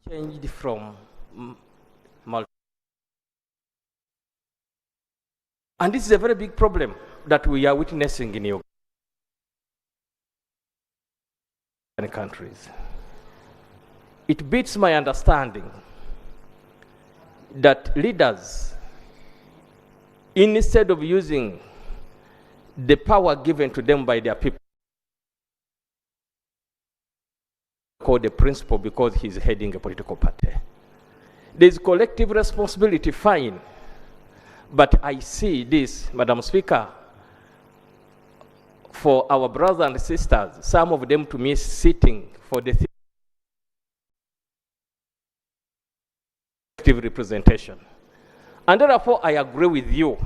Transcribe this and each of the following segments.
changed from multi. And this is a very big problem that we are witnessing in Uganda countries. It beats my understanding that leaders, instead of using the power given to them by their people, called the principal because he's heading a political party. There's collective responsibility, fine. But I see this, Madam Speaker, for our brothers and sisters, some of them to me sitting for the collective representation. And therefore, I agree with you.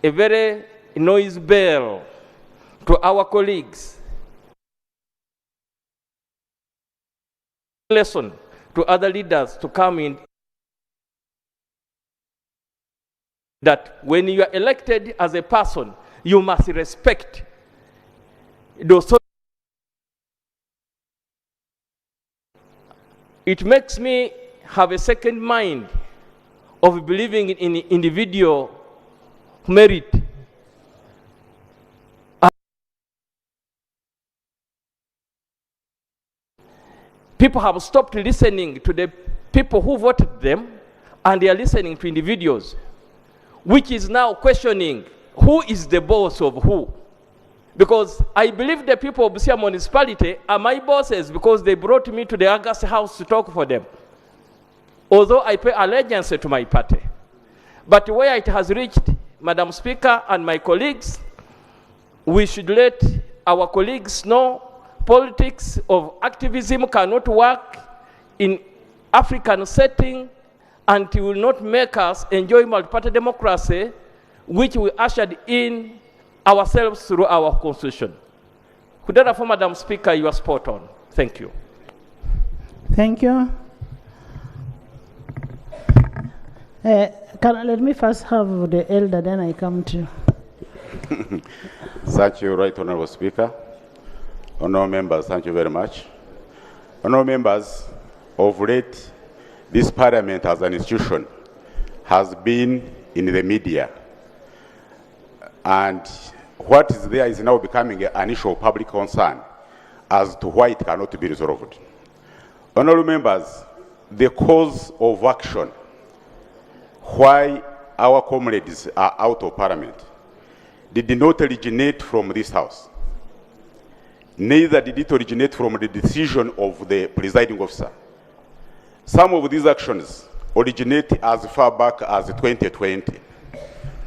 A very noise bell to our colleagues. Lesson to other leaders to come in that when you are elected as a person, you must respect those. It makes me have a second mind of believing in individual merit. People have stopped listening to the people who voted them, and they are listening to individuals, which is now questioning who is the boss of who. Because I believe the people of Busia municipality are my bosses because they brought me to the August House to talk for them, although I pay allegiance to my party. But where it has reached, Madam Speaker and my colleagues, we should let our colleagues know politics of activism cannot work in African setting, and it will not make us enjoy multi-party democracy, which we ushered in ourselves through our constitution. Therefore, Madam Speaker, you are spot on. Thank you. Thank you. Let me first have the elder, then I come to you. Thank you, Right Honorable Speaker. Honorable members, thank you very much. Honorable members, of late, this parliament as an institution has been in the media. And what is there is now becoming an issue of public concern as to why it cannot be resolved. Honorable members, the cause of action, why our comrades are out of parliament, did not originate from this house. Neither did it originate from the decision of the presiding officer. Some of these actions originate as far back as 2020.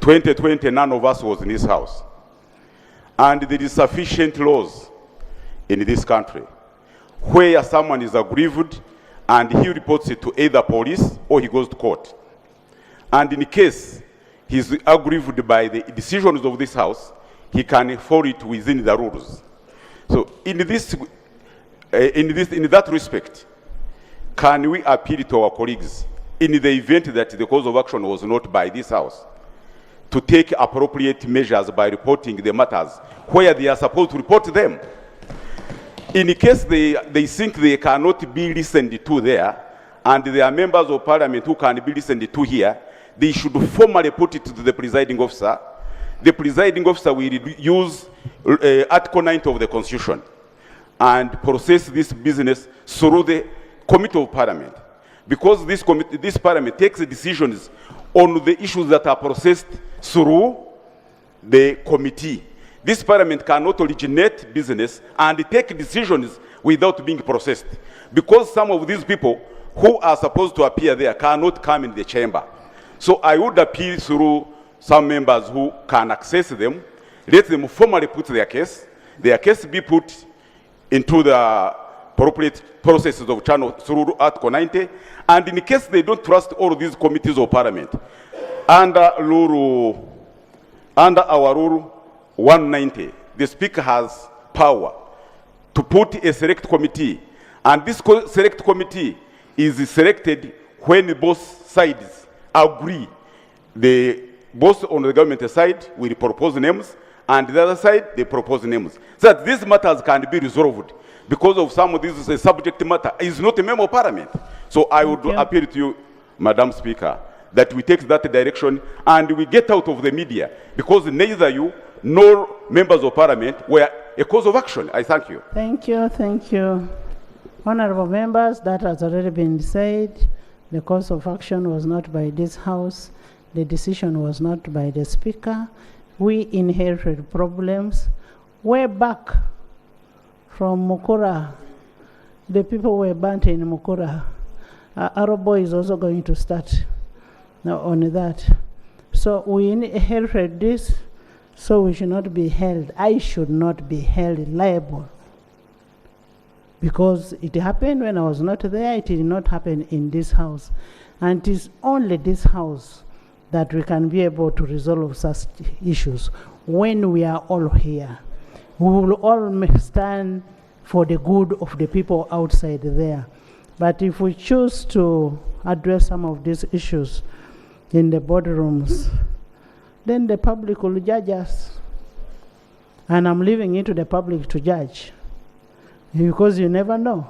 2020, none of us was in this house. And there is sufficient laws in this country where someone is aggrieved and he reports it to either police or he goes to court. And in case he's aggrieved by the decisions of this house, he can fall it within the rules. So in that respect, can we appeal to our colleagues in the event that the cause of action was not by this house to take appropriate measures by reporting the matters where they are supposed to report them? In case they think they cannot be listened to there, and there are members of parliament who can be listened to here, they should formally put it to the presiding officer. The presiding officer will use Article 90 of the Constitution and process this business through the Committee of Parliament. Because this Parliament takes decisions on the issues that are processed through the committee. This Parliament cannot originate business and take decisions without being processed. Because some of these people who are supposed to appear there cannot come in the chamber. So I would appeal through some members who can access them, let them formally put their case be put into the appropriate processes of channel through Article 90, and in case they don't trust all these committees of parliament, under our rule 190, the speaker has power to put a select committee, and this select committee is selected when both sides agree. Both on the government side will propose names, and the other side, they propose names. So that these matters can be resolved because of some of these is a subject matter. Is not a member of parliament. So I would appeal to you, Madam Speaker, that we take that direction and we get out of the media, because neither you nor members of parliament were a cause of action. I thank you. Thank you, thank you. Honorable members, that has already been said. The course of action was not by this House. The decision was not by the Speaker. We inherited problems way back from Mukura. The people were burnt in Mukura. Arobo is also going to start now on that. So we inherited this, so we should not be held. I should not be held liable. Because it happened when I was not there, it did not happen in this House. And it is only this House that we can be able to resolve such issues when we are all here. We will all stand for the good of the people outside there. But if we choose to address some of these issues in the boardrooms, then the public will judge us. And I'm leaving it to the public to judge, because you never know.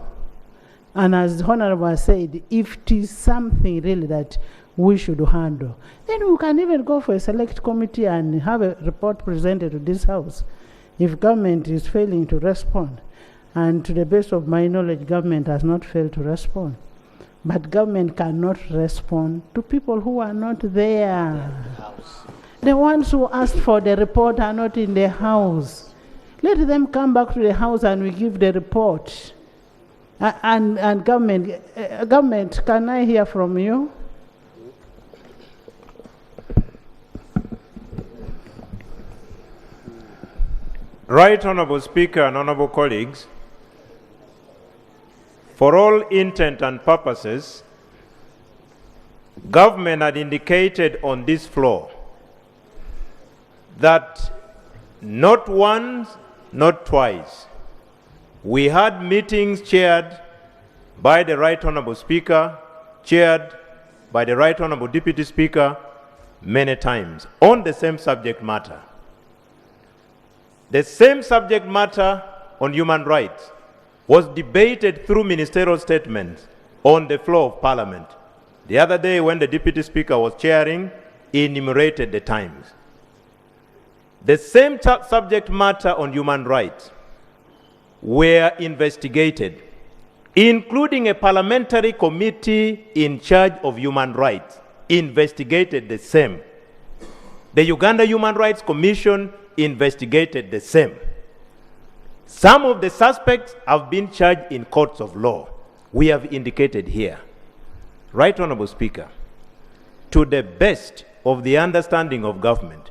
And as Honorable said, if it is something really that we should handle, then we can even go for a select committee and have a report presented to this House. If government is failing to respond, and to the best of my knowledge, government has not failed to respond. But government cannot respond to people who are not there. The ones who asked for the report are not in the House. Let them come back to the House and we give the report. And government, can I hear from you? Right Honorable Speaker and honorable colleagues, for all intent and purposes, government had indicated on this floor that not once, not twice, we had meetings chaired by the Right Honorable Speaker, chaired by the Right Honorable Deputy Speaker many times on the same subject matter. The same subject matter on human rights was debated through ministerial statements on the floor of Parliament. The other day when the Deputy Speaker was chairing, he enumerated the times. The same subject matter on human rights were investigated, including a parliamentary committee in charge of human rights, investigated the same. The Uganda Human Rights Commission investigated the same. Some of the suspects have been charged in courts of law. We have indicated here. Right Honorable Speaker, to the best of the understanding of government,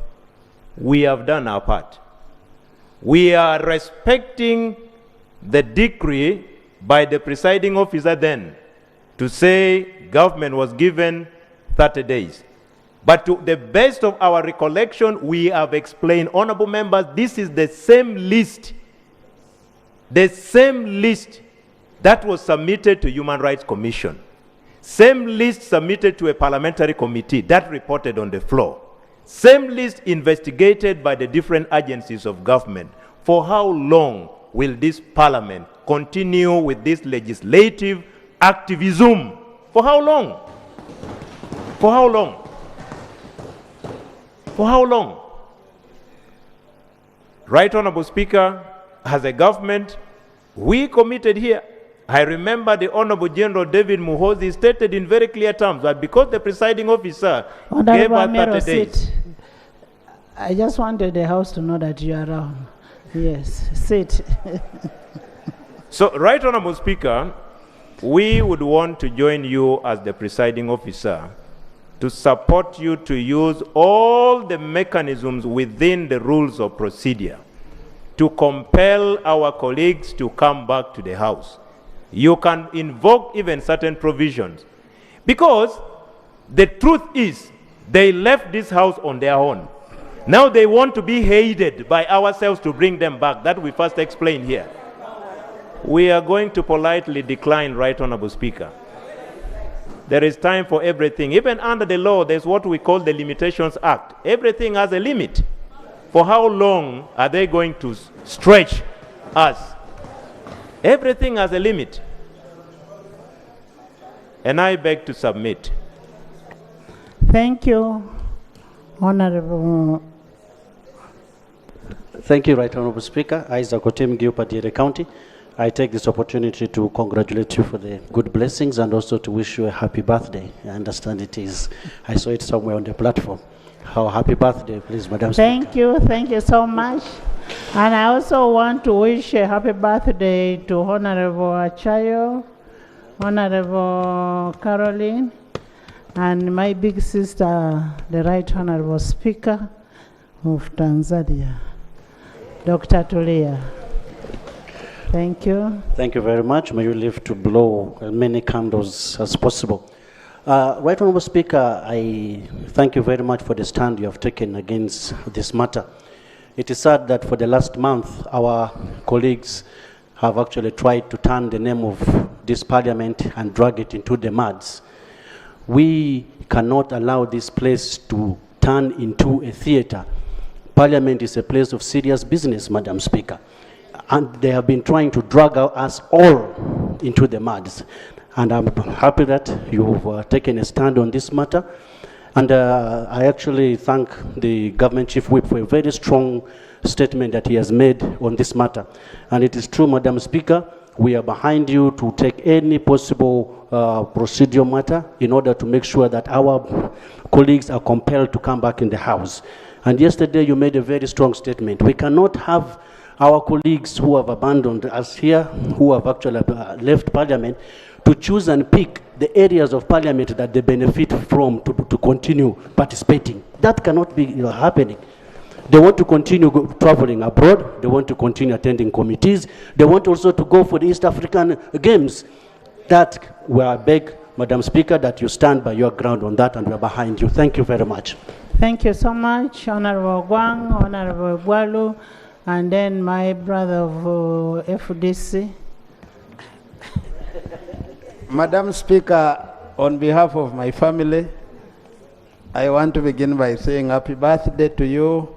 we have done our part. We are respecting the decree by the presiding officer then to say government was given 30 days. But to the best of our recollection, we have explained, honorable members, this is the same list that was submitted to Human Rights Commission. Same list submitted to a parliamentary committee that reported on the floor. Same list investigated by the different agencies of government. For how long will this parliament continue with this legislative activism? For how long? For how long? For how long? Right Honorable Speaker, as a government, we committed here. I remember the Honorable General David Muhoozi stated in very clear terms that because the presiding officer gave us 30 days. Sit. I just wanted the House to know that you are around. Yes, sit. So, Right Honorable Speaker, we would want to join you as the presiding officer to support you to use all the mechanisms within the rules of procedure to compel our colleagues to come back to the House. You can invoke even certain provisions, because the truth is they left this House on their own. Now they want to be aided by ourselves to bring them back. That we first explained here. We are going to politely decline, Right Honorable Speaker. There is time for everything. Even under the law, there's what we call the Limitations Act. Everything has a limit. For how long are they going to stretch us? Everything has a limit. And I beg to submit. Thank you, Honorable. Thank you, Right Honorable Speaker. Isaac Otim Giupadire County. I take this opportunity to congratulate you for the good blessings and also to wish you a happy birthday. I understand it is, I saw it somewhere on the platform. How happy birthday, please, Madam Thank Speaker. thank you so much. And I also want to wish a happy birthday to Honorable Achayo, Honorable Caroline, and my big sister, the Right Honorable Speaker of Tanzania, Dr. Tulia. Thank you. Thank you very much. May you live to blow as many candles as possible. Right Honorable Speaker, I thank you very much for the stand you have taken against this matter. It is sad that for the last month, our colleagues have actually tried to turn the name of this parliament and drag it into the muds. We cannot allow this place to turn into a theater. Parliament is a place of serious business, Madam Speaker. And they have been trying to drag us all into the muds. And I'm happy that you've taken a stand on this matter. And I actually thank the government chief whip for a very strong statement that he has made on this matter. And it is true, Madam Speaker, we are behind you to take any possible procedural matter in order to make sure that our colleagues are compelled to come back in the House. And yesterday you made a very strong statement. We cannot have our colleagues who have abandoned us here, who have actually left Parliament, to choose and pick the areas of Parliament that they benefit from to continue participating. That cannot be happening. They want to continue traveling abroad. They want to continue attending committees. They want also to go for the East African Games. That we beg, Madam Speaker, that you stand by your ground on that, and we are behind you. Thank you very much. Thank you so much, Honorable Gwang, Honorable Bwalu, and then my brother of FDC. Madam Speaker, on behalf of my family, I want to begin by saying happy birthday to you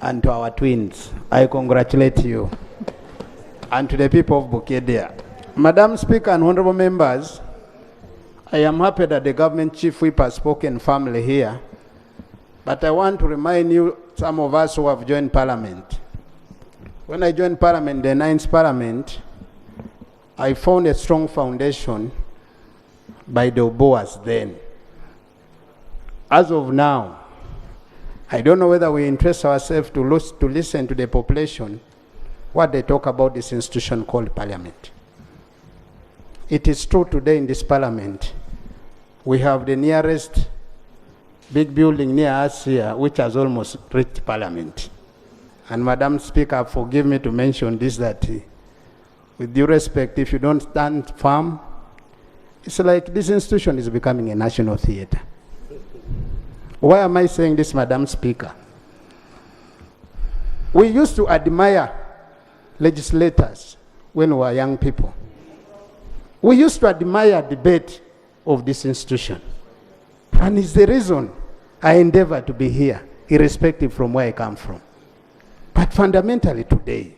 and to our twins. I congratulate you. And to the people of Bukedea. Madam Speaker and honorable members, I am happy that the government chief whip has spoken firmly here. But I want to remind you, some of us who have joined Parliament. When I joined Parliament, the 9th Parliament, I found a strong foundation by the Oboas then. As of now, I don't know whether we interest ourselves to listen to the population what they talk about this institution called Parliament. It is true today in this Parliament, we have the nearest big building near us here, which has almost reached Parliament. And Madam Speaker, forgive me to mention this, that with due respect, if you don't stand firm, it's like this institution is becoming a national theater. Why am I saying this, Madam Speaker? We used to admire legislators when we were young people. We used to admire debate of this institution. And it's the reason I endeavor to be here, irrespective from where I come from. But fundamentally today,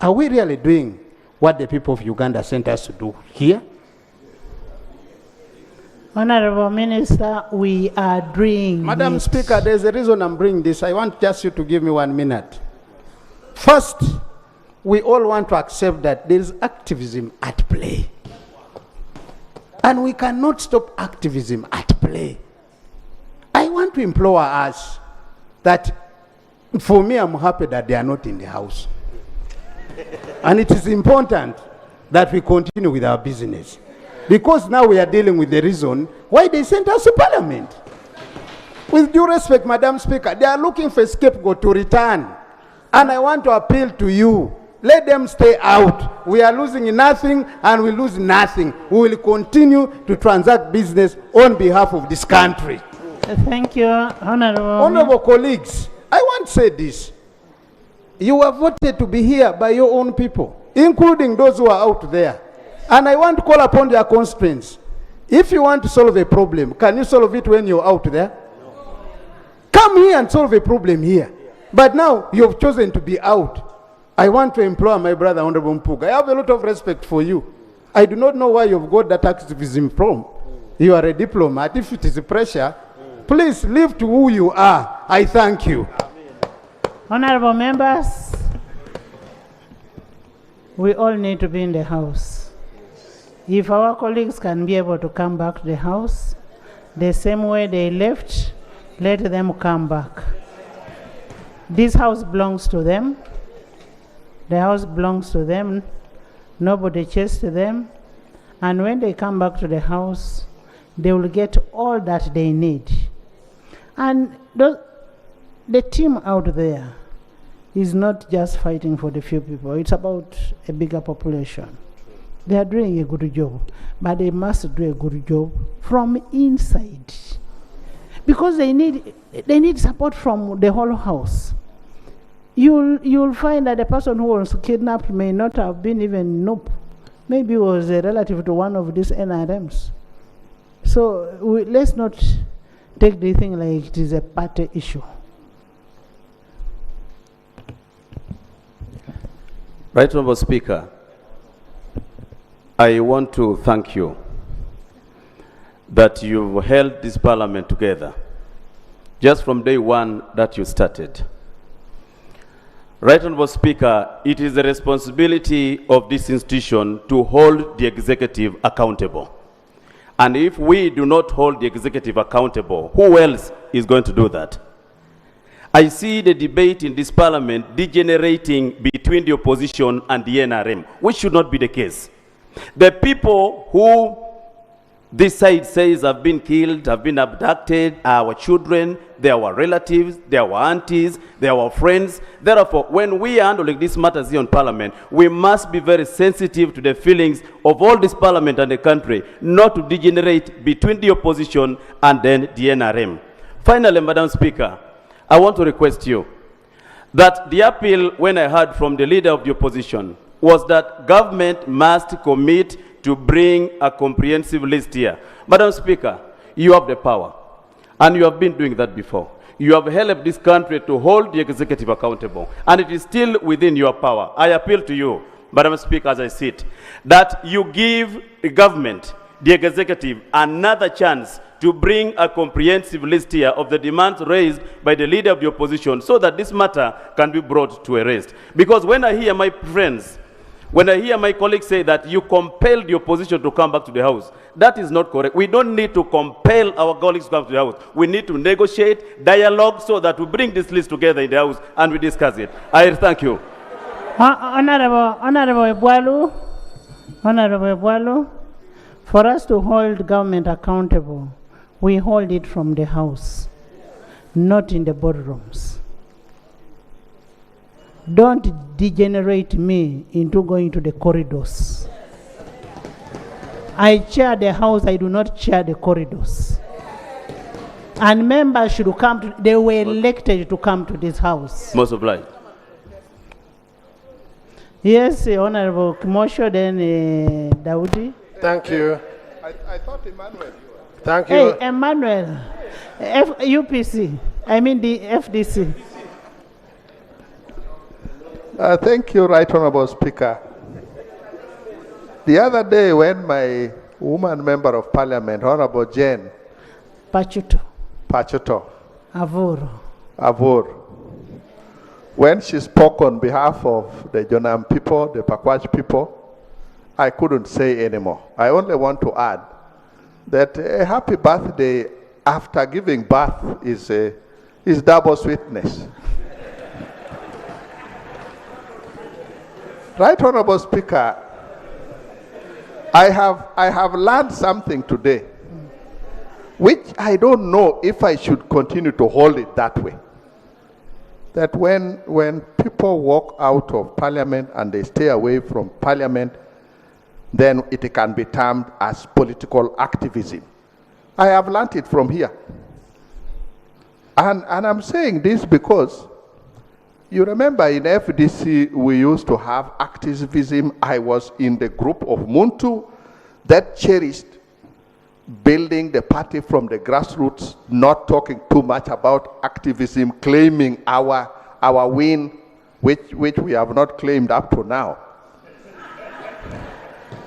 are we really doing what the people of Uganda sent us to do here? Honorable Minister, we are doing Madam it. Speaker, there's a reason I'm bringing this. I want just you to give me 1 minute. First, we all want to accept that there is activism at play. And we cannot stop activism at play. I want to implore us that, for me, I'm happy that they are not in the House. And it is important that we continue with our business. Because now we are dealing with the reason why they sent us to Parliament. With due respect, Madam Speaker, they are looking for a scapegoat to return. And I want to appeal to you. Let them stay out. We are losing nothing and we lose nothing. We will continue to transact business on behalf of this country. Thank you, Honorable. Honorable colleagues, I want to say this. You were voted to be here by your own people, including those who are out there. And I want to call upon their constituents. If you want to solve a problem, can you solve it when you're out there? No. Come here and solve a problem here. But now you've chosen to be out. I want to implore my brother, Honorable Mpuga. I have a lot of respect for you. I do not know where you've got that activism from. You are a diplomat. If it is pressure, please live to who you are. I thank you. Honorable members, we all need to be in the house. If our colleagues can be able to come back to the house, the same way they left, let them come back. This house belongs to them. The house belongs to them. Nobody chased them. And when they come back to the house, they will get all that they need. And the team out there is not just fighting for the few people. It's about a bigger population. They are doing a good job, but they must do a good job from inside. Because they need support from the whole house. You'll find that the person who was kidnapped may not have been even Nope. Maybe was a relative to one of these NRMs. So let's not take the thing like it is a party issue. Right Honourable Speaker, I want to thank you that you've held this parliament together just from day one that you started. Right Honourable Speaker, it is the responsibility of this institution to hold the executive accountable. And if we do not hold the executive accountable, who else is going to do that? I see the debate in this parliament degenerating between the opposition and the NRM, which should not be the case. The people who this side says have been killed, have been abducted, are our children, they are our relatives, they are our aunties, they are our friends. Therefore, when we are handling these matters here in Parliament, we must be very sensitive to the feelings of all this Parliament and the country, not to degenerate between the opposition and then the NRM. Finally, Madam Speaker, I want to request you that the appeal when I heard from the leader of the opposition was that government must commit to bring a comprehensive list here. Madam Speaker, you have the power, and you have been doing that before. You have helped this country to hold the executive accountable, and it is still within your power. I appeal to you, Madam Speaker, as I sit, that you give the government, the executive, another chance to bring a comprehensive list here of the demands raised by the leader of the opposition so that this matter can be brought to a rest. Because when I hear my friends, when I hear my colleagues say that you compelled the opposition to come back to the House, that is not correct. We don't need to compel our colleagues to come to the House. We need to negotiate, dialogue, so that we bring this list together in the House and we discuss it. I thank you. Honorable Ebwalu, for us to hold government accountable, we hold it from the House, not in the boardrooms. Don't degenerate me into going to the corridors. I chair the House, I do not chair the corridors. And members should come to, they were elected to come to this House. Most obliged. Yes, Honorable Kimosho, then Daudi. Thank you. I thought Emmanuel. Thank you. Hey, Emmanuel, UPC, I mean the FDC. Thank you, Right Honourable Speaker. The other day when my woman member of Parliament, Honourable Jane Pachuto. Avur, when she spoke on behalf of the Jonam people, the Pakwach people, I couldn't say anymore. I only want to add that a happy birthday after giving birth is double sweetness. Right Honourable Speaker, I have learned something today, which I don't know if I should continue to hold it that way. That when people walk out of Parliament and they stay away from Parliament, then it can be termed as political activism. I have learned it from here. And I'm saying this because you remember in FDC we used to have activism. I was in the group of Muntu that cherished building the party from the grassroots, not talking too much about activism, claiming our our win, which we have not claimed up to now.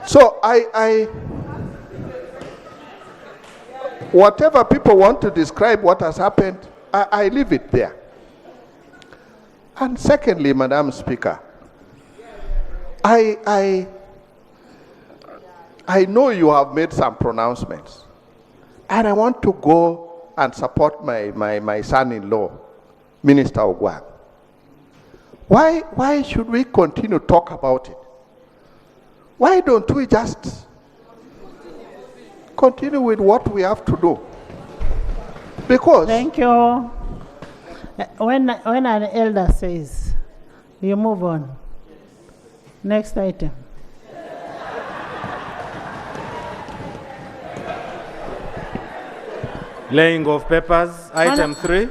So whatever people want to describe what has happened, I leave it there. And secondly, Madam Speaker, I know you have made some pronouncements, and I want to go and support my son-in-law, Minister Ogwang. Why should we continue to talk about it? Why don't we just continue with what we have to do? Because Thank you. When an elder says, you move on. Next item. Laying of papers, item 3.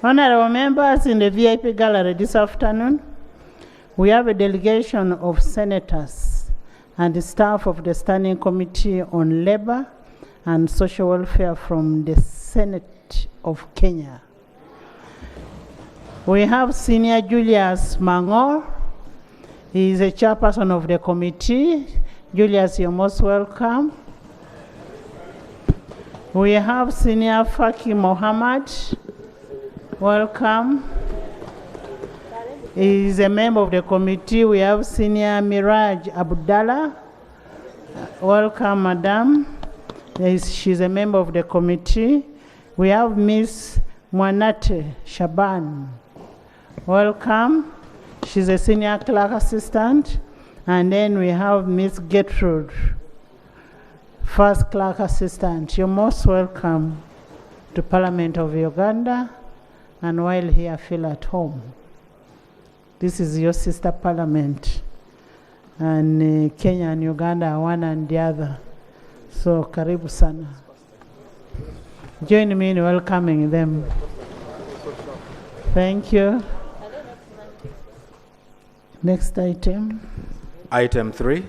Honorable members, in the VIP gallery this afternoon, we have a delegation of senators and the staff of the Standing Committee on Labor and Social Welfare from the Senate of Kenya. We have Senior Julius Mangor. He is a chairperson of the committee. Julius, you're most welcome. We have Senior Faki Mohammed. Welcome. He is a member of the committee. We have Senior Miraj Abdallah. Welcome, Madam. She's a member of the committee. We have Miss Mwanate Shaban. Welcome. She's a senior clerk assistant. And then we have Miss Gertrude, first clerk assistant. You're most welcome to Parliament of Uganda. And while here, feel at home. This is your sister parliament. And Kenya and Uganda are one and the other. So, karibu sana. Join me in welcoming them. Thank you. Next item. Item 3,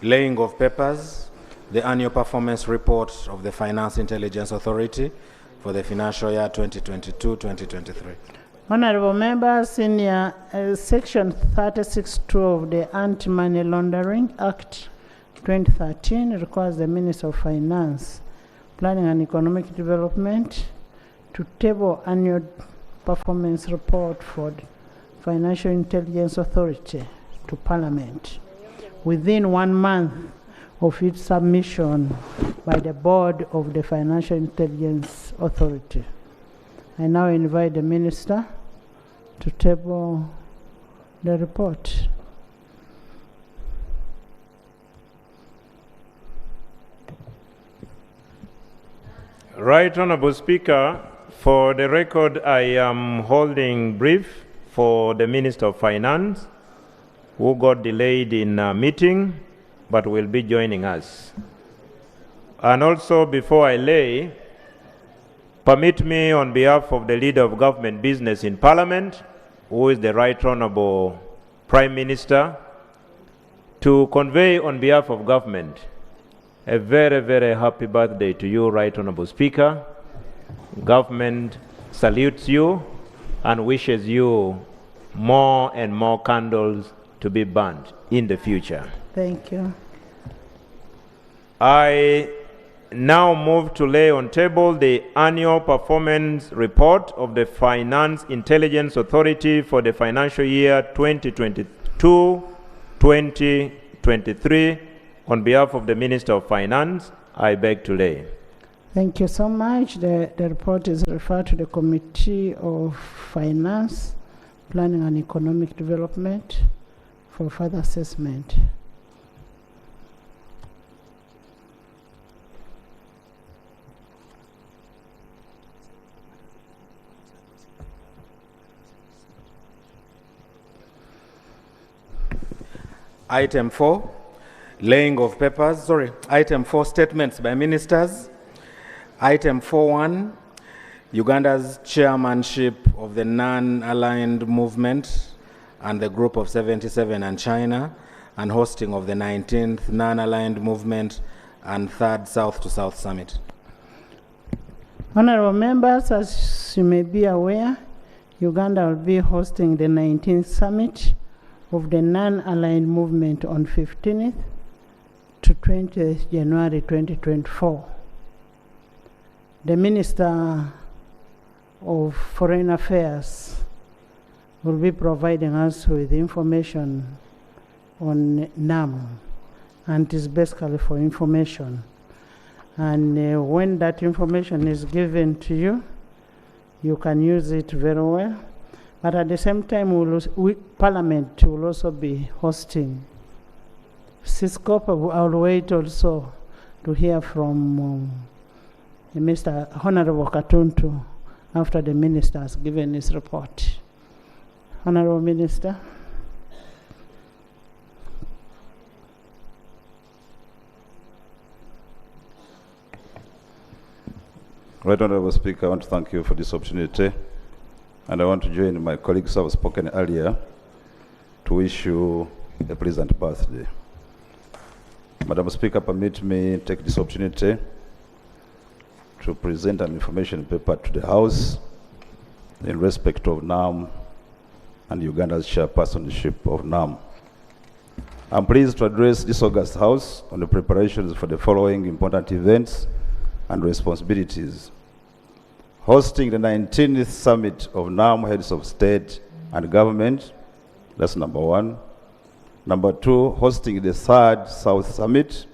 laying of papers, the annual performance report of the Finance Intelligence Authority for the financial year 2022-2023. Honorable members, in Section 36(2) of the Anti-Money Laundering Act 2013 requires the Minister of Finance, Planning and Economic Development to table annual performance report for the Financial Intelligence Authority to Parliament within 1 month of its submission by the board of the Financial Intelligence Authority. I now invite the Minister to table the report. Right Honorable Speaker, for the record, I am holding brief for the Minister of Finance, who got delayed in a meeting, but will be joining us. And also, before I lay, permit me on behalf of the Leader of Government Business in Parliament, who is the Right Honorable Prime Minister, to convey on behalf of government a very, very happy birthday to you, Right Honorable Speaker. Government salutes you and wishes you more and more candles to be burned in the future. Thank you. I now move to lay on table the annual performance report of the Finance Intelligence Authority for the financial year 2022-2023. On behalf of the Minister of Finance, I beg to lay. Thank you so much. The report is referred to the Committee of Finance, Planning and Economic Development for further assessment. Item 4, laying of papers, Item 4, statements by ministers. Item 4.1, Uganda's chairmanship of the non-aligned movement and the Group of 77 and China, and hosting of the 19th non-aligned movement and 3rd South-to-South Summit. Honorable members, as you may be aware, Uganda will be hosting the 19th summit of the Non-Aligned Movement on 15th to 20th January 2024. The Minister of Foreign Affairs will be providing us with information on NAM, and it is basically for information. And when that information is given to you, you can use it very well. But at the same time, Parliament will also be hosting CISCOP. I'll wait also to hear from Mr. Honorable Katuntu after the Minister has given his report. Honorable Minister. Right Honorable Speaker, I want to thank you for this opportunity, and I want to join my colleagues who have spoken earlier to wish you a pleasant birthday. Madam Speaker, permit me take this opportunity to present an information paper to the House in respect of NAM and Uganda's chairpersonship of NAM. I'm pleased to address this August House on the preparations for the following important events and responsibilities. Hosting the 19th Summit of NAM Heads of State and Government, that's number one. Number two, hosting the 3rd South Summit.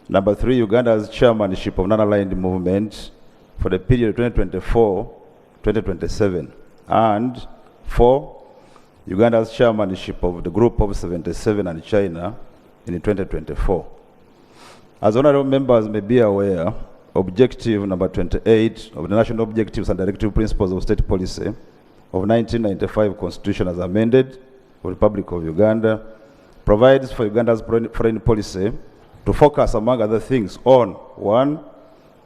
Number three, Uganda's chairmanship of Non-Aligned Movement for the period 2024-2027. And four, Uganda's chairmanship of the Group of 77 and China in 2024. As honorable members may be aware, objective number 28 of the National Objectives and Directive Principles of State Policy of 1995 Constitution as amended of the Republic of Uganda provides for Uganda's foreign policy to focus, among other things, on 1,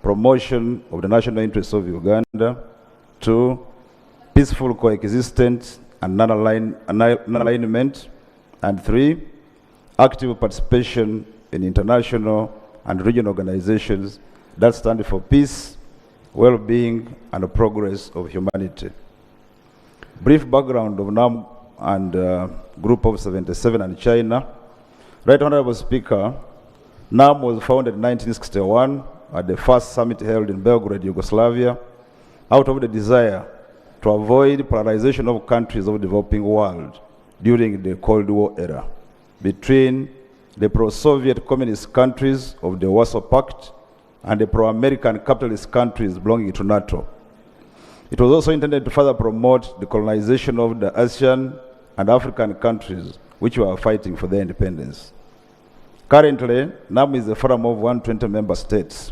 promotion of the national interests of Uganda, 2, peaceful coexistence and non-alignment, and 3, active participation in international and regional organizations that stand for peace, well-being, and the progress of humanity. Brief background of NAM and Group of 77 and China. Right Honorable Speaker, NAM was founded in 1961 at the first summit held in Belgrade, Yugoslavia, out of the desire to avoid polarization of countries of the developing world during the Cold War era between the pro-Soviet communist countries of the Warsaw Pact and the pro-American capitalist countries belonging to NATO. It was also intended to further promote the colonization of the Asian and African countries which were fighting for their independence. Currently, NAM is a forum of 120 member states.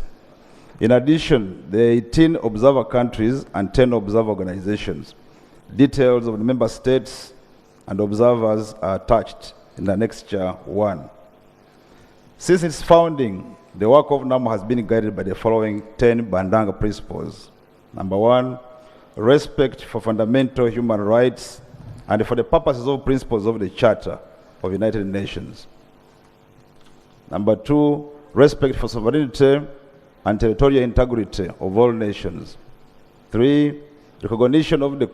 In addition, there are 18 observer countries and 10 observer organizations. Details of the member states and observers are attached in Annexure 1. Since its founding, the work of NAM has been guided by the following 10 Bandanga principles. Number 1, respect for fundamental human rights and for the purposes of principles of the Charter of United Nations. Number 2, respect for sovereignty and territorial integrity of all nations. 3, recognition of the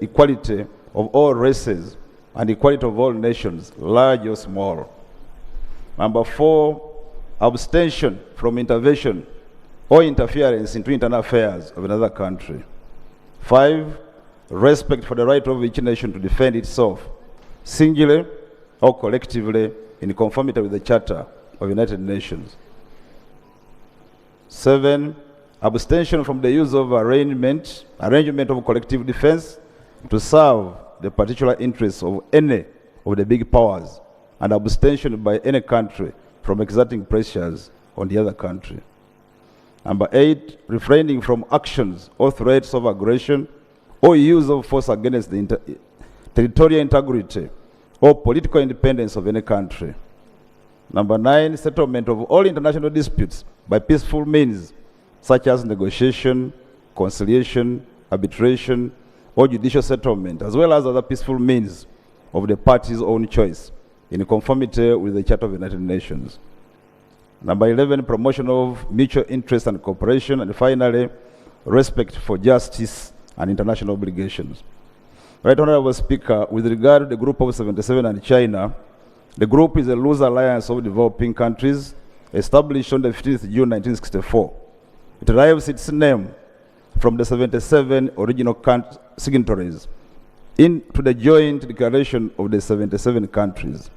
equality of all races and equality of all nations, large or small. Number 4, abstention from intervention or interference into internal affairs of another country. 5, respect for the right of each nation to defend itself, singly or collectively, in conformity with the Charter of United Nations. 7, abstention from the use of arrangement of collective defense to serve the particular interests of any of the big powers, and abstention by any country from exerting pressures on the other country. Number 8, refraining from actions or threats of aggression or use of force against the territorial integrity or political independence of any country. Number 9, settlement of all international disputes by peaceful means, such as negotiation, conciliation, arbitration, or judicial settlement, as well as other peaceful means of the parties' own choice, in conformity with the Charter of the United Nations. Number 11, promotion of mutual interest and cooperation. And finally, respect for justice and international obligations. Right Honorable Speaker, with regard to the Group of 77 and China, the group is a loose alliance of developing countries established on the 15th June 1964. It derives its name from the 77 original signatories into the joint declaration of the 77 countries,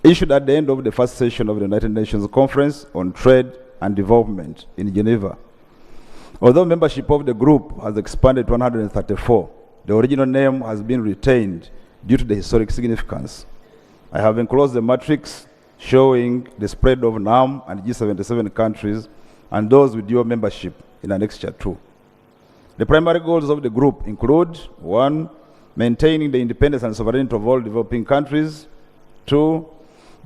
issued at the end of the first session of the United Nations Conference on Trade and Development in Geneva. Although membership of the group has expanded to 134, the original name has been retained due to the historic significance. I have enclosed the matrix showing the spread of NAM and G77 countries and those with dual membership in Annexure 2. The primary goals of the group include: 1, maintaining the independence and sovereignty of all developing countries; 2,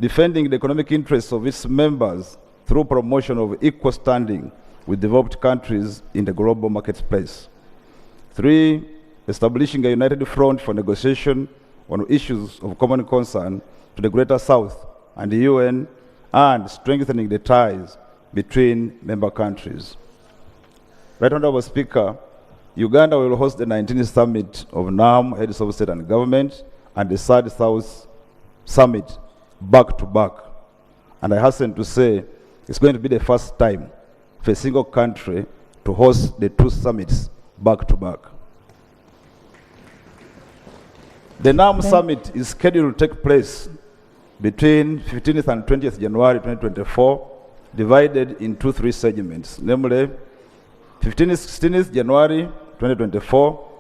defending the economic interests of its members through promotion of equal standing with developed countries in the global marketplace; 3, establishing a united front for negotiation on issues of common concern to the Greater South and the UN, and strengthening the ties between member countries. Right Honorable Speaker, Uganda will host the 19th Summit of NAM, Heads of State and Government, and the Third South Summit back to back. And I hasten to say it's going to be the first time for a single country to host the 2 summits back to back. The NAM Summit is scheduled to take place between 15th and 20th January 2024, divided into 3 segments, namely 15th, 16th January 2024,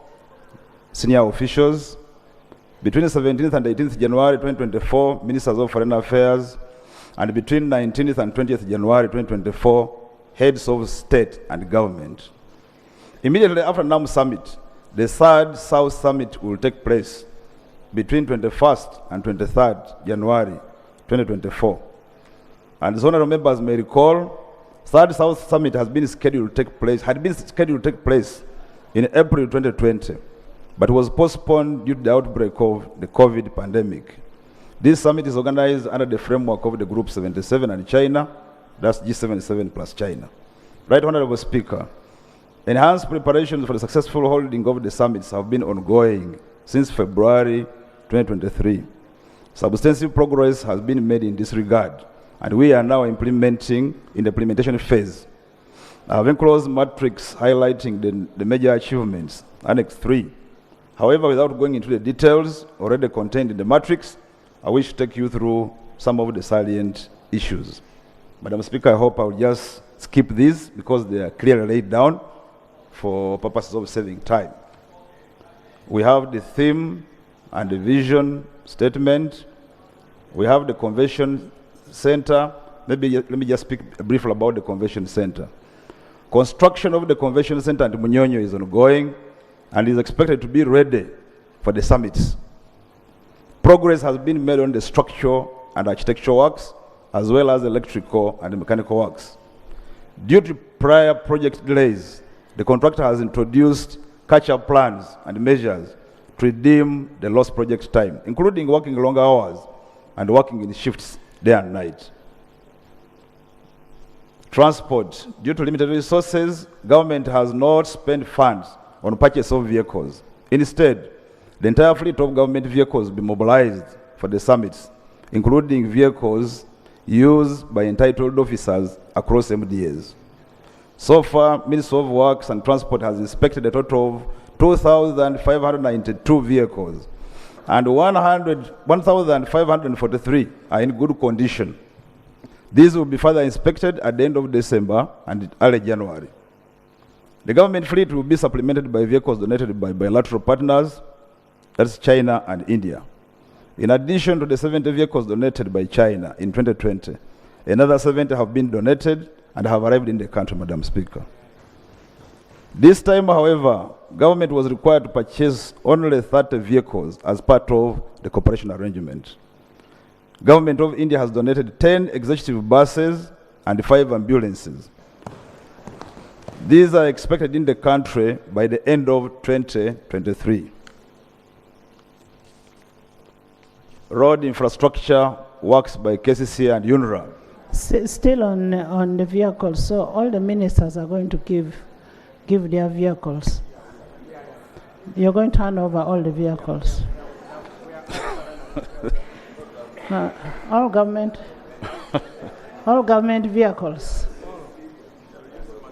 senior officials; between 17th and 18th January 2024, Ministers of Foreign Affairs; and between 19th and 20th January 2024, Heads of State and Government. Immediately after NAM Summit, the Third South Summit will take place between 21st and 23rd January 2024. And as honorable members may recall, Third South Summit had been scheduled to take place in April 2020, but was postponed due to the outbreak of the COVID pandemic. This summit is organized under the framework of the Group 77 and China, that's G77 plus China. Right Honorable Speaker, enhanced preparations for the successful holding of the summits have been ongoing since February 2023. Substantive progress has been made in this regard, and we are now in the implementation phase. I have enclosed matrix highlighting the major achievements, Annex 3. However, without going into the details already contained in the matrix, I wish to take you through some of the salient issues. Madam Speaker, I hope I will just skip these because they are clearly laid down for purposes of saving time. We have the theme and the vision statement. We have the convention center. Maybe let me just speak briefly about the convention center. Construction of the convention center at Munyonyo is ongoing and is expected to be ready for the summits. Progress has been made on the structural and architectural works, as well as electrical and mechanical works. Due to prior project delays, the contractor has introduced catch-up plans and measures to redeem the lost project time, including working longer hours and working in shifts day and night. Transport. Due to limited resources, government has not spent funds on purchase of vehicles. Instead, the entire fleet of government vehicles will be mobilized for the summits, including vehicles used by entitled officers across MDAs. So far, Ministry of Works and Transport has inspected a total of 2,592 vehicles, and 1,543 are in good condition. These will be further inspected at the end of December and early January. The government fleet will be supplemented by vehicles donated by bilateral partners, that's China and India. In addition to the 70 vehicles donated by China in 2020, another 70 have been donated and have arrived in the country, Madam Speaker. This time, however, government was required to purchase only 30 vehicles as part of the cooperation arrangement. Government of India has donated 10 executive buses and 5 ambulances. These are expected in the country by the end of 2023. Road infrastructure works by KCC and UNRA. Still on the vehicles, so all the ministers are going to give their vehicles. You're going to hand over all the vehicles. All government vehicles.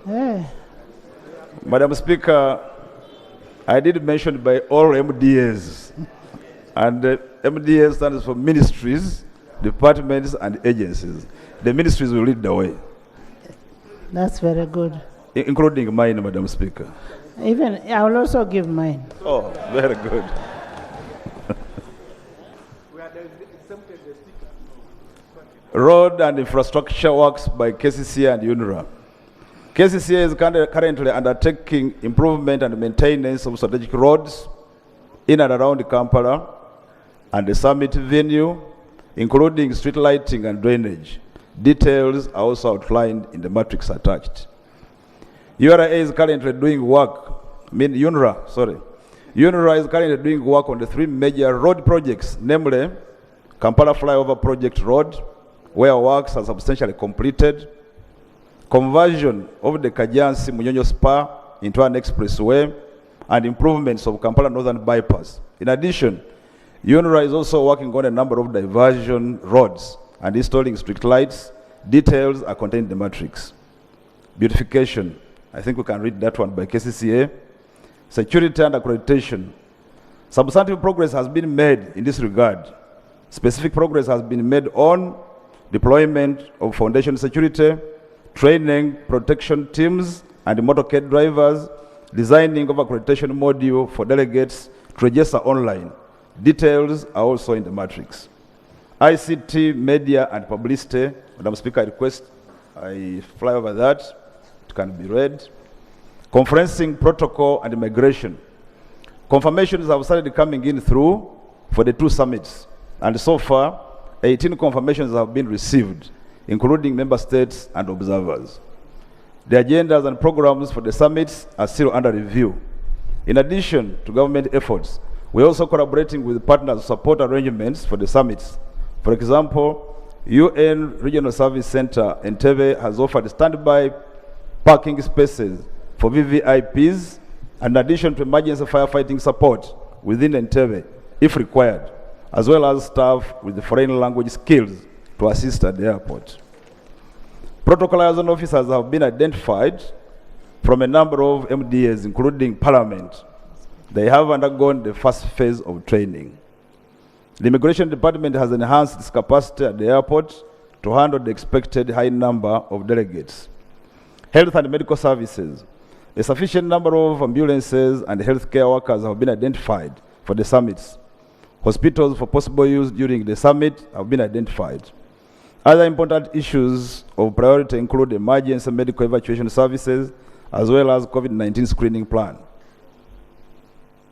Yeah. Madam Speaker, I did mention by all MDAs, and MDA stands for ministries, departments, and agencies. The ministries will lead the way, That's very good. including mine, Madam Speaker. Even I will also give mine. Oh, very good. Road and infrastructure works by KCCA and UNRA. KCCA is currently undertaking improvement and maintenance of strategic roads in and around Kampala and the summit venue, including street lighting and drainage. Details are also outlined in the matrix attached. UNRA is currently doing work, UNRA is currently doing work on the 3 major road projects, namely Kampala Flyover Project Road, where works are substantially completed, conversion of the Kajansi Munyonyo Spur into an expressway, and improvements of Kampala Northern Bypass. In addition, UNRA is also working on a number of diversion roads and installing street lights. Details are contained in the matrix. Beautification, I think we can read that one by KCCA. Security and accreditation. Substantive progress has been made in this regard. Specific progress has been made on deployment of foundation security, training protection teams and motorcade drivers, designing of accreditation module for delegates to register online. Details are also in the matrix. ICT, media and publicity. Madam Speaker, I request I fly over that. It can be read. Conferencing protocol and migration. Confirmations have started coming in through for the 2 summits, and so far 18 confirmations have been received, including member states and observers. The agendas and programs for the summits are still under review. In addition to government efforts, we are also collaborating with partners to support arrangements for the summits. For example, UN Regional Service Center Entebbe has offered standby parking spaces for VVIPs, in addition to emergency firefighting support within Entebbe, if required, as well as staff with the foreign language skills to assist at the airport. Protocol liaison officers have been identified from a number of MDAs, including Parliament. They have undergone the first phase of training. The Immigration Department has enhanced its capacity at the airport to handle the expected high number of delegates. Health and medical services. A sufficient number of ambulances and healthcare workers have been identified for the summits. Hospitals for possible use during the summit have been identified. Other important issues of priority include emergency medical evacuation services, as well as COVID-19 screening plan.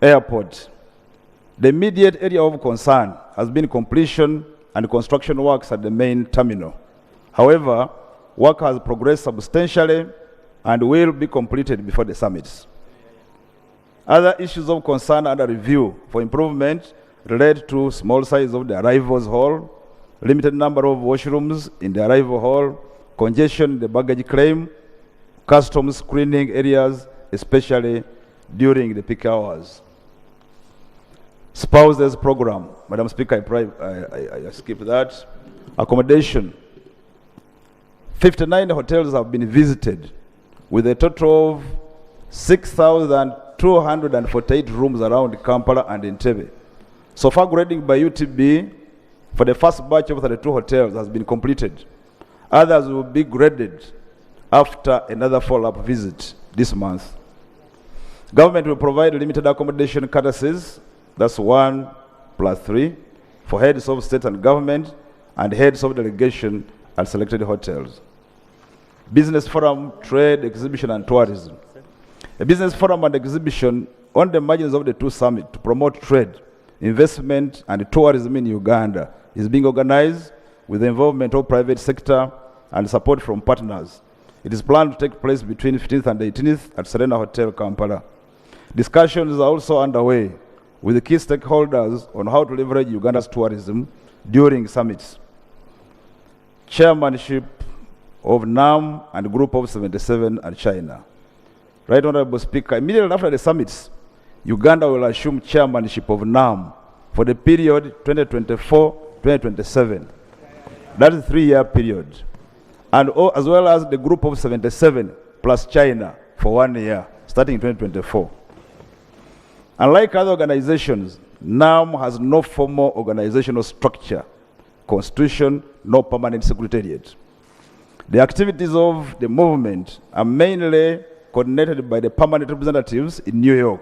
Airport. The immediate area of concern has been completion and construction works at the main terminal. However, work has progressed substantially and will be completed before the summits. Other issues of concern under review for improvement relate to small size of the arrivals hall, limited number of washrooms in the arrival hall, congestion in the baggage claim, customs screening areas, especially during the peak hours. Spouses program. Madam Speaker, I skip that. Accommodation. 59 hotels have been visited with a total of 6,248 rooms around Kampala and Entebbe. So far, grading by UTB for the first batch of 32 hotels has been completed. Others will be graded after another follow-up visit this month. Government will provide limited accommodation courtesies, that's 1+3, for heads of state and government and heads of delegation at selected hotels. Business forum, trade, exhibition, and tourism. A business forum and exhibition on the margins of the 2 summits to promote trade, investment, and tourism in Uganda is being organized with the involvement of private sector and support from partners. It is planned to take place between 15th and 18th at Serena Hotel, Kampala. Discussions are also underway with the key stakeholders on how to leverage Uganda's tourism during summits. Chairmanship of NAM and Group of 77 and China. Right Honorable Speaker, immediately after the summits, Uganda will assume chairmanship of NAM for the period 2024-2027. That is a 3-year period. And as well as the group of 77 plus China for 1 year, starting in 2024. Unlike other organizations, NAM has no formal organizational structure, constitution, no permanent secretariat. The activities of the movement are mainly coordinated by the permanent representatives in New York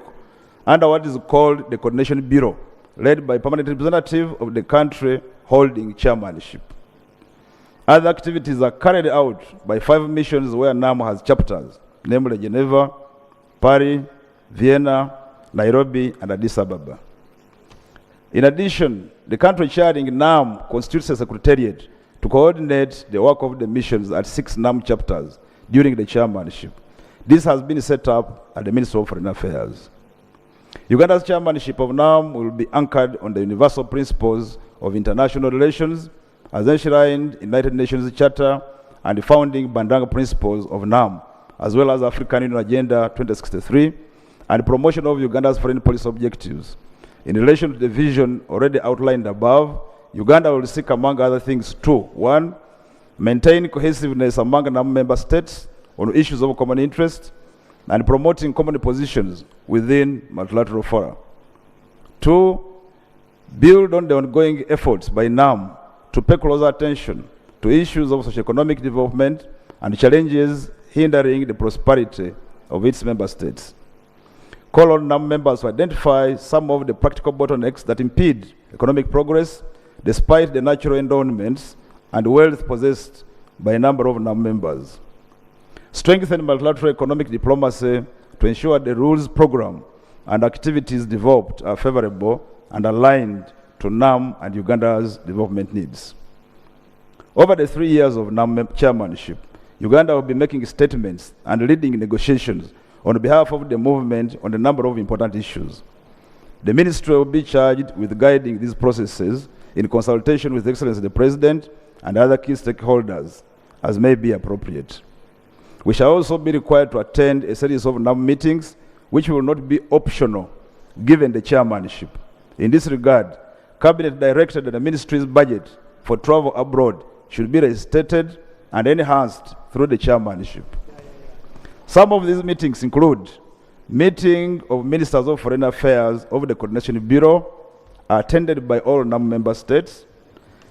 under what is called the Coordination Bureau, led by permanent representative of the country holding chairmanship. Other activities are carried out by 5 missions where NAM has chapters, namely Geneva, Paris, Vienna, Nairobi, and Addis Ababa. In addition, the country chairing NAM constitutes a secretariat to coordinate the work of the missions at 6 NAM chapters during the chairmanship. This has been set up at the Ministry of Foreign Affairs. Uganda's chairmanship of NAM will be anchored on the universal principles of international relations as enshrined in United Nations Charter and the founding Bandanga principles of NAM, as well as African Union Agenda 2063 and promotion of Uganda's foreign policy objectives. In relation to the vision already outlined above, Uganda will seek, among other things, 2. 1, maintain cohesiveness among NAM member states on issues of common interest and promoting common positions within multilateral fora. 2, build on the ongoing efforts by NAM to pay closer attention to issues of socio-economic development and challenges hindering the prosperity of its member states. Call on NAM members to identify some of the practical bottlenecks that impede economic progress despite the natural endowments and wealth possessed by a number of NAM members. Strengthen multilateral economic diplomacy to ensure the rules program and activities developed are favorable and aligned to NAM and Uganda's development needs. Over the 3 years of NAM chairmanship, Uganda will be making statements and leading negotiations on behalf of the movement on a number of important issues. The ministry will be charged with guiding these processes in consultation with Excellency the President and other key stakeholders as may be appropriate. We shall also be required to attend a series of NAM meetings which will not be optional given the chairmanship. In this regard, Cabinet directed that the ministry's budget for travel abroad should be restated and enhanced through the chairmanship. Some of these meetings include meeting of Ministers of Foreign Affairs of the Coordination Bureau attended by all NAM member states,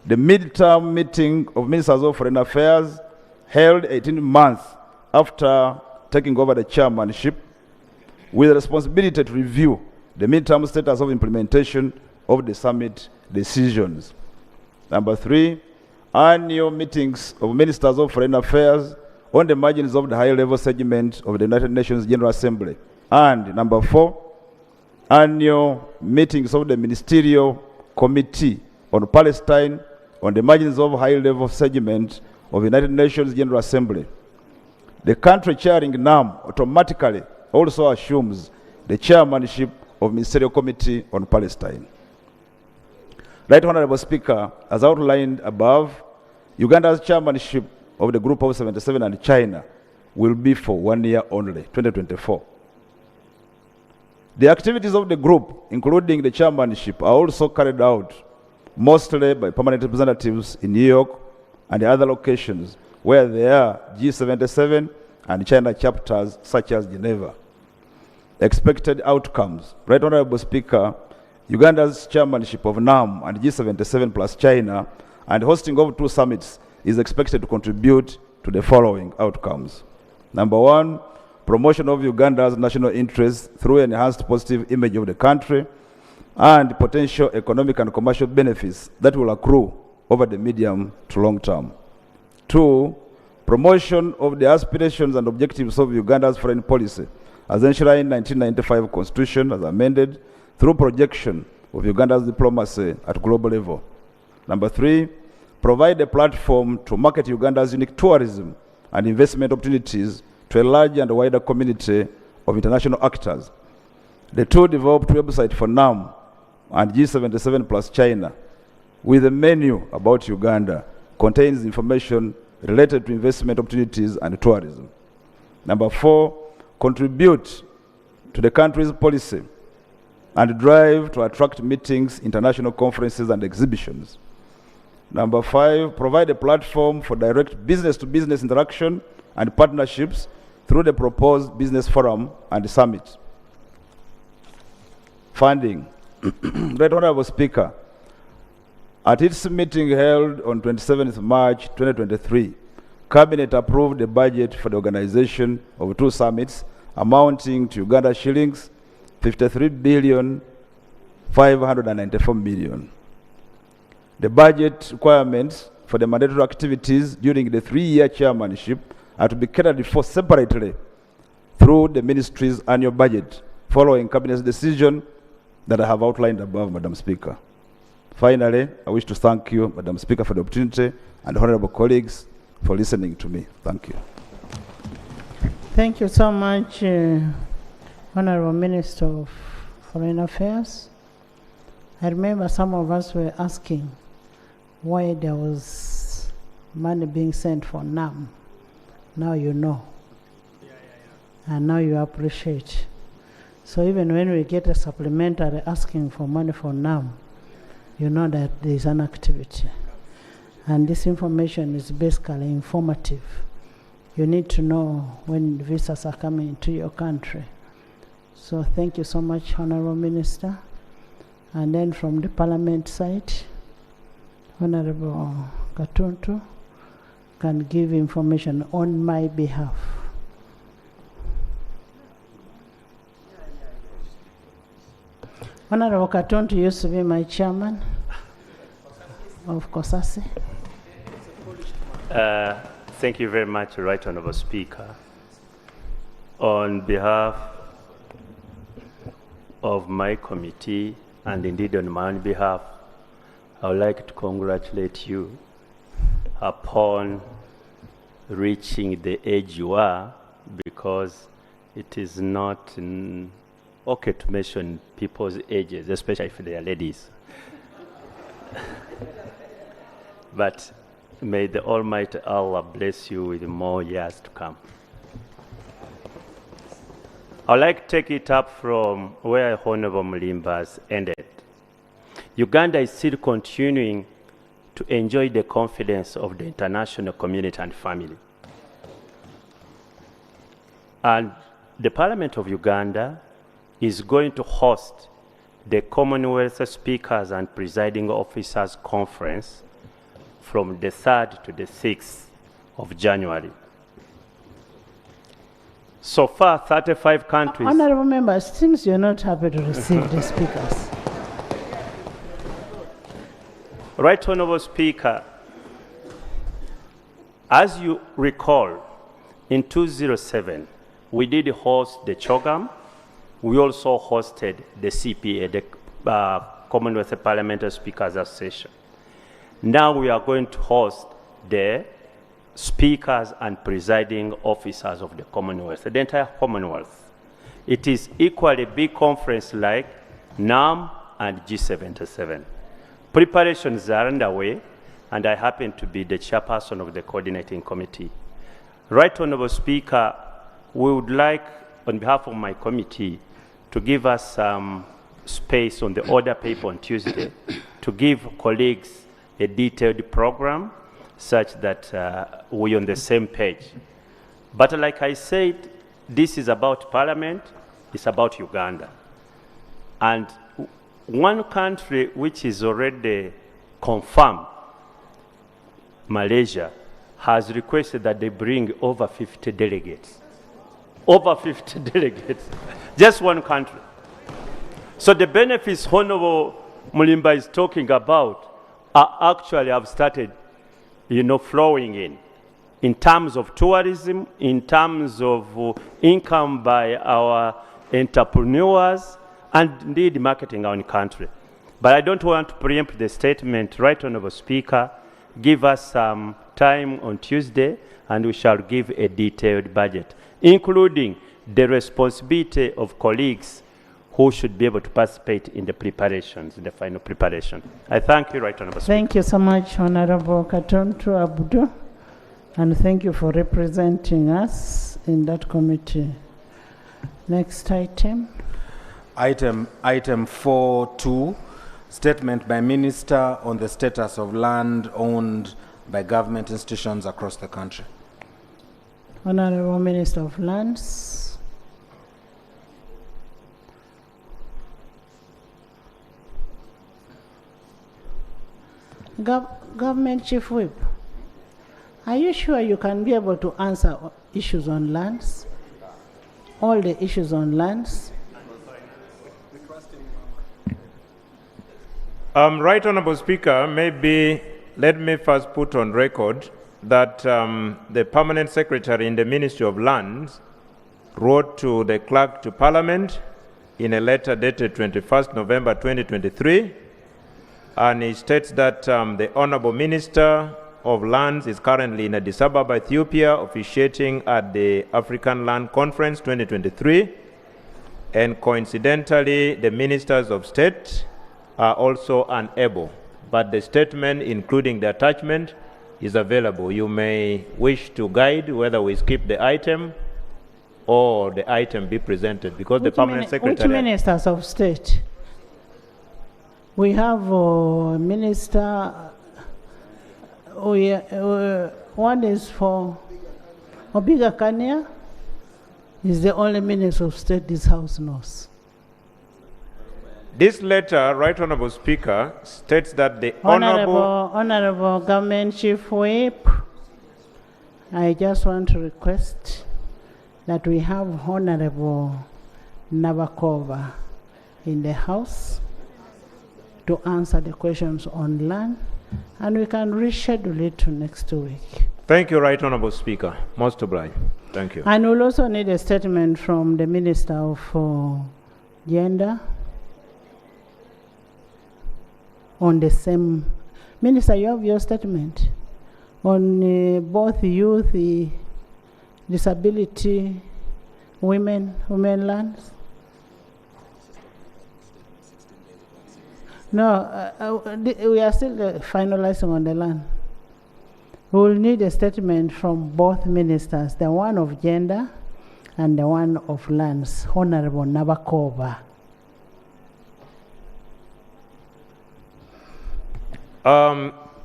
the mid-term meeting of Ministers of Foreign Affairs held 18 months after taking over the chairmanship with the responsibility to review the mid-term status of implementation of the summit decisions. Number 3, annual meetings of Ministers of Foreign Affairs on the margins of the high-level segment of the United Nations General Assembly. And number 4, annual meetings of the Ministerial Committee on Palestine on the margins of high-level segment of the United Nations General Assembly. The country chairing NAM automatically also assumes the chairmanship of Ministerial Committee on Palestine. Right Honorable Speaker, as outlined above, Uganda's chairmanship of the Group of 77 and China will be for 1 year only, 2024. The activities of the group, including the chairmanship, are also carried out mostly by permanent representatives in New York and the other locations where there are G77 and China chapters such as Geneva. Expected outcomes. Right Honorable Speaker, Uganda's chairmanship of NAM and G77 plus China and hosting of 2 summits is expected to contribute to the following outcomes. Number 1, promotion of Uganda's national interests through enhanced positive image of the country and potential economic and commercial benefits that will accrue over the medium to long term. 2, promotion of the aspirations and objectives of Uganda's foreign policy as enshrined in 1995 Constitution as amended through projection of Uganda's diplomacy at global level. Number 3, provide a platform to market Uganda's unique tourism and investment opportunities to a large and wider community of international actors. The 2 developed website for NAM and G77 plus China with a menu about Uganda contains information related to investment opportunities and tourism. Number 4, contribute to the country's policy and drive to attract meetings, international conferences, and exhibitions. Number 5, provide a platform for direct business-to-business interaction and partnerships through the proposed business forum and summit. Funding. Right Honorable Speaker, at its meeting held on 27th March 2023, Cabinet approved a budget for the organization of 2 summits amounting to Uganda shillings 53,594 million. The budget requirements for the mandatory activities during the 3-year chairmanship are to be catered for separately through the ministry's annual budget, following Cabinet's decision that I have outlined above, Madam Speaker. Finally, I wish to thank you, Madam Speaker, for the opportunity, and honorable colleagues for listening to me. Thank you. Thank you so much, Honorable Minister of Foreign Affairs. I remember some of us were asking why there was money being sent for NAM. Now you know. And now you appreciate. So even when we get a supplementary asking for money for NAM, you know that there is an activity. And this information is basically informative. You need to know when visitors are coming to your country. So thank you so much, Honorable Minister. And then from the Parliament side, Honorable Katuntu can give information on my behalf. Honorable Katuntu used to be my chairman of COSASE. Thank you very much, Right Honorable Speaker. On behalf of my committee, and indeed on my own behalf, I would like to congratulate you upon reaching the age you are, because it is not okay to mention people's ages, especially if they are ladies. But may the Almighty Allah bless you with more years to come. I'd like to take it up from where Honorable Mulimba has ended. Uganda is still continuing to enjoy the confidence of the international community and family. And the Parliament of Uganda is going to host the Commonwealth Speakers and Presiding Officers Conference from the 3rd to the 6th of January. So far, 35 countries. Honorable members, it seems you're not happy to receive the speakers. Right Honorable Speaker, as you recall, in 2007, we did host the CHOGM. We also hosted the CPA, the Commonwealth Parliamentary Speakers Association. Now we are going to host the speakers and presiding officers of the Commonwealth, the entire Commonwealth. It is equally a big conference like NAM and G77. Preparations are underway, and I happen to be the chairperson of the coordinating committee. Right Honorable Speaker, we would like, on behalf of my committee, to give us some space on the order paper on Tuesday to give colleagues a detailed program such that we're on the same page. But like I said, this is about Parliament, it's about Uganda. And one country which is already confirmed, Malaysia, has requested that they bring over 50 delegates. Over 50 delegates. Just one country. So the benefits Honorable Mulimba is talking about are actually have started, flowing in terms of tourism, in terms of income by our entrepreneurs, and indeed marketing our own country. But I don't want to preempt the statement. Right Honorable Speaker, give us some time on Tuesday, and we shall give a detailed budget, including the responsibility of colleagues who should be able to participate in the preparations, in the final preparation. I thank you, Right Honorable Speaker. Thank you so much, Honorable Katuntu Abdu, and thank you for representing us in that committee. Next item. Item 4.2, statement by Minister on the status of land owned by government institutions across the country. Honorable Minister of Lands. Government Chief Whip, are you sure you can be able to answer issues on lands? All the issues on lands? Right Honorable Speaker, maybe let me first put on record that the Permanent Secretary in the Ministry of Lands wrote to the Clerk to Parliament in a letter dated 21st November 2023, and he states that the Honorable Minister of Lands is currently in Addis Ababa, Ethiopia, officiating at the African Land Conference 2023, and coincidentally, the Ministers of State are also unable, but the statement, including the attachment, is available. You may wish to guide whether we skip the item or the item be presented, because the Permanent Secretary... Which Ministers of State? We have Minister... one is for Obiga Kania, is the only Minister of State this House knows. This letter, Right Honorable Speaker, states that the Honorable Government Chief Whip, I just want to request that we have Honorable Nabakova in the House to answer the questions on land, and we can reschedule it to next week. Thank you, Right Honorable Speaker. Most obliged. Thank you. And we'll also need a statement from the Minister of Gender on the same. Minister, you have your statement on both youth, disability, women lands? No, we are still finalizing on the land. We will need a statement from both ministers, the one of gender and the one of lands, Honorable Nabakova.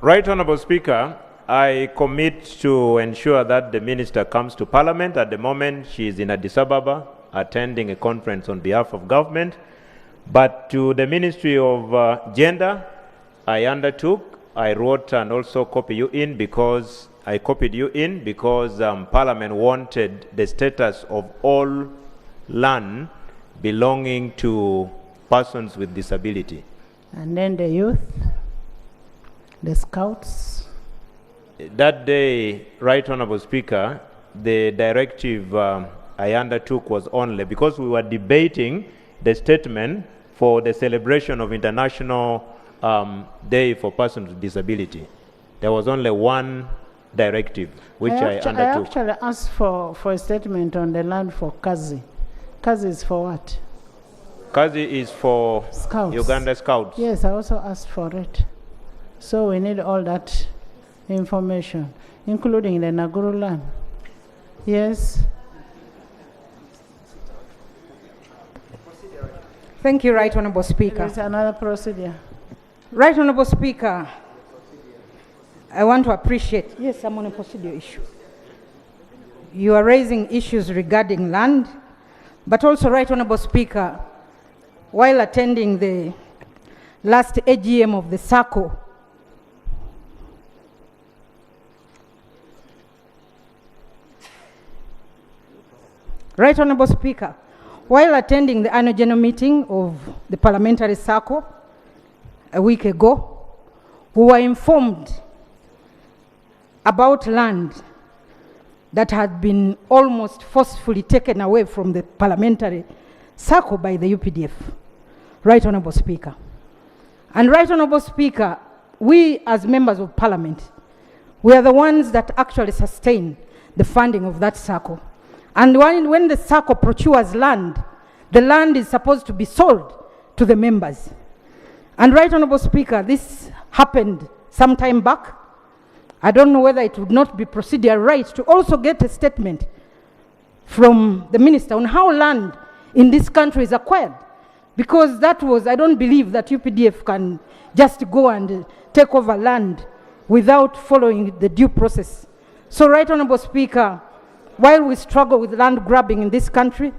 Right Honorable Speaker, I commit to ensure that the minister comes to Parliament. At the moment, she is in Addis Ababa attending a conference on behalf of government. But to the Ministry of Gender, I undertook, I wrote and also copied you in because Parliament wanted the status of all land belonging to persons with disability. And then the youth, the scouts. That day, Right Honorable Speaker, the directive I undertook was only because we were debating the statement for the celebration of International Day for Persons with Disability. There was only one directive which I undertook. I actually asked for a statement on the land for Kazi. Kazi is for what? Kazi is for Scouts. Uganda Scouts. Yes, I also asked for it. So we need all that information, including the Naguru land. Yes. Thank you, Right Honorable Speaker. There is another procedure. Right Honorable Speaker, I want to appreciate, yes, I'm on a procedure issue. You are raising issues regarding land, but also, Right Honorable Speaker, while attending the last AGM of the SACCO, Right Honorable Speaker, while attending the annual general meeting of the Parliamentary SACCO a week ago, we were informed about land that had been almost forcefully taken away from the Parliamentary SACCO by the UPDF. Right Honorable Speaker. And Right Honorable Speaker, we as members of Parliament, we are the ones that actually sustain the funding of that SACCO. And when the SACCO procures land, the land is supposed to be sold to the members. And Right Honorable Speaker, this happened some time back. I don't know whether it would not be procedural right to also get a statement from the minister on how land in this country is acquired. Because that was, I don't believe that UPDF can just go and take over land without following the due process. So, Right Honorable Speaker, while we struggle with land grabbing in this country,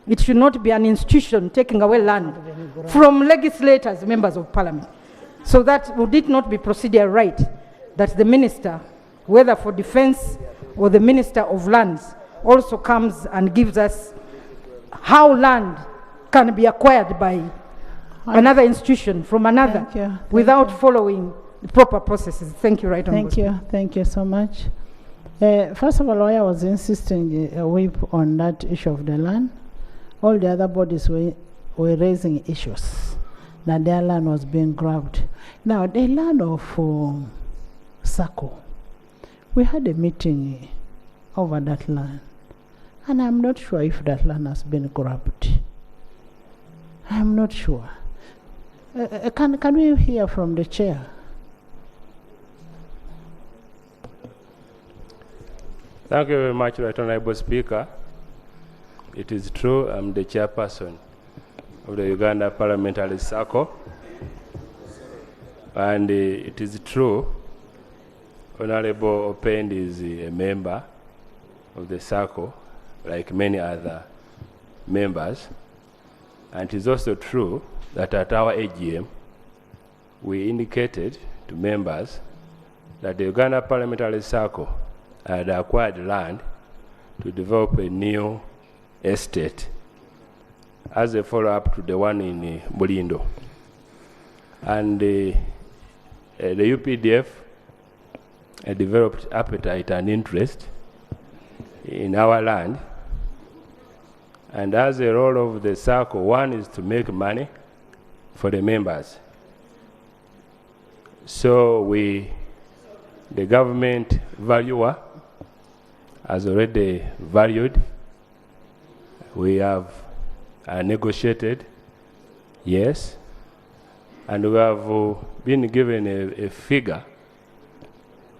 it should not be an institution taking away land from legislators, members of parliament. So that would it not be procedural right that the minister, whether for defense or the minister of lands, also comes and gives us how land can be acquired by another institution from another without following the proper processes. Thank you, Right Honorable. Thank you so much. First of all, I was insisting on that issue of the land. All the other bodies were raising issues that their land was being grabbed. Now, the land of Sako, we had a meeting over that land, and I'm not sure if that land has been grabbed. I'm not sure. Can we hear from the chair? Thank you very much, Right Honorable Speaker. It is true, I'm the chairperson of the Uganda Parliamentary Circle. And it is true, Honorable Opend is a member of the circle, like many other members. And it is also true that at our AGM, we indicated to members that the Uganda Parliamentary Circle had acquired land to develop a new estate as a follow-up to the one in Bulindo. And the UPDF developed appetite and interest in our land. And as a role of the circle, one is to make money for the members. So the government valuer has already valued. We have negotiated, yes, and we have been given a figure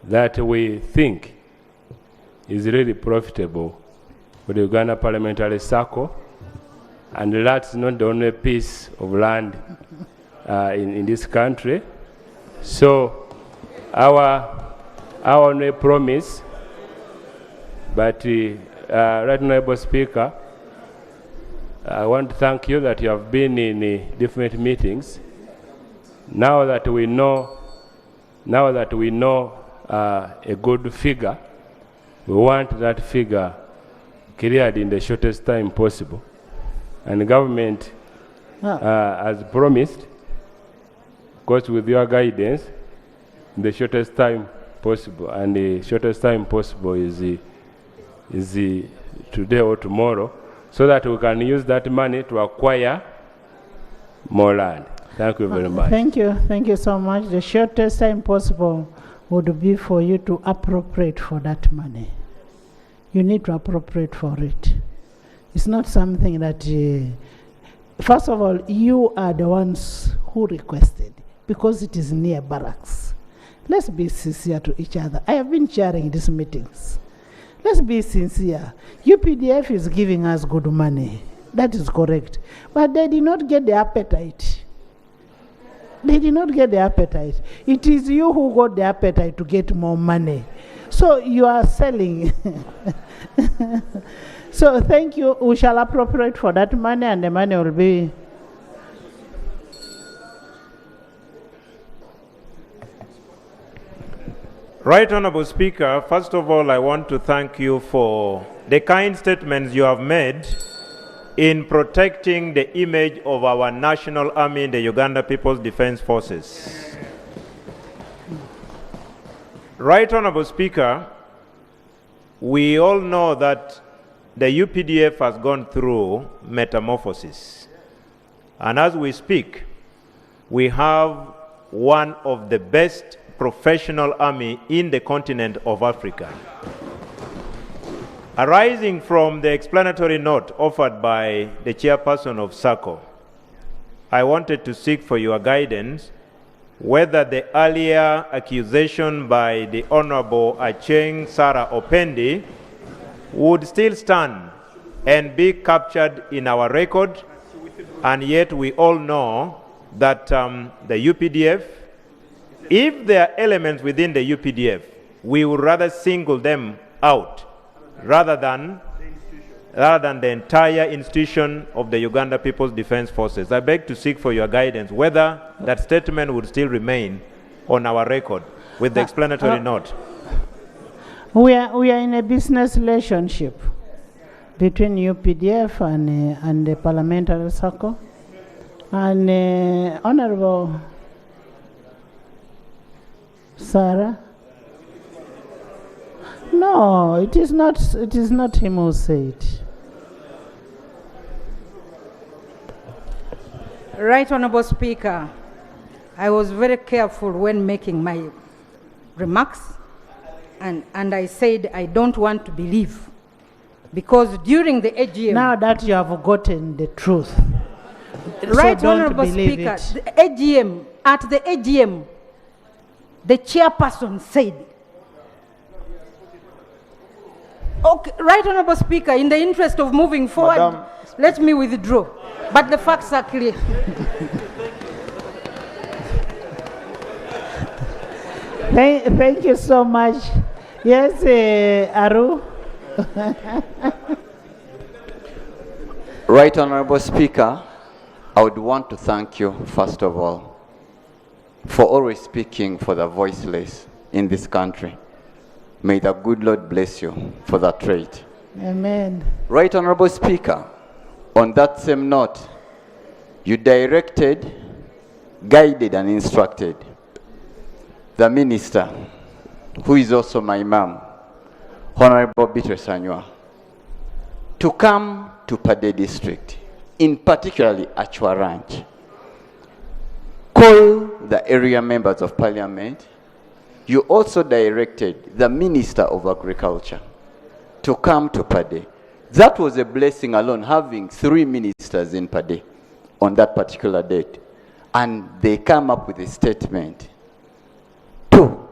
that we think is really profitable for the Uganda Parliamentary Circle, and that's not the only piece of land in this country. So our only promise, but Right Honorable Speaker, I want to thank you that you have been in different meetings. Now that we know a good figure, we want that figure cleared in the shortest time possible. And the government has promised, of course with your guidance, in the shortest time possible. And the shortest time possible is today or tomorrow, so that we can use that money to acquire more land. Thank you very much. Thank you so much. The shortest time possible would be for you to appropriate for that money. You need to appropriate for it. It's not something that, first of all, you are the ones who requested, because it is near barracks. Let's be sincere to each other. I have been chairing these meetings. Let's be sincere. UPDF is giving us good money. That is correct. But they did not get the appetite. They did not get the appetite. It is you who got the appetite to get more money. So you are selling. So thank you. We shall appropriate for that money, and the money will be... Right Honorable Speaker, first of all, I want to thank you for the kind statements you have made in protecting the image of our national army, the Uganda People's Defense Forces. Right Honorable Speaker, we all know that the UPDF has gone through metamorphosis. And as we speak, we have one of the best professional army in the continent of Africa. Arising from the explanatory note offered by the chairperson of SACO, I wanted to seek for your guidance whether the earlier accusation by the Honorable Acheng Sarah Opendi would still stand and be captured in our record, And yet we all know that the UPDF, if there are elements within the UPDF, we would rather single them out rather than the entire institution of the Uganda People's Defense Forces. I beg to seek for your guidance whether that statement would still remain on our record with the explanatory note. We are in a business relationship between UPDF and the parliamentary circle. And Honorable Sarah? No, it is not him who said. Right Honorable Speaker, I was very careful when making my remarks, and I said I don't want to believe, because during the AGM... Now that you have gotten the truth, Right so don't Honorable believe Speaker, it. the AGM, at the AGM, the chairperson said, okay, Right Honorable Speaker, in the interest of moving forward, Madam, let me withdraw. But the facts are clear. Thank you so much. Yes, Aru? Right Honorable Speaker, I would want to thank you, first of all, for always speaking for the voiceless in this country. May the good Lord bless you for that trait. Amen. Right Honorable Speaker, on that same note, you directed, guided and instructed the minister, who is also my mom, Honorable Beatrice Anywa, to come to Pade district, in particularly Achua Ranch, call the area members of parliament. You also directed the Minister of Agriculture to come to Pade. That was a blessing alone, having 3 ministers in Pade on that particular date. And they come up with a statement. 2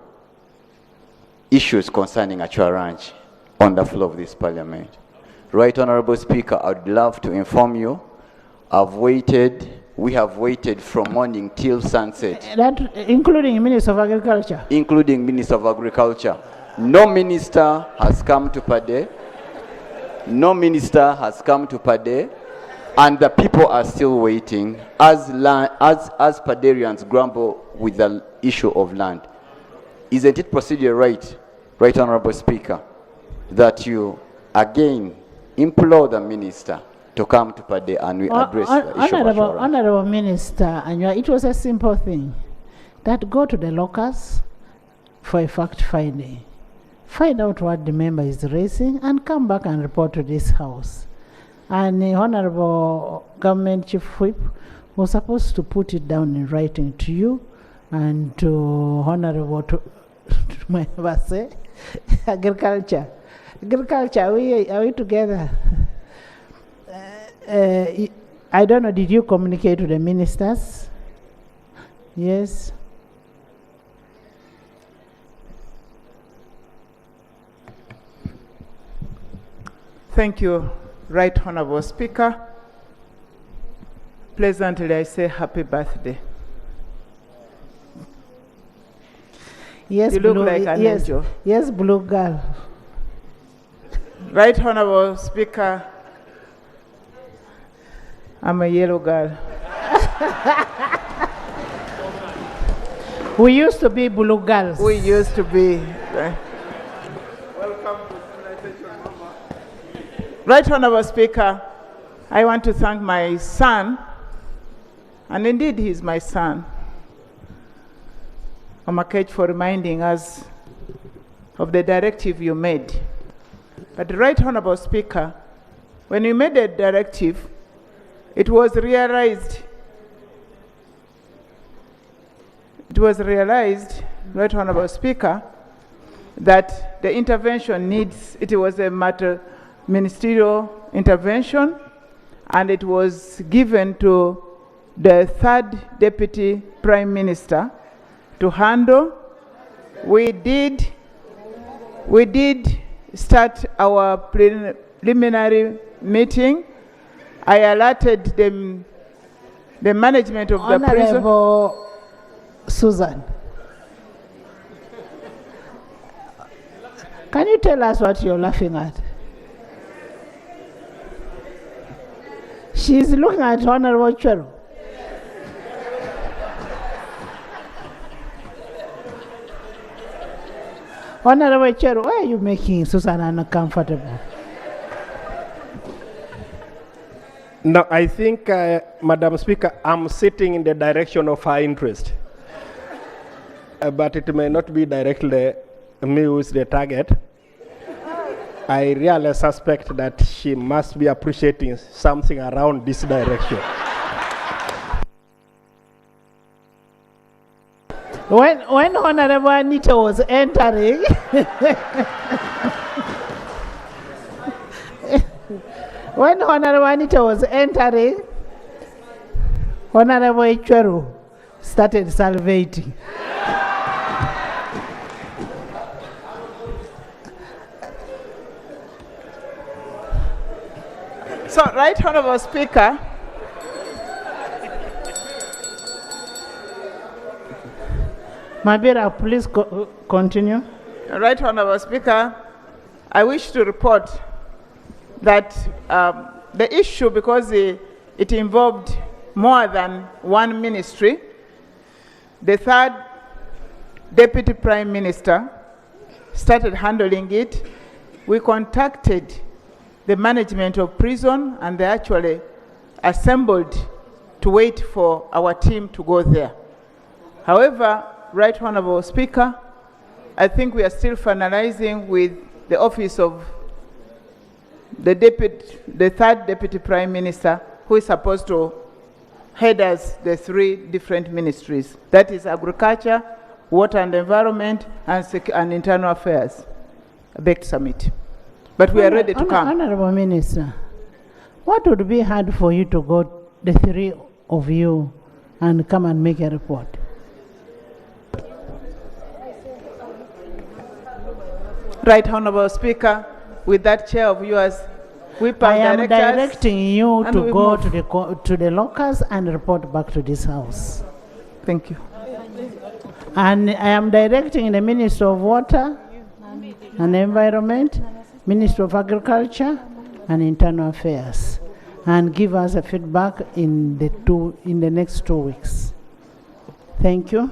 issues concerning Achua Ranch on the floor of this parliament. Right Honorable Speaker, I'd love to inform you, we have waited from morning till sunset. That, including Minister of Agriculture? Including Minister of Agriculture. No minister has come to Pade. No minister has come to Pade. And the people are still waiting as Paderians grumble with the issue of land. Isn't it procedure right, Right Honorable Speaker, that you again implore the minister to come to Pade and we address the issue of Achua Ranch? Honorable Minister, it was a simple thing. That go to the locals for a fact finding. Find out what the member is raising and come back and report to this house. And the Honorable Government Chief Whip was supposed to put it down in writing to you and to Honorable to my say, Agriculture. Agriculture, are we together? I don't know, did you communicate to the ministers? Yes. Thank you, Right Honorable Speaker. Pleasantly, I say happy birthday. Yes, you look like an angel. Yes, blue girl. Right Honorable Speaker, I'm a yellow girl. We used to be blue girls. We used to be. Right Honorable Speaker, I want to thank my son, and indeed he's my son, Omakech, for reminding us of the directive you made. But Right Honorable Speaker, when you made a directive, it was realized, Right Honorable Speaker, that the intervention it was a matter ministerial intervention, and it was given to the 3rd Deputy Prime Minister to handle. We did start our preliminary meeting. I alerted the management of the prison. Honorable Susan, can you tell us what you're laughing at? She's looking at Honorable Chero. Honorable Chero, why are you making Susan uncomfortable? No, I think, Madam Speaker, I'm sitting in the direction of her interest. But it may not be directly me who is the target. I really suspect that she must be appreciating something around this direction. When Honorable Anita was entering, when Honorable Anita was entering, Honorable Chero started salivating. So, Right Honorable Speaker, Mabira, please continue. Right Honorable Speaker, I wish to report that the issue, because it involved more than one ministry, the third Deputy Prime Minister started handling it. We contacted the management of prison, and they actually assembled to wait for our team to go there. However, Right Honorable Speaker, I think we are still finalizing with the office of the third Deputy Prime Minister, who is supposed to head us the three different ministries. That is Agriculture, Water and Environment, and Internal Affairs. I beg to submit. But we are ready to come. Honorable Minister, what would be hard for you to go, the three of you, and come and make a report? Right Honorable Speaker, with that chair of yours, I am directing you to go to the locals and report back to this house. Thank you. And I am directing the Minister of Water and Environment, Minister of Agriculture and Internal Affairs, and give us a feedback in the next 2 weeks. Thank you.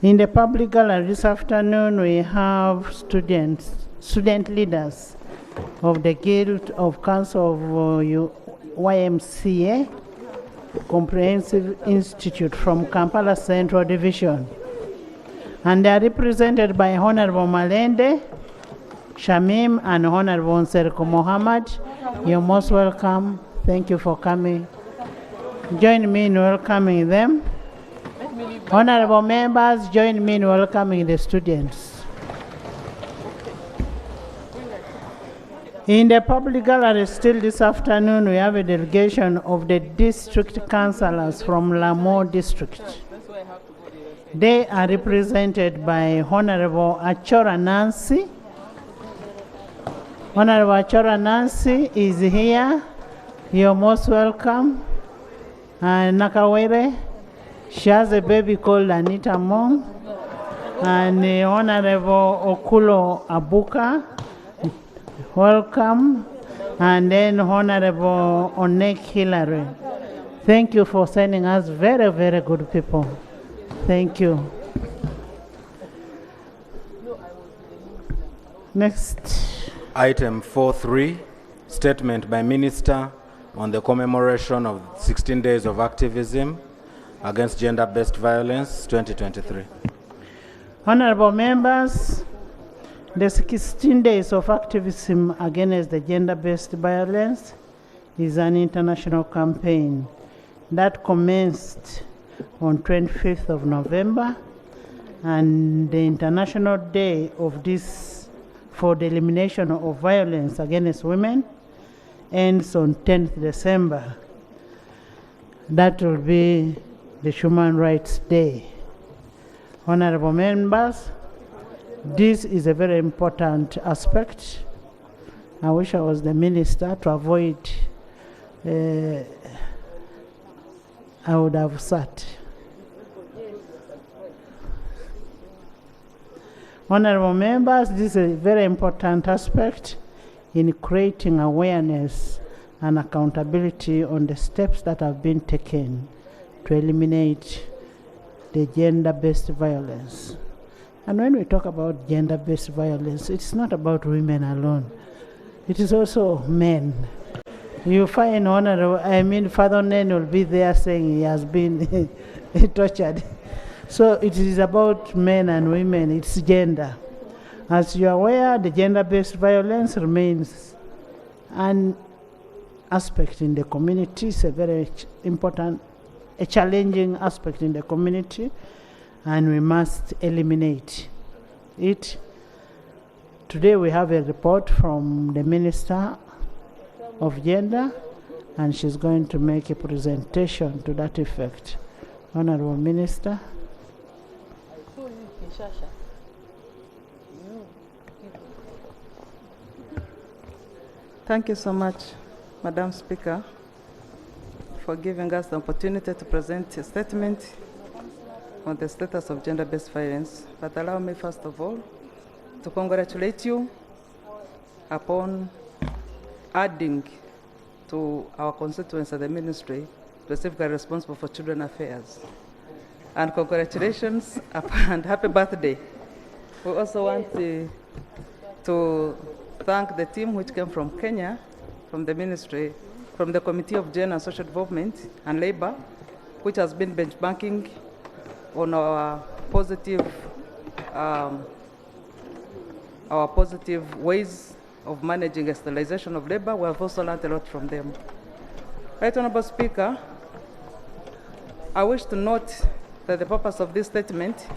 In the public gallery this afternoon, we have student leaders of the Guild of Council of YMCA Comprehensive Institute from Kampala Central Division. And they are represented by Honorable Malende, Shamim, and Honorable Nserko Mohammed. You're most welcome. Thank you for coming. Join me in welcoming them. Honorable members, join me in welcoming the students. In the public gallery still this afternoon, we have a delegation of the district councillors from Lamo district. They are represented by Honorable Achora Nancy. Honorable Achora Nancy is here. You're most welcome. And Nakawere, she has a baby called Anita Mong. And Honorable Okulo Abuka, welcome. And then Honorable Onek Hillary. Thank you for sending us very, very good people. Thank you. Next. Item 4.3, statement by Minister on the commemoration of 16 days of activism against gender-based violence 2023. Honorable members, the 16 days of activism against the gender-based violence is an international campaign that commenced on 25th of November, and the International Day of this for the elimination of violence against women ends on 10th December. That will be the Human Rights Day. Honorable members, this is a very important aspect. I wish I was the minister to avoid I would have sat. Honorable members, this is a very important aspect in creating awareness and accountability on the steps that have been taken to eliminate the gender-based violence. And when we talk about gender-based violence, it's not about women alone. It is also men. You find Father Nen will be there saying he has been tortured. So it is about men and women, it's gender. As you are aware, the gender-based violence remains an aspect in the community. It's a very important, a challenging aspect in the community, and we must eliminate it. Today we have a report from the Minister of Gender, and she's going to make a presentation to that effect. Honorable Minister. Thank you so much, Madam Speaker, for giving us the opportunity to present a statement on the status of gender-based violence. But allow me, first of all, to congratulate you upon adding to our constituents at the ministry, the safeguard responsible for children affairs. And congratulations and happy birthday. We also want to thank the team which came from Kenya, from the ministry, from the Committee of Gender and Social Development and Labor, which has been benchmarking on our positive ways of managing externalization of labor. We have also learned a lot from them. Right Honorable Speaker, I wish to note that the purpose of this statement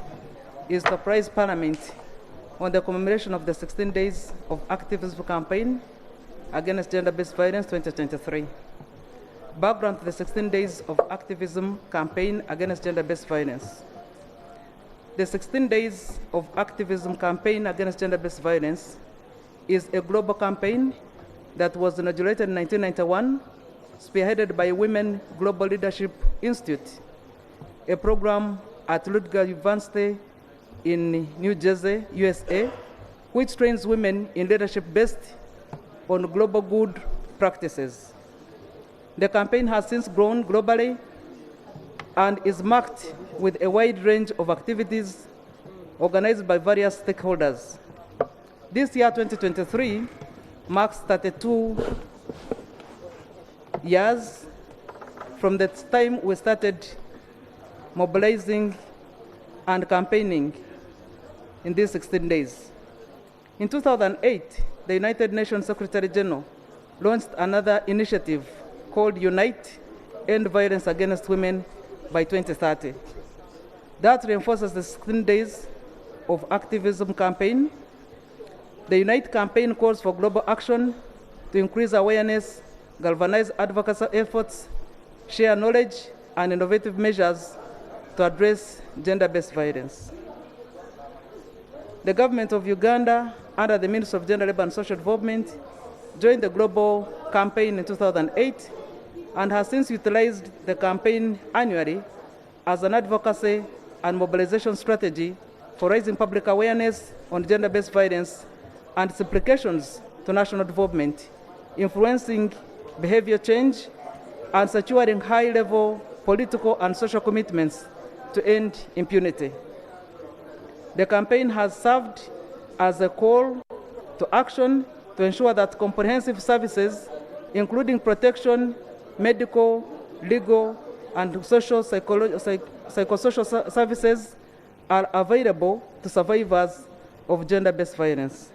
is to apprise Parliament on the commemoration of the 16 days of activism campaign against gender-based violence 2023. Background to the 16 days of activism campaign against gender-based violence. The 16 days of activism campaign against gender-based violence is a global campaign that was inaugurated in 1991, spearheaded by Women Global Leadership Institute, a program at Rutgers University in New Jersey, USA, which trains women in leadership based on global good practices. The campaign has since grown globally and is marked with a wide range of activities organized by various stakeholders. This year, 2023, marks 32 years from the time we started mobilizing and campaigning in these 16 days. In 2008, the United Nations Secretary General launched another initiative called Unite, End Violence Against Women by 2030. That reinforces the 16 days of activism campaign. The Unite campaign calls for global action to increase awareness, galvanize advocacy efforts, share knowledge and innovative measures to address gender-based violence. The government of Uganda, under the Ministry of Gender, Labour and Social Development, joined the global campaign in 2008 and has since utilized the campaign annually as an advocacy and mobilization strategy for raising public awareness on gender-based violence and its implications to national development, influencing behavior change, and securing high-level political and social commitments to end impunity. The campaign has served as a call to action to ensure that comprehensive services, including protection, medical, legal, and psychosocial services, are available to survivors of gender-based violence.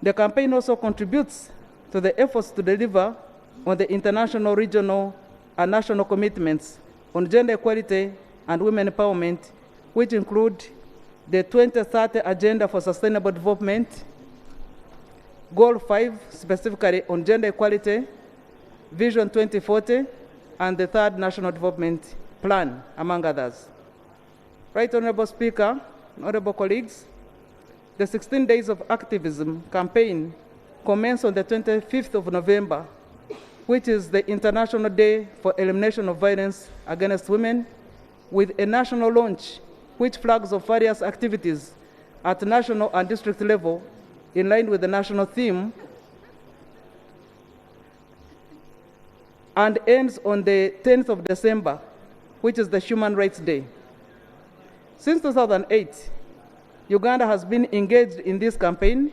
The campaign also contributes to the efforts to deliver on the international, regional, and national commitments on gender equality and women empowerment, which include the 2030 Agenda for Sustainable Development, Goal 5 specifically on gender equality, Vision 2040, and the third National Development Plan, among others. Right Honorable Speaker, honorable colleagues, the 16 days of activism campaign commenced on the 25th of November which is the International Day for Elimination of Violence Against Women, with a national launch which flags off various activities at national and district level in line with the national theme, and ends on the 10th of December, which is the Human Rights Day. Since 2008, Uganda has been engaged in this campaign,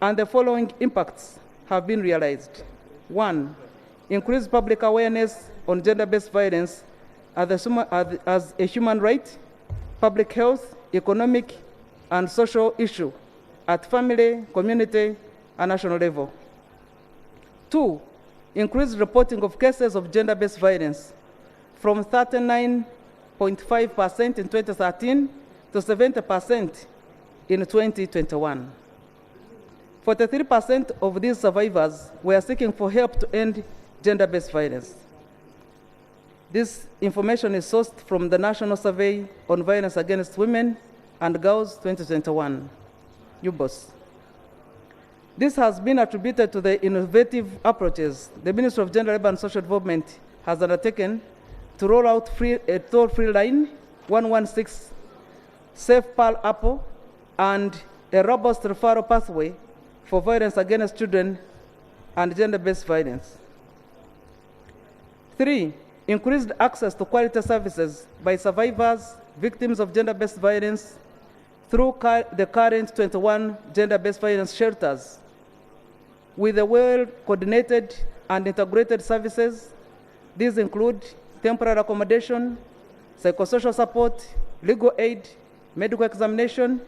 and the following impacts have been realized. 1, increased public awareness on gender-based violence as a human right, public health, economic, and social issue at family, community, and national level. 2, increased reporting of cases of gender-based violence from 39.5% in 2013 to 70% in 2021. 43% of these survivors were seeking for help to end gender-based violence. This information is sourced from the National Survey on Violence Against Women and Girls 2021, UBOS. This has been attributed to the innovative approaches the Ministry of Gender, Labour and Social Development has undertaken to roll out a toll-free line, 116, Safe Pearl Apple, and a robust referral pathway for violence against children and gender-based violence. 3, increased access to quality services by survivors, victims of gender-based violence through the current 21 gender-based violence shelters with a well-coordinated and integrated services. These include temporary accommodation, psychosocial support, legal aid, medical examination,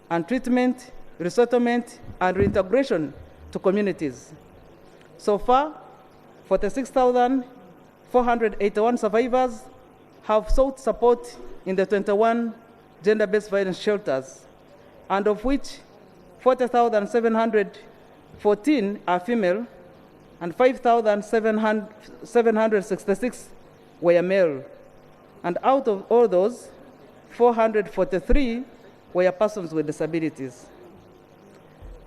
and treatment, resettlement, and reintegration to communities. So far, 46,481 survivors have sought support in the 21 gender-based violence shelters, and of which 40,714 are female and 5,766 were male. And out of all those, 443 were persons with disabilities.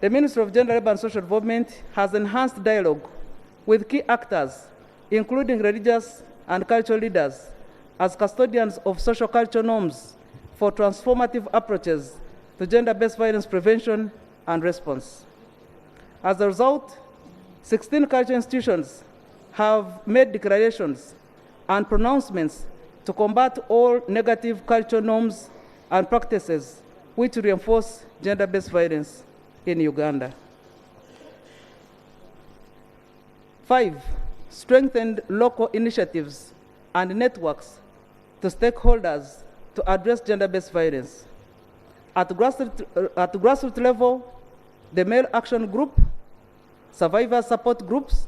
The Ministry of Gender, Labour and Social Development has enhanced dialogue with key actors, including religious and cultural leaders, as custodians of social cultural norms for transformative approaches to gender-based violence prevention and response. As a result, 16 cultural institutions have made declarations and pronouncements to combat all negative cultural norms and practices which reinforce gender-based violence in Uganda. 5, strengthened local initiatives and networks to stakeholders to address gender-based violence. At grassroots level, the Male Action Group, survivor support groups,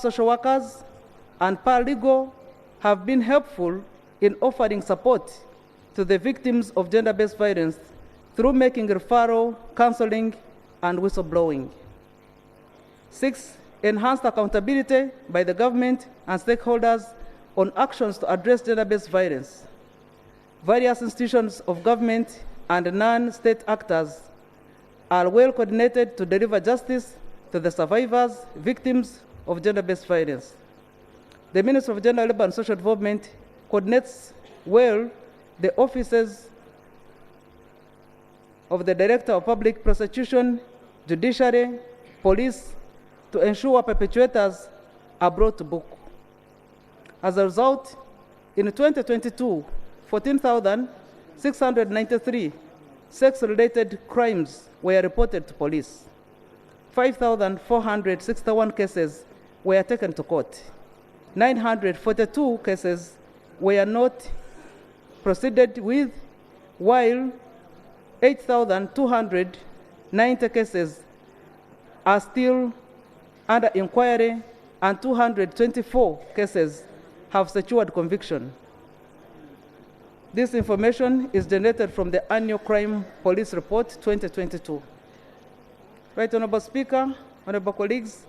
social workers, and paralegal have been helpful in offering support to the victims of gender-based violence through making referral, counseling, and whistleblowing. 6, enhanced accountability by the government and stakeholders on actions to address gender-based violence. Various institutions of government and non-state actors are well coordinated to deliver justice to the survivors, victims of gender-based violence. The Ministry of Gender, Labour and Social Development coordinates well the offices of the Director of Public Prosecution, Judiciary, Police, to ensure perpetrators are brought to book. As a result, in 2022, 14,693 sex-related crimes were reported to police. 5,461 cases were taken to court. 942 cases were not proceeded with, while 8,290 cases are still under inquiry, and 224 cases have secured conviction. This information is generated from the Annual Crime Police Report 2022. Right, Honorable Speaker, honorable colleagues,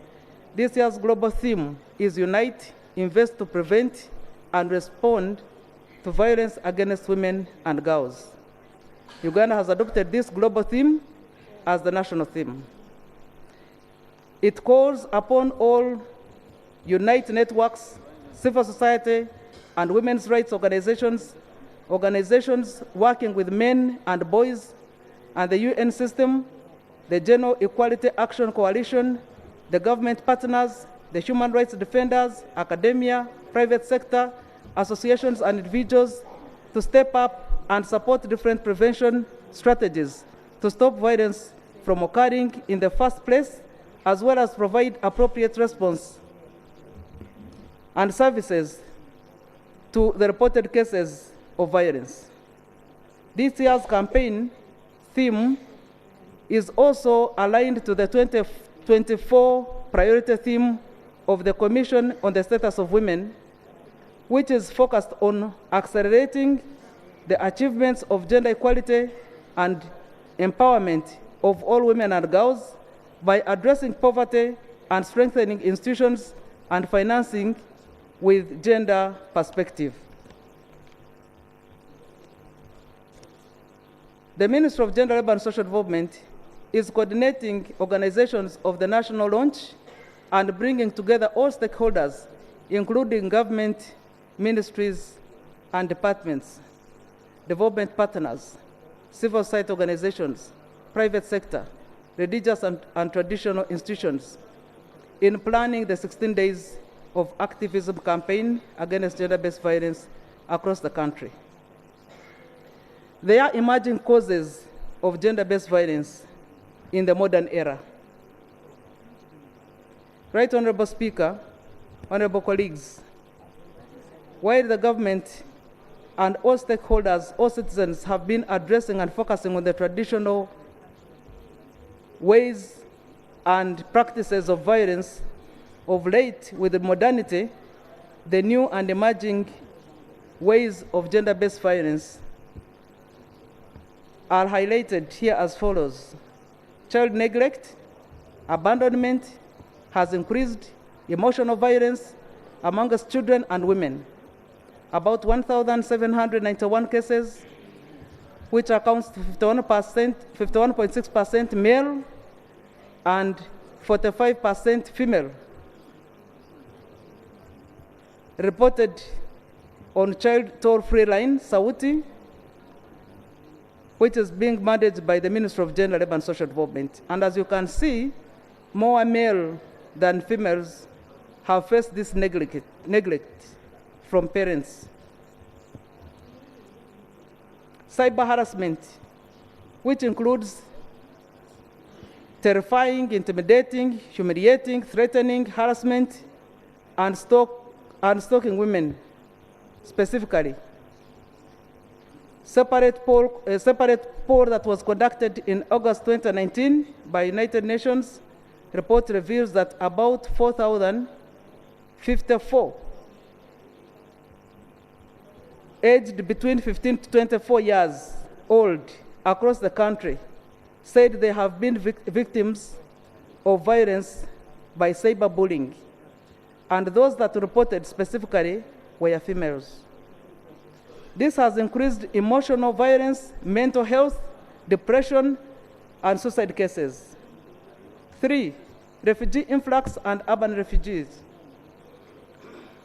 this year's global theme is Unite, Invest to Prevent and Respond to Violence Against Women and Girls. Uganda has adopted this global theme as the national theme. It calls upon all Unite Networks, civil society, and women's rights organizations, organizations working with men and boys, and the UN system, the General Equality Action Coalition, the government partners, the human rights defenders, academia, private sector, associations and individuals to step up and support different prevention strategies to stop violence from occurring in the first place, as well as provide appropriate response and services to the reported cases of violence. This year's campaign theme is also aligned to the 2024 priority theme of the Commission on the Status of Women, which is focused on accelerating the achievements of gender equality and empowerment of all women and girls by addressing poverty and strengthening institutions and financing with gender perspective. The Ministry of Gender, Labour and Social Development is coordinating organizations of the national launch and bringing together all stakeholders, including government, ministries, and departments, development partners, civil society organizations, private sector, religious and traditional institutions, in planning the 16 days of activism campaign against gender-based violence across the country. There are emerging causes of gender-based violence in the modern era. Right Honorable Speaker, honorable colleagues, while the government and all stakeholders, all citizens have been addressing and focusing on the traditional ways and practices of violence, of late with the modernity, the new and emerging ways of gender-based violence are highlighted here as follows. Child neglect, abandonment has increased, emotional violence amongst children and women. About 1,791 cases, which accounts to 51.6% male and 45% female, reported on Child Toll-Free Line, Sauti, which is being managed by the Ministry of Gender, Labour and Social Development. And as you can see, more male than females have faced this neglect from parents. Cyber harassment, which includes terrifying, intimidating, humiliating, threatening, harassment, and stalking women specifically. Separate poll that was conducted in August 2019 by United Nations report reveals that about 4,054 aged between 15 to 24 years old across the country said they have been victims of violence by cyberbullying, and those that reported specifically were females. This has increased emotional violence, mental health, depression, and suicide cases. 3, refugee influx and urban refugees.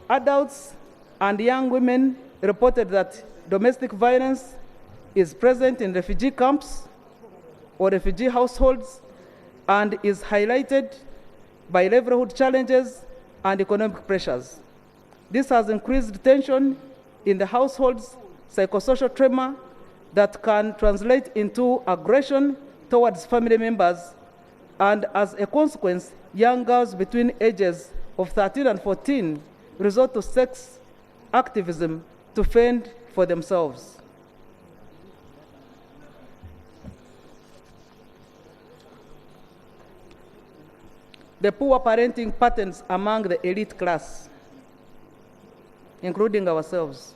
Adults and young women reported that domestic violence is present in refugee camps or refugee households and is highlighted by livelihood challenges and economic pressures. This has increased tension in the households, psychosocial trauma that can translate into aggression towards family members, and as a consequence, young girls between ages of 13 and 14 resort to sex activism to fend for themselves. The poor parenting patterns among the elite class, including ourselves.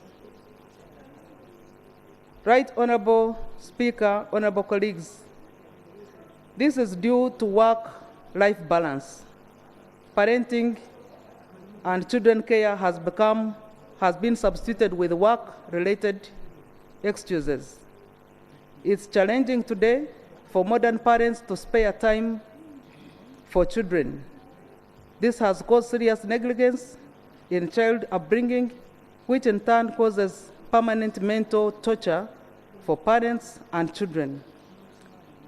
Right Honorable Speaker, honorable colleagues, this is due to work-life balance. Parenting and children care has been substituted with work-related excuses. It's challenging today for modern parents to spare time for children. This has caused serious negligence in child upbringing, which in turn causes permanent mental torture for parents and children.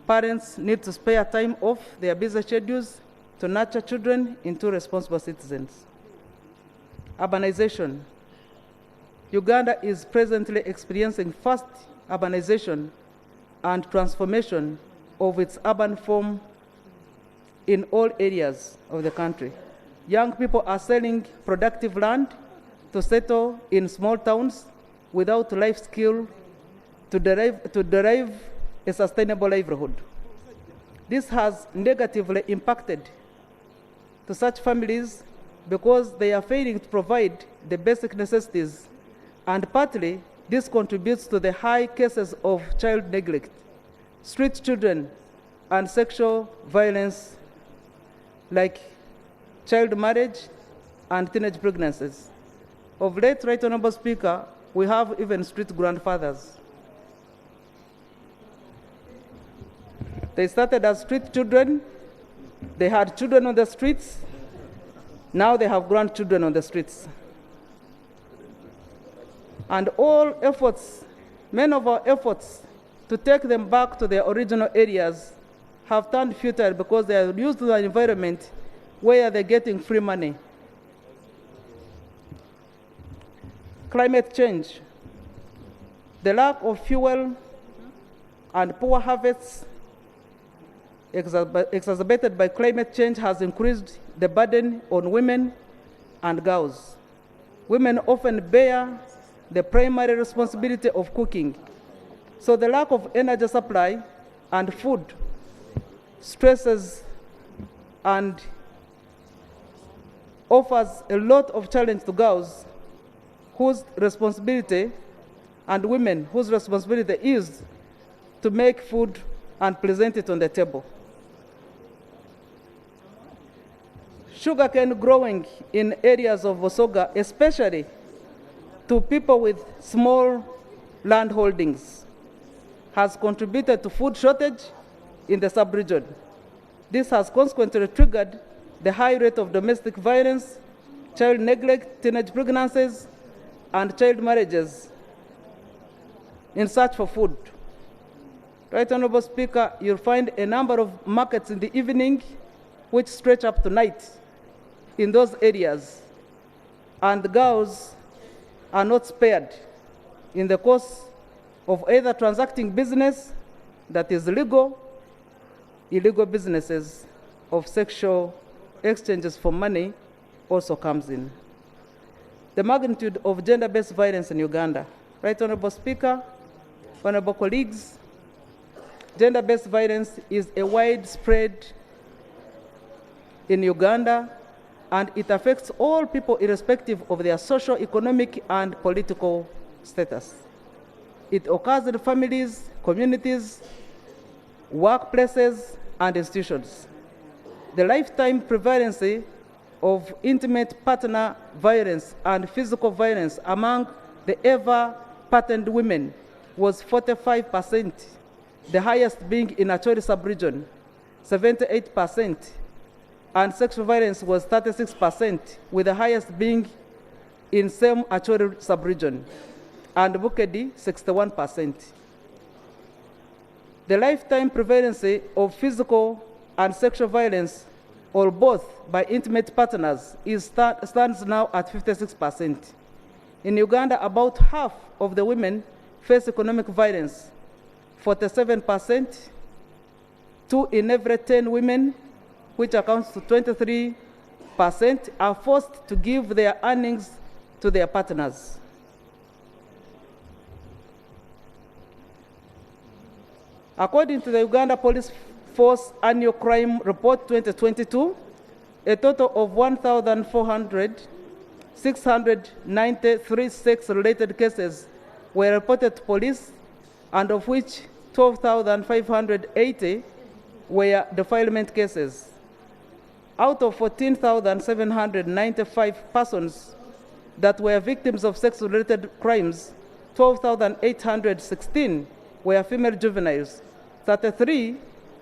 Parents need to spare time off their busy schedules to nurture children into responsible citizens. Urbanization. Uganda is presently experiencing fast urbanization and transformation of its urban form in all areas of the country. Young people are selling productive land to settle in small towns without life skill to derive a sustainable livelihood. This has negatively impacted to such families because they are failing to provide the basic necessities, and partly this contributes to the high cases of child neglect, street children, and sexual violence like child marriage and teenage pregnancies. Of late, Right Honorable Speaker, we have even street grandfathers. They started as street children, they had children on the streets, now they have grandchildren on the streets. And all efforts, many of our efforts to take them back to their original areas have turned futile because they are used to an environment where they're getting free money. Climate change. The lack of fuel and poor harvests exacerbated by climate change has increased the burden on women and girls. Women often bear the primary responsibility of cooking, so the lack of energy supply and food stresses and offers a lot of challenge to girls whose responsibility and women whose responsibility is to make food and present it on the table. Sugarcane growing in areas of Vosoga, especially to people with small land holdings, has contributed to food shortage in the sub-region. This has consequently triggered the high rate of domestic violence, child neglect, teenage pregnancies, and child marriages in search for food. Right Honorable Speaker, you'll find a number of markets in the evening which stretch up to night in those areas, and the girls are not spared in the course of either transacting business that is legal, illegal businesses of sexual exchanges for money also comes in. The magnitude of gender-based violence in Uganda. Right Honorable Speaker, honorable colleagues, gender-based violence is a widespread in Uganda, and it affects all people irrespective of their social, economic, and political status. It occurs in families, communities, workplaces, and institutions. The lifetime prevalence of intimate partner violence and physical violence among the ever-patterned women was 45%, the highest being in Acholi sub-region, 78%, and sexual violence was 36%, with the highest being in same Acholi sub-region, and Bukedi, 61%. The lifetime prevalence of physical and sexual violence, or both, by intimate partners stands now at 56%. In Uganda, about half of the women face economic violence, 47%. 2 in every 10 women, which accounts to 23%, are forced to give their earnings to their partners. According to the Uganda Police Force Annual Crime Report 2022, a total of 1,693 sex-related cases were reported to police, and of which 12,580 were defilement cases. Out of 14,795 persons that were victims of sex-related crimes, 12,816 were female juveniles, 33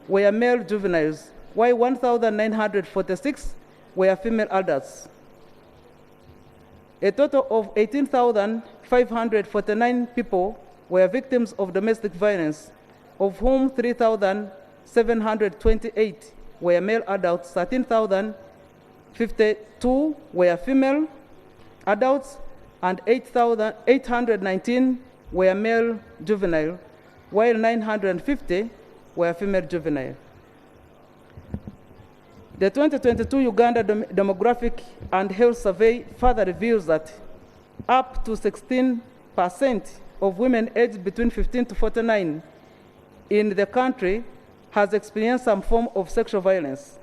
were male juveniles, while 1,946 were female adults. A total of 18,549 people were victims of domestic violence, of whom 3,728 were male adults, 13,052 were female adults, and 8,819 were male juvenile, while 950 were female juvenile. The 2022 Uganda Demographic and Health Survey further reveals that up to 16% of women aged between 15 to 49 in the country has experienced some form of sexual violence.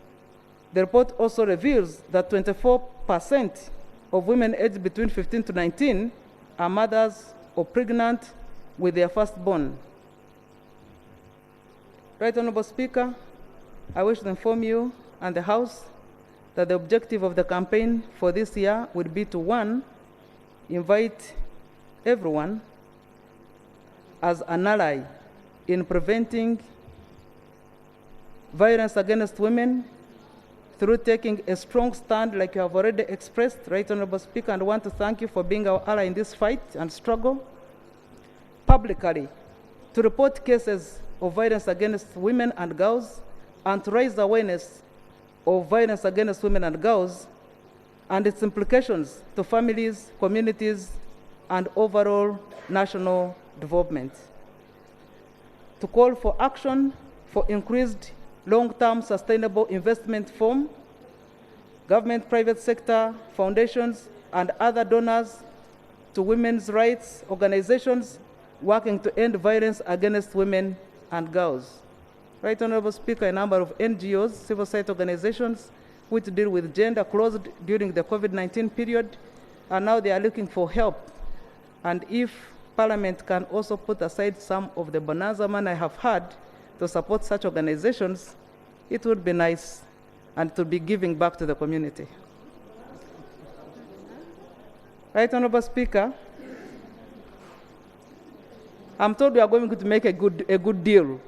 The report also reveals that 24% of women aged between 15 to 19 are mothers or pregnant with their firstborn. Right Honorable Speaker, I wish to inform you and the House that the objective of the campaign for this year would be to, one, invite everyone as an ally in preventing violence against women through taking a strong stand like you have already expressed, Right Honorable Speaker, and I want to thank you for being our ally in this fight and struggle. Publicly, to report cases of violence against women and girls and to raise awareness of violence against women and girls and its implications to families, communities, and overall national development. To call for action for increased long-term sustainable investment from government, private sector, foundations, and other donors to women's rights organizations working to end violence against women and girls. Right Honorable Speaker, a number of NGOs, civil society organizations, which deal with gender closed during the COVID-19 period, and now they are looking for help. And if Parliament can also put aside some of the bonanza money I have had to support such organizations, it would be nice and to be giving back to the community. Right Honorable Speaker, I'm told we are going to make a good deal.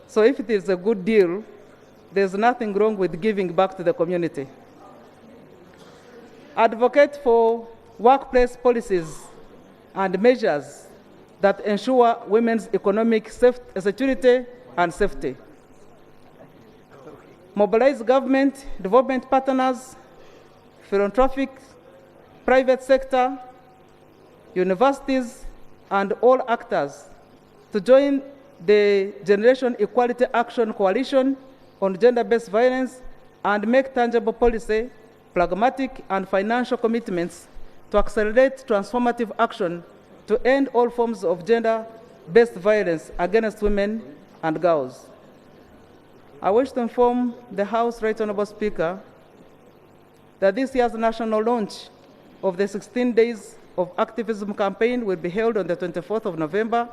So if it is a good deal, there's nothing wrong with giving back to the community. Advocate for workplace policies and measures that ensure women's economic security and safety. Mobilize government, development partners, philanthropic, private sector, universities, and all actors to join the Generation Equality Action Coalition on gender-based violence and make tangible policy, pragmatic, and financial commitments to accelerate transformative action to end all forms of gender-based violence against women and girls. I wish to inform the House, Right Honorable Speaker, that this year's national launch of the 16 Days of Activism campaign will be held on the 24th of November,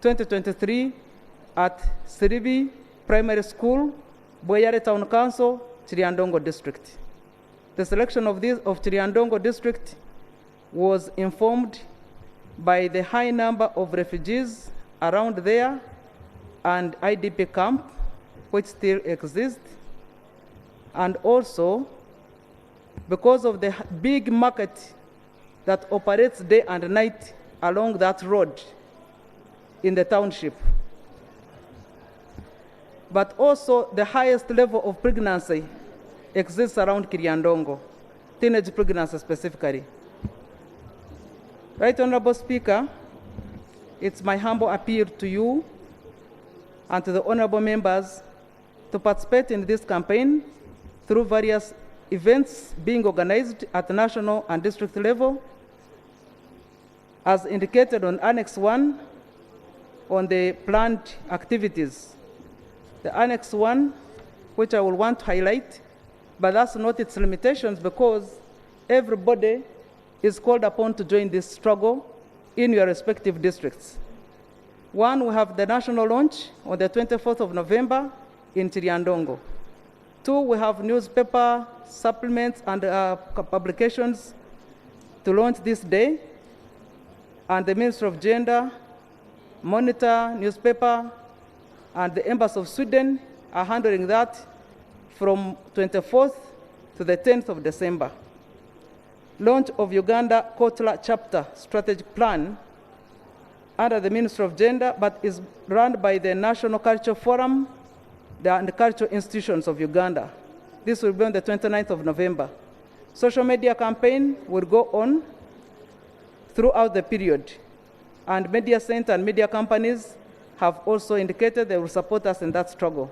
2023 at Siribi Primary School, Boyare Town Council, Chiriandongo District. The selection of Chiriandongo District was informed by the high number of refugees around there and IDP camp, which still exists, and also because of the big market that operates day and night along that road in the township. But also the highest level of pregnancy exists around Kiriandongo, teenage pregnancy specifically. Right Honorable Speaker, it's my humble appeal to you and to the honorable members to participate in this campaign through various events being organized at the national and district level, as indicated on Annex 1 on the planned activities. The Annex 1, which I will want to highlight, but that's not its limitations because everybody is called upon to join this struggle in your respective districts. One, we have the national launch on the 24th of November in Chiriandongo. Two, we have newspaper supplements and publications to launch this day. And the Ministry of Gender, Monitor, newspaper, and the Embassy of Sweden are handling that from 24th to the 10th of December. Launch of Uganda Kotla Chapter Strategic Plan under the Ministry of Gender, but is run by the National Cultural Forum and the Cultural Institutions of Uganda. This will be on the 29th of November. Social media campaign will go on throughout the period, and Media Center and media companies have also indicated they will support us in that struggle.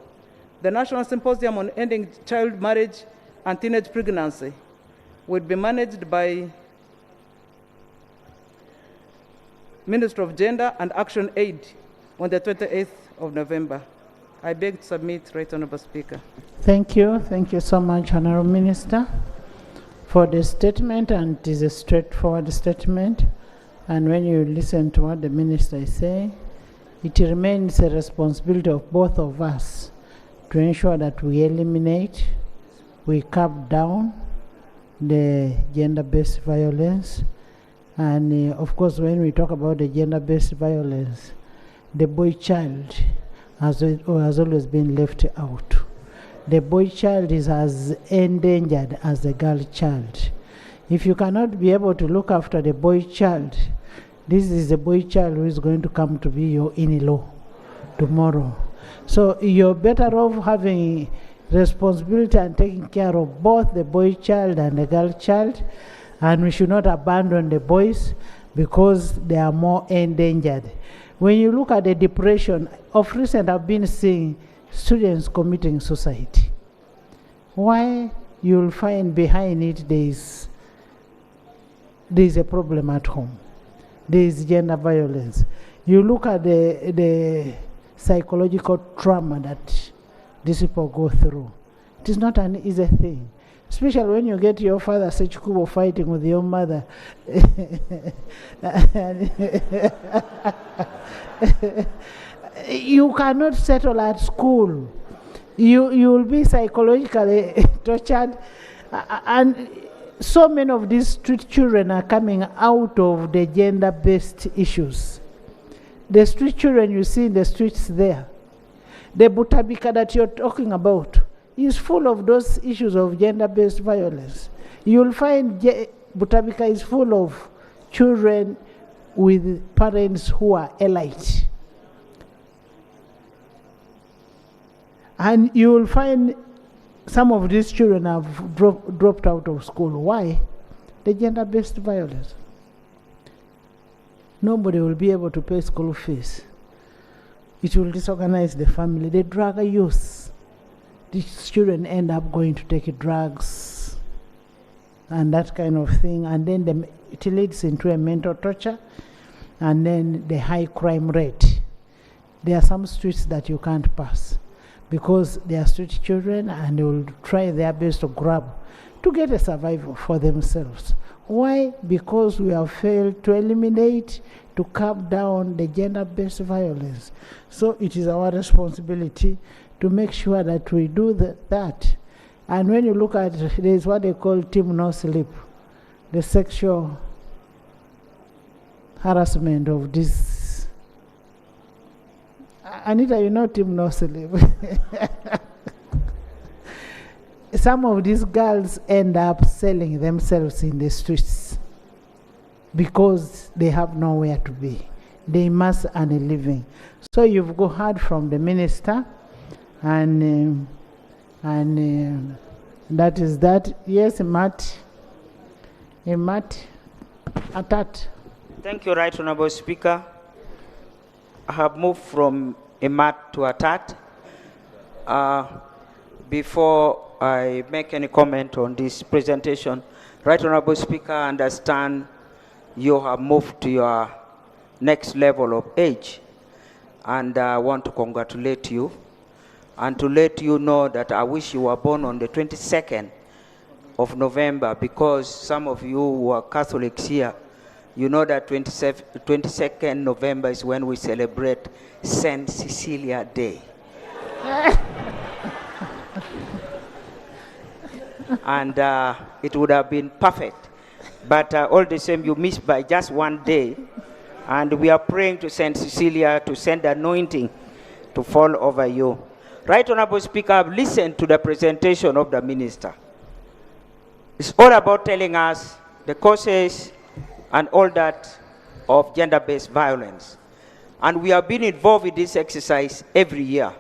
The National Symposium on Ending Child Marriage and Teenage Pregnancy will be managed by Ministry of Gender and Action Aid on the 28th of November. I beg to submit, Right Honourable Speaker. Thank you. Thank you so much, Honourable Minister, for the statement, and it is a straightforward statement. And when you listen to what the Minister is saying, it remains a responsibility of both of us to ensure that we eliminate, we curb down the gender-based violence. And of course, when we talk about the gender-based violence, the boy child has always been left out. The boy child is as endangered as the girl child. If you cannot be able to look after the boy child, this is the boy child who is going to come to be your in-law tomorrow. So you're better off having responsibility and taking care of both the boy child and the girl child, and we should not abandon the boys because they are more endangered. When you look at the depression, of recent I've been seeing students committing suicide. Why? You'll find behind it there is a problem at home. There is gender violence. You look at the psychological trauma that these people go through. It is not an easy thing, especially when you get your father Sechikubo fighting with your mother. You cannot settle at school. You will be psychologically tortured, and so many of these street children are coming out of the gender-based issues. The street children you see in the streets there, the Butabika that you're talking about, is full of those issues of gender-based violence. You'll find Butabika is full of children with parents who are elite. And you will find some of these children have dropped out of school. Why? The gender-based violence. Nobody will be able to pay school fees. It will disorganize the family. The drug use. These children end up going to take drugs and that kind of thing. And then it leads into a mental torture and then the high crime rate. There are some streets that you can't pass because they are street children and they will try their best to grab to get a survival for themselves. Why? Because we have failed to eliminate, to curb down the gender-based violence. So it is our responsibility to make sure that we do that. And when you look at, there is what they call Team No Sleep, the sexual harassment of this. Anita, you know Team No Sleep. Some of these girls end up selling themselves in the streets because they have nowhere to be. They must earn a living. So you've go hard from the minister, and that is that. Yes, Matt. Atat. Thank you, Right Honourable Speaker. I have moved from Emat to Atat. Before I make any comment on this presentation, Right Honourable Speaker, I understand you have moved to your next level of age, and I want to congratulate you and to let you know that I wish you were born on the 22nd of November, because some of you who are Catholics here, you know that 22nd November is when we celebrate Saint Cecilia Day. And it would have been perfect. But all the same, you missed by just one day. And we are praying to Saint Cecilia to send anointing to fall over you. Right Honorable Speaker, I've listened to the presentation of the minister. It's all about telling us the causes and all that of gender-based violence. And we have been involved in this exercise every year.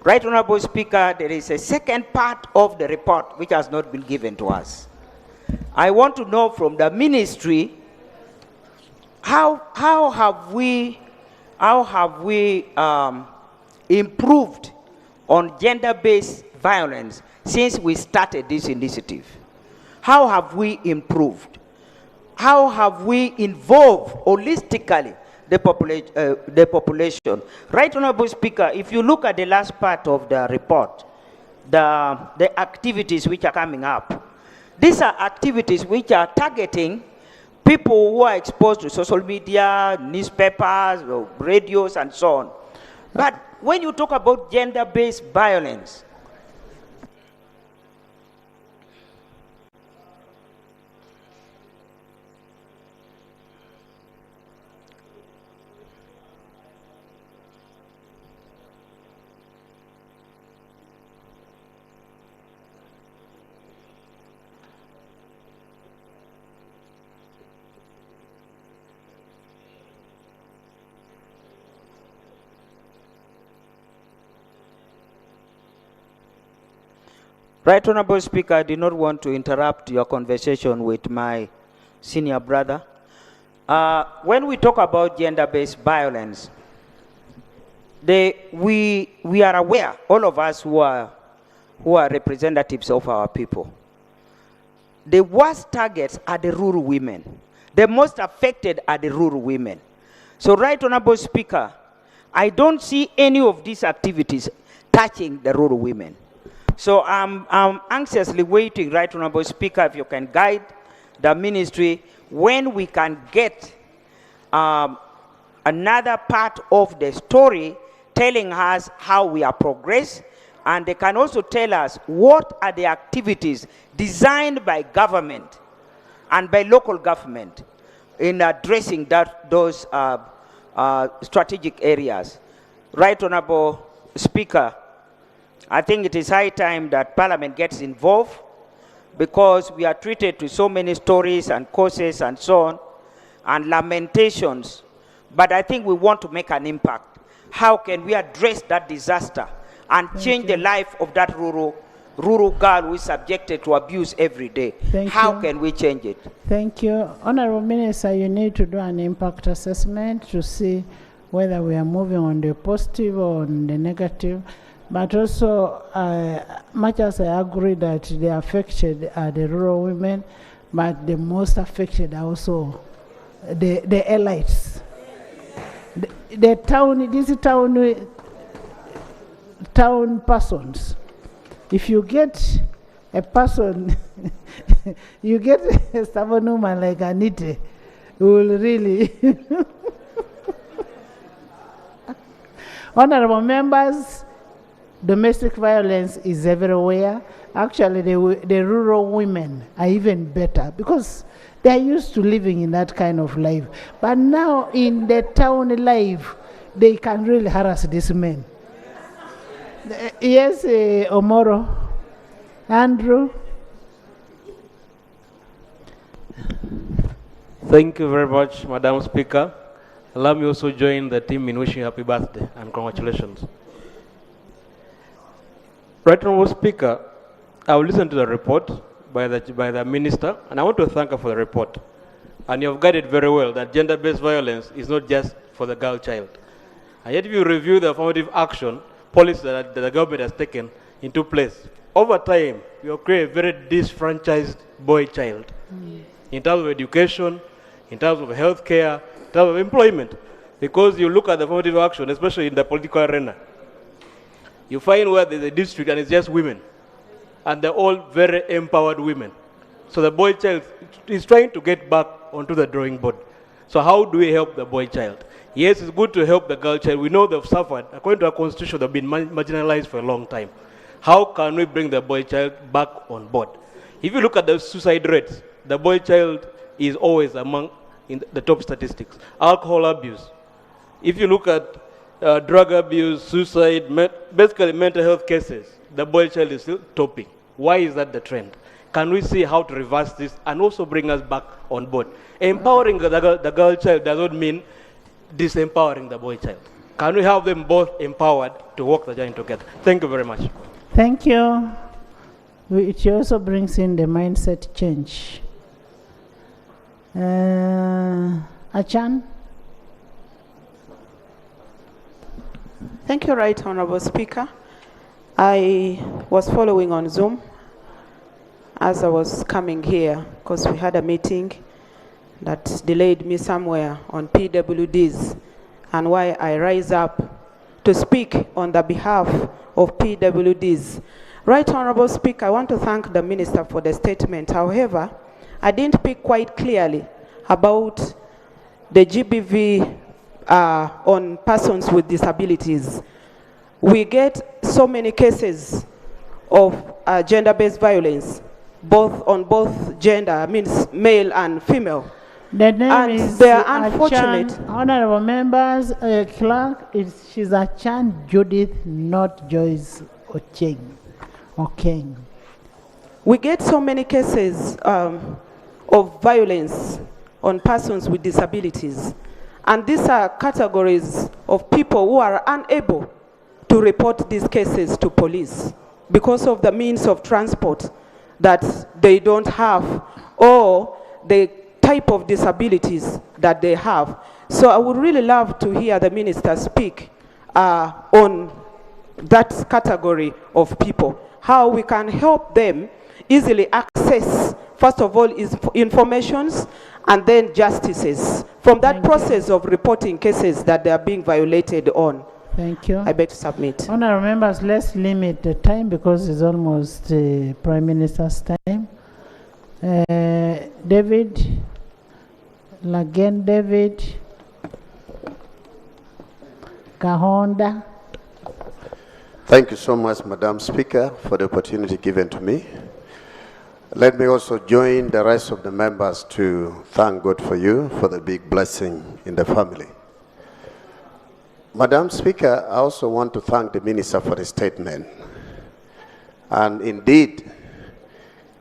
Right Honorable Speaker, there is a second part of the report which has not been given to us. I want to know from the ministry, how have we improved on gender-based violence since we started this initiative? How have we improved? How have we involved holistically the population? Right Honorable Speaker, if you look at the last part of the report, the activities which are coming up, these are activities which are targeting people who are exposed to social media, newspapers, radios, and so on. But when you talk about gender-based violence, Right Honorable Speaker, I did not want to interrupt your conversation with my senior brother. When we talk about gender-based violence, we are aware, all of us who are representatives of our people, the worst targets are the rural women. The most affected are the rural women. So, Right Honorable Speaker, I don't see any of these activities touching the rural women. So I'm anxiously waiting, Right Honorable Speaker, if you can guide the ministry when we can get another part of the story telling us how we are progressed, and they can also tell us what are the activities designed by government and by local government in addressing those strategic areas. Right Honorable Speaker, I think it is high time that Parliament gets involved, because we are treated to so many stories and causes and so on, and lamentations. But I think we want to make an impact. How can we address that disaster and change the life of that rural girl who is subjected to abuse every day? How can we change it? Thank you. Honorable Minister, you need to do an impact assessment to see whether we are moving on the positive or on the negative. But also, much as I agree that the affected are the rural women, but the most affected are also the elites. The town, these town persons. If you get a person, you get a stubborn woman like Anita, who will really. Honorable members, domestic violence is everywhere. Actually, the rural women are even better because they are used to living in that kind of life. But now in the town life, they can really harass these men. Yes, Omoro. Andrew. Thank you very much, Madam Speaker. Allow me also join the team in wishing you happy birthday and congratulations. Right Honorable Speaker, I will listen to the report by the minister, and I want to thank her for the report. And you have guided very well that gender-based violence is not just for the girl child. And yet if you review the affirmative action policy that the government has taken into place, over time, you have created a very disfranchised boy child in terms of education, in terms of health care, in terms of employment. Because you look at the affirmative action, especially in the political arena, you find where there's a district and it's just women. And they're all very empowered women. So the boy child is trying to get back onto the drawing board. So how do we help the boy child? Yes, it's good to help the girl child. We know they've suffered. According to our constitution, they've been marginalized for a long time. How can we bring the boy child back on board? If you look at the suicide rates, the boy child is always among in the top statistics. Alcohol abuse. If you look at drug abuse, suicide, basically mental health cases, the boy child is still topping. Why is that the trend? Can we see how to reverse this and also bring us back on board? Empowering the girl child does not mean disempowering the boy child. Can we have them both empowered to walk the journey together? Thank you very much. Thank you. It also brings in the mindset change. Achan? Thank you, Right Honorable Speaker. I was following on Zoom as I was coming here because we had a meeting that delayed me somewhere on PWDs and why I rise up to speak on the behalf of PWDs. Right Honorable Speaker, I want to thank the Minister for the statement. However, I didn't speak quite clearly about the GBV on persons with disabilities. We get so many cases of gender-based violence, on both gender, means male and female. The name and is they are unfortunate. Achan. Honorable members, clerk, she's Achan Judith, not Joyce Ocheng. Okay. We get so many cases of violence on persons with disabilities. And these are categories of people who are unable to report these cases to police because of the means of transport that they don't have or the type of disabilities that they have. So I would really love to hear the minister speak on that category of people, how we can help them easily access, first of all, is informations and then justices from that process of reporting cases that they are being violated on. Thank you. I beg to submit. Honorable members, let's limit the time because it's almost Prime Minister's time. David, Lagen David, Kahonda. Thank you so much, Madam Speaker, for the opportunity given to me. Let me also join the rest of the members to thank God for you for the big blessing in the family. Madam Speaker, I also want to thank the Minister for the statement. And indeed,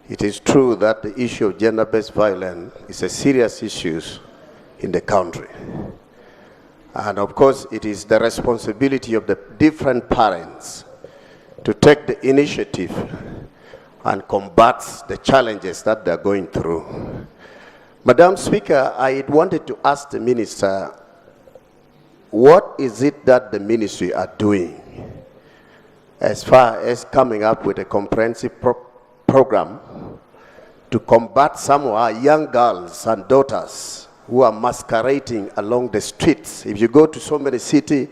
it is true that the issue of gender-based violence is a serious issue in the country. And of course, it is the responsibility of the different parents to take the initiative and combat the challenges that they're going through. Madam Speaker, I wanted to ask the Minister, what is it that the ministry are doing as far as coming up with a comprehensive program to combat some of our young girls and daughters who are masquerading along the streets? If you go to so many cities,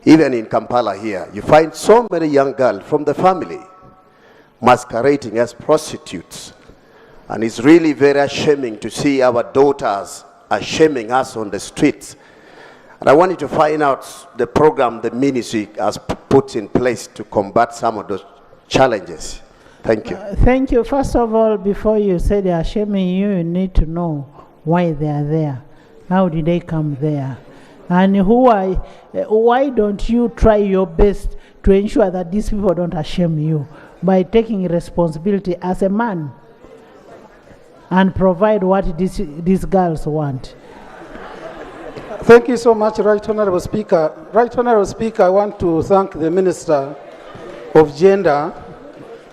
even in Kampala here, you find so many young girls from the family masquerading as prostitutes. And it's really very shaming to see our daughters are shaming us on the streets. And I wanted to find out the program the ministry has put in place to combat some of those challenges. Thank you. Thank you. First of all, before you say they are shaming you, you need to know why they are there. How did they come there? And why don't you try your best to ensure that these people don't shame you by taking responsibility as a man and provide what these girls want? Thank you so much, Right Honorable Speaker. Right Honorable Speaker, I want to thank the Minister of Gender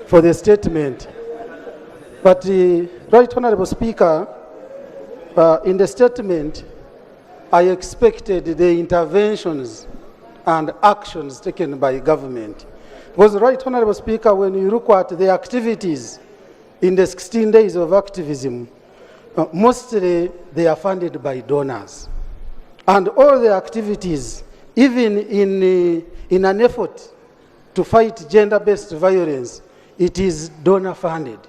for the statement. But Right Honorable Speaker, in the statement, I expected the interventions and actions taken by government. Because Right Honorable Speaker, when you look at the activities in the 16 days of activism, mostly they are funded by donors. And all the activities, even in an effort to fight gender-based violence, it is donor funded.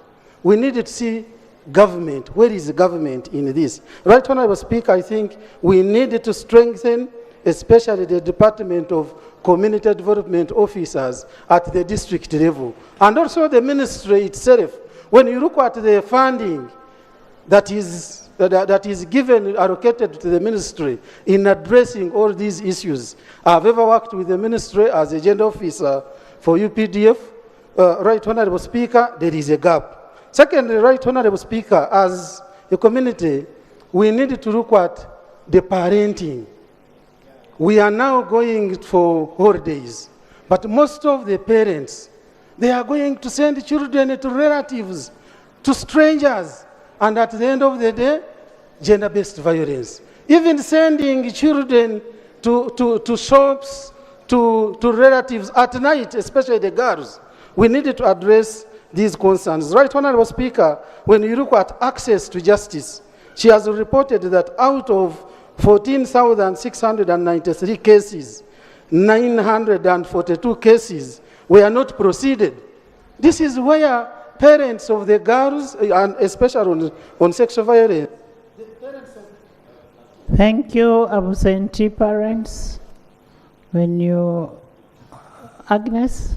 We need to see government. Where is the government in this? Right Honorable Speaker, I think we need to strengthen especially the Department of Community Development Officers at the district level. And also the ministry itself. When you look at the funding that is that is given, allocated to the ministry in addressing all these issues. I've ever worked with the ministry as a gender officer for UPDF. Right Honorable Speaker, there is a gap. Secondly, Right Honorable Speaker, as a community, we need to look at the parenting. We are now going for holidays, but most of the parents, they are going to send children to relatives, to strangers, and at the end of the day, gender-based violence. Even sending children to shops, to relatives at night, especially the girls. We need to address these concerns. Right Honorable Speaker, when you look at access to justice, she has reported that out of 14,693 cases, 942 cases were not proceeded. This is where parents of the girls, and especially on sexual violence. Thank you, absentee parents. When you, Agnes.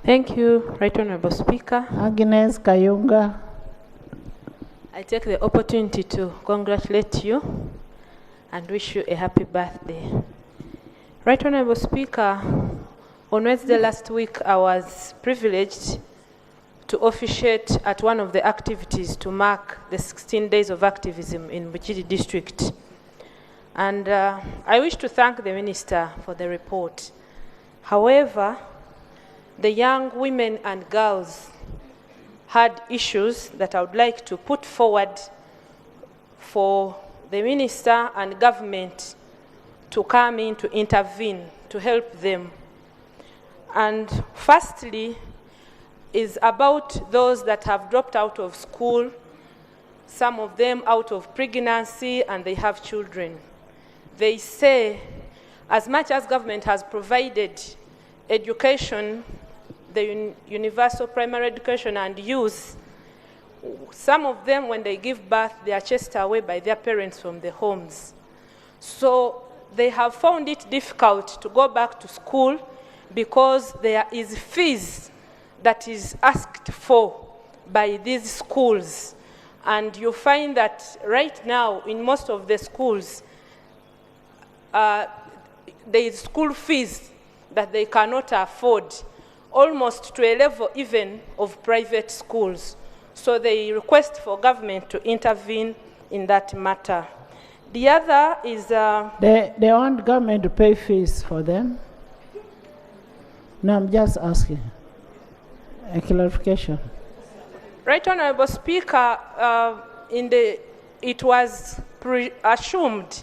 Thank you, Right Honorable Speaker. Agnes Kayunga. I take the opportunity to congratulate you and wish you a happy birthday. Right Honorable Speaker, on Wednesday last week, I was privileged to officiate at one of the activities to mark the 16 days of activism in Bugiri district. And I wish to thank the Minister for the report. However, the young women and girls had issues that I would like to put forward for the Minister and government to come in to intervene, to help them. And firstly, is about those that have dropped out of school, some of them out of pregnancy, and they have children. They say, as much as government has provided education, the universal primary education and youth, some of them, when they give birth, they are chased away by their parents from the homes. So they have found it difficult to go back to school because there is fees that is asked for by these schools. And you find that right now in most of the schools, there is school fees that they cannot afford, almost to a level even of private schools. So they request for government to intervene in that matter. The other is... They want government to pay fees for them? No, I'm just asking. A clarification. Right Honorable Speaker, it was assumed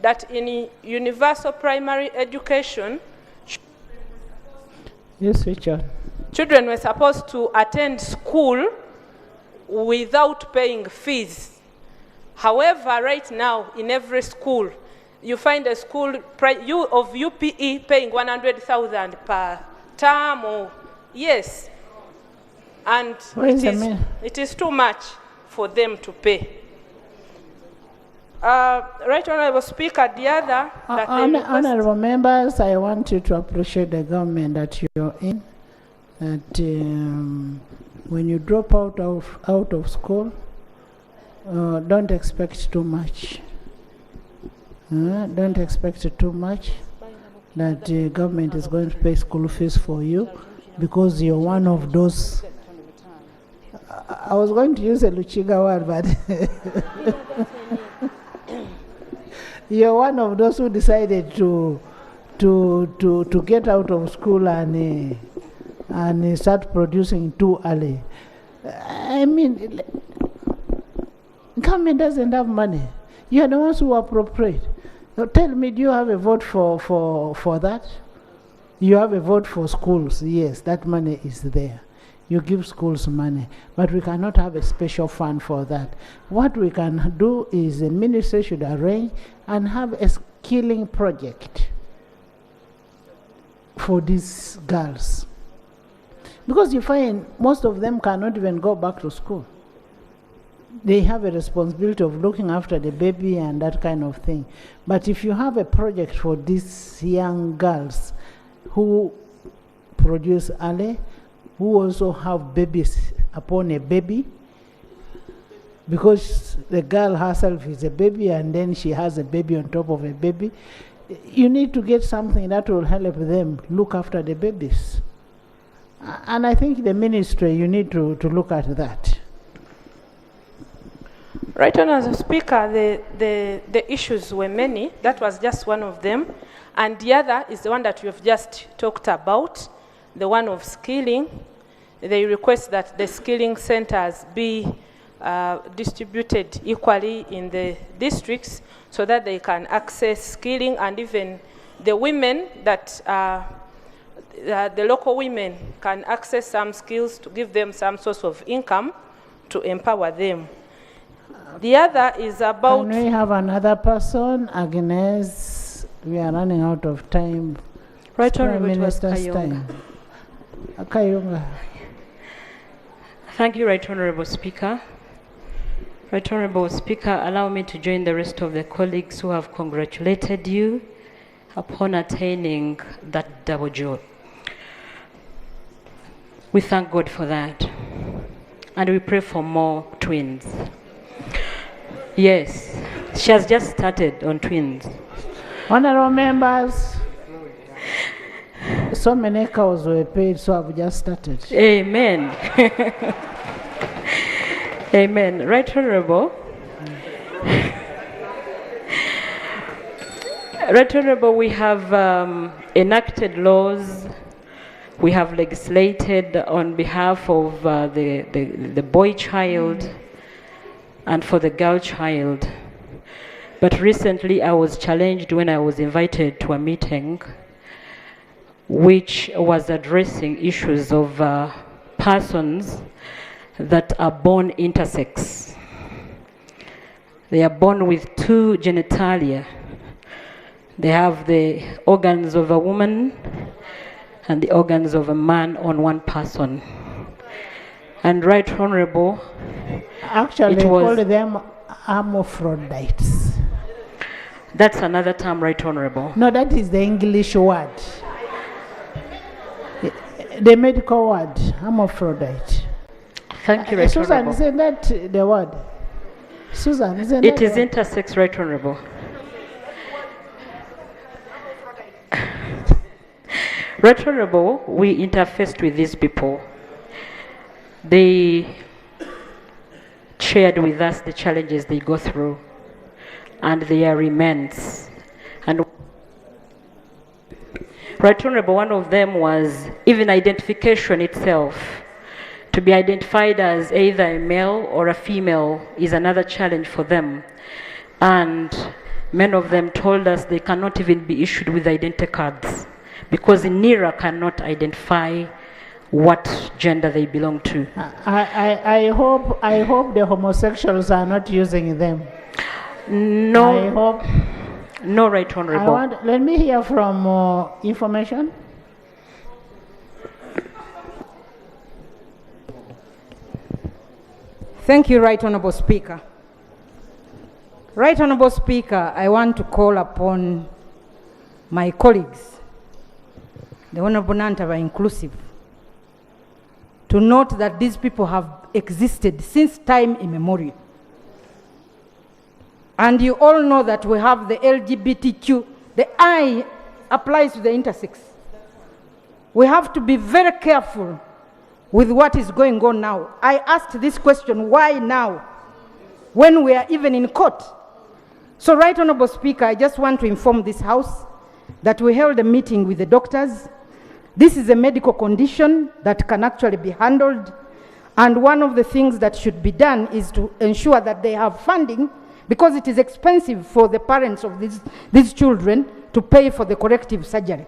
that in universal primary education, yes, Richard. Children were supposed to attend school without paying fees. However, right now, in every school, you find a school of UPE paying 100,000 per term, or yes, and it is too much for them to pay. Right Honorable Speaker, the other... Honorable members, I want you to appreciate the government that you're in, that when you drop out of school, don't expect too much. Don't expect too much that the government is going to pay school fees for you because you're one of those. I was going to use a Luchiga word, but you're one of those who decided to get out of school and start producing too early. I mean, government doesn't have money. You are the ones who appropriate. Now tell me, do you have a vote for that? You have a vote for schools. Yes, that money is there. You give schools money, but we cannot have a special fund for that. What we can do is the ministry should arrange and have a skilling project for these girls. Because you find most of them cannot even go back to school. They have a responsibility of looking after the baby and that kind of thing. But if you have a project for these young girls who produce early, who also have babies upon a baby, because the girl herself is a baby and then she has a baby on top of a baby. You need to get something that will help them look after the babies. And I think the ministry, you need to look at that. Right, Honourable Speaker, the issues were many. That was just one of them. And the other is the one that you've just talked about, the one of skilling. They request that the skilling centers be distributed equally in the districts so that they can access skilling, and even the women that the local women can access some skills to give them some source of income to empower them. The other is about... Can we have another person? Agnes, we are running out of time. Right, Prime Honourable Minister's Kayonga. time. Kayonga. Thank you, Right Honourable Speaker. Right Honourable Speaker, allow me to join the rest of the colleagues who have congratulated you upon attaining that double joy. We thank God for that. And we pray for more twins. Yes, she has just started on twins. Honourable members, so many cows were paid, so I've just started. Amen. Amen. Right Honourable. Right Honourable, we have enacted laws, we have legislated on behalf of the boy child and for the girl child. But recently I was challenged when I was invited to a meeting which was addressing issues of persons that are born intersex. They are born with two genitalia. They have the organs of a woman and the organs of a man on one person. And Right Honourable, actually, they call them hermaphrodites. That's another term, Right Honourable. No, that is the English word. The medical word, hermaphrodite. Thank you, Right Susan, Honourable. isn't that the word? Susan, isn't It that is the word? intersex, Right Honourable. Right Honourable, we interfaced with these people. They shared with us the challenges they go through, and they are immense. And Right Honourable, one of them was even identification itself. To be identified as either a male or a female is another challenge for them. And many of them told us they cannot even be issued with identity cards because NERA cannot identify what gender they belong to. I hope the homosexuals are not using them. No. I hope. No, Right Honourable. Let me hear from information. Thank you, Right Honourable Speaker. Right Honourable Speaker, I want to call upon my colleagues, the Honourable Nantaba inclusive, to note that these people have existed since time immemorial. And you all know that we have the LGBTQ, the I applies to the intersex. We have to be very careful with what is going on now. I asked this question, why now, when we are even in court? So, Right Honourable Speaker, I just want to inform this House that we held a meeting with the doctors. This is a medical condition that can actually be handled, and one of the things that should be done is to ensure that they have funding, because it is expensive for the parents of these children to pay for the corrective surgery.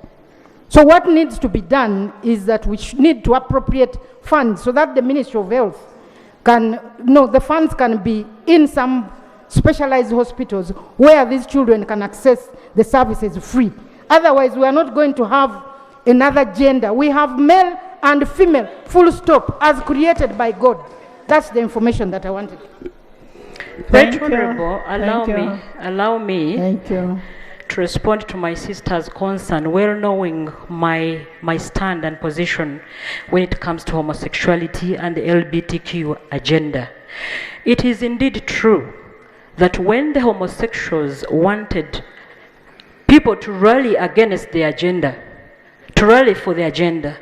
So what needs to be done is that we need to appropriate funds so that the Ministry of Health can, the funds can be in some specialized hospitals where these children can access the services free. Otherwise, we are not going to have another gender. We have male and female, full stop, as created by God. That's the information that I wanted. Right Honourable, allow me Thank you. to to respond to my sister's concern, well knowing my stand and position when it comes to homosexuality and the LGBTQ agenda. It is indeed true that when the homosexuals wanted people to rally against the agenda, to rally for the agenda,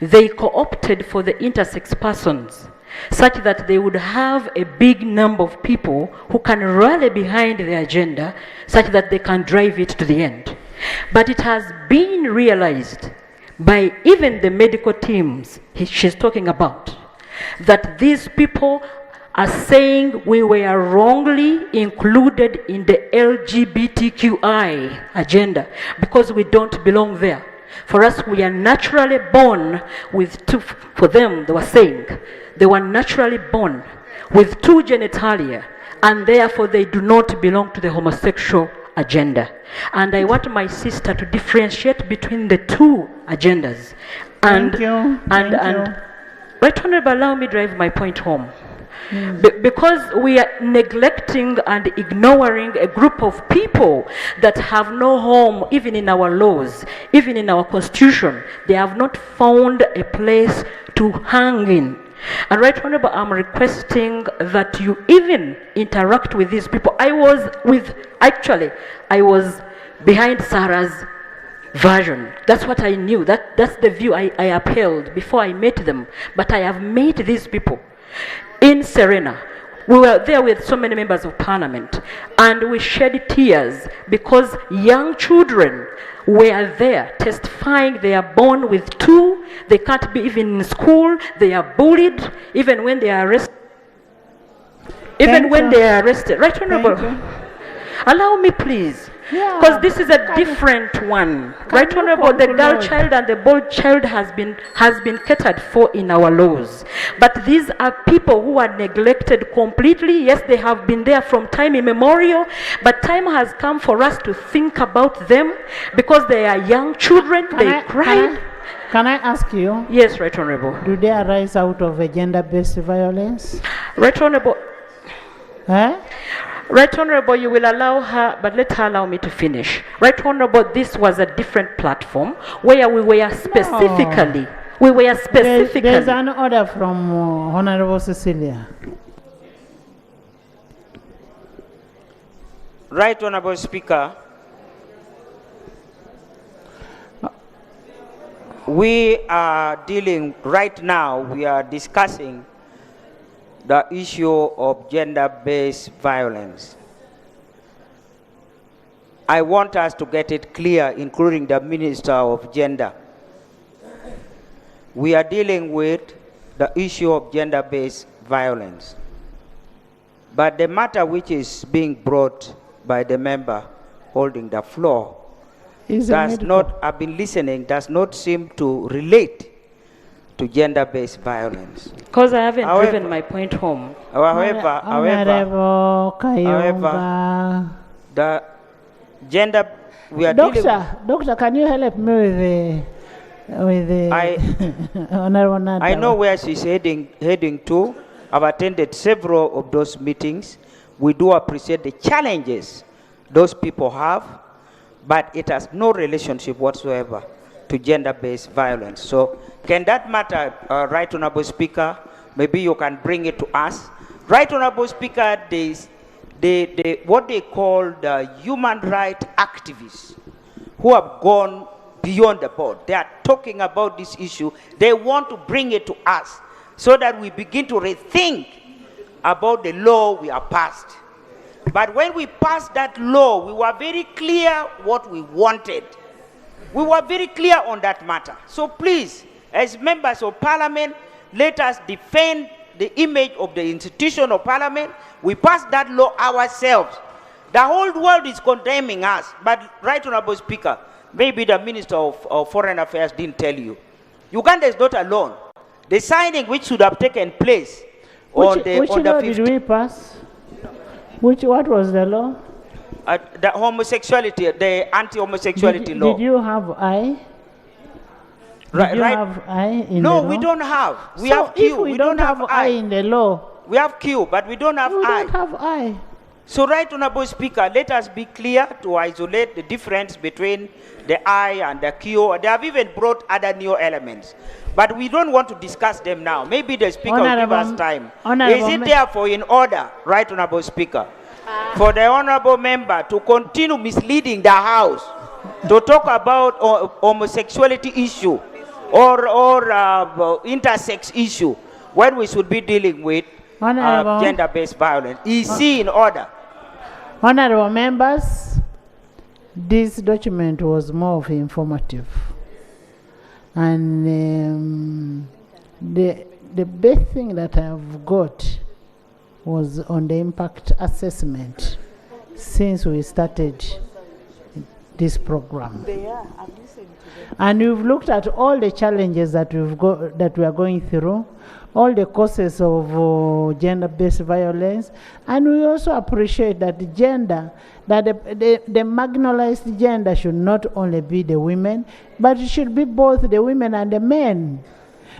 they co-opted for the intersex persons, such that they would have a big number of people who can rally behind the agenda, such that they can drive it to the end. But it has been realized by even the medical teams she's talking about, that these people are saying we were wrongly included in the LGBTQI agenda because we don't belong there. For us, we are naturally born with two, for them, they were saying, they were naturally born with two genitalia, and therefore they do not belong to the homosexual agenda. And I want my sister to differentiate between the two agendas. And, Thank you. Right Honorable, allow me to drive my point home. Because we are neglecting and ignoring a group of people that have no home even in our laws, even in our constitution. They have not found a place to hang in. And Right Honorable, I'm requesting that you even interact with these people. I was behind Sarah's version. That's what I knew. That's the view I upheld before I met them. But I have met these people. In Serena, we were there with so many members of parliament, and we shed tears because young children were there testifying they are born with two, they can't be even in school, they are bullied, even when they are arrested. Right, Honorable? Allow me, please. Because this is a different one. Right, Honorable, the girl child and the boy child has been catered for in our laws. But these are people who are neglected completely. Yes, they have been there from time immemorial, but time has come for us to think about them because they are young children, they cry. Can I ask you? Yes, Right Honorable. Do they arise out of a gender-based violence? Right Honorable. Eh? Right Honorable, you will allow her, but let her allow me to finish. Right Honorable, this was a different platform where we were specifically, There's an order from Honorable Cecilia. Right Honorable Speaker, we are dealing right now, we are discussing the issue of gender-based violence. I want us to get it clear, including the Minister of Gender. We are dealing with the issue of gender-based violence. But the matter which is being brought by the member holding the floor I've been listening, does not seem to relate to gender-based violence. Because I haven't driven my point home. However, the gender we are dealing with. Doctor, can you help me with the Honorable Nada? I know where she's heading to. I've attended several of those meetings. We do appreciate the challenges those people have, but it has no relationship whatsoever to gender-based violence. So can that matter, Right Honorable Speaker, maybe you can bring it to us. Right Honorable Speaker, what they call the human rights activists who have gone beyond the board. They are talking about this issue. They want to bring it to us so that we begin to rethink about the law we have passed. But when we passed that law, we were very clear what we wanted. We were very clear on that matter. So please, as members of parliament, let us defend the image of the institution of parliament. We passed that law ourselves. The whole world is condemning us. But Right Honorable Speaker, maybe the Minister of Foreign Affairs didn't tell you. Uganda is not alone. The signing which should have taken place on the 15th. Which law did we pass? What was the law? The homosexuality, the anti-homosexuality law. Did you have I? Right. Have I in no, the law? We don't have. We so have Q. If we don't have I in the law. We have Q, but we don't have I. We don't have I. So, Right Honorable Speaker, let us be clear to isolate the difference between the I and the Q. They have even brought other new elements. But we don't want to discuss them now. Maybe the Speaker will give us time. Is it therefore in order, Right Honorable Speaker, for the Honorable Member to continue misleading the House to talk about homosexuality issue or intersex issue when we should be dealing with gender-based violence? Is he in order? Honorable members, this document was more of informative. And the best thing that I've got was on the impact assessment since we started this program. And we've looked at all the challenges that we are going through, all the causes of gender-based violence, and we also appreciate that the marginalized gender should not only be the women, but it should be both the women and the men.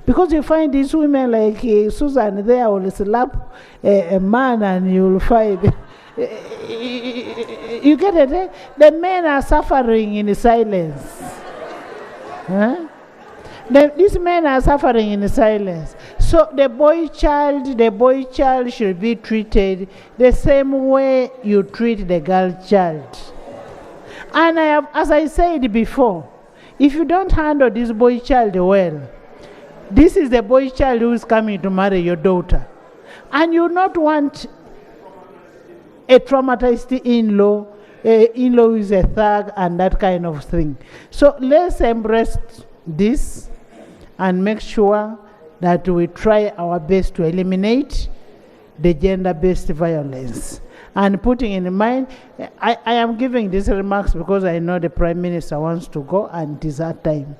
Because you find these women like Susan there will slap a man and you'll find, you get it, eh? The men are suffering in silence. Huh? These men are suffering in silence. So the boy child should be treated the same way you treat the girl child. And as I said before, if you don't handle this boy child well, this is the boy child who is coming to marry your daughter. And you not want a traumatized in-law, in-law who is a thug and that kind of thing. So let's embrace this and make sure that we try our best to eliminate the gender-based violence. And putting in mind, I am giving these remarks because I know the Prime Minister wants to go and it is her time.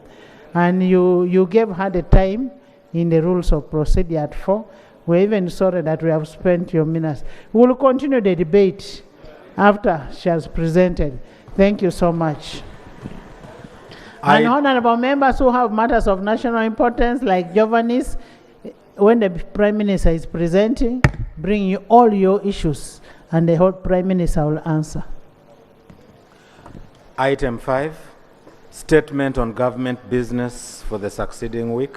And you gave her the time in the rules of procedure at 4. We're even sorry that we have spent your minutes. We will continue the debate after she has presented. Thank you so much. And honorable members who have matters of national importance like Giovanni's, when the Prime Minister is presenting, bring you all your issues and the whole Prime Minister will answer. Item 5, statement on government business for the succeeding week,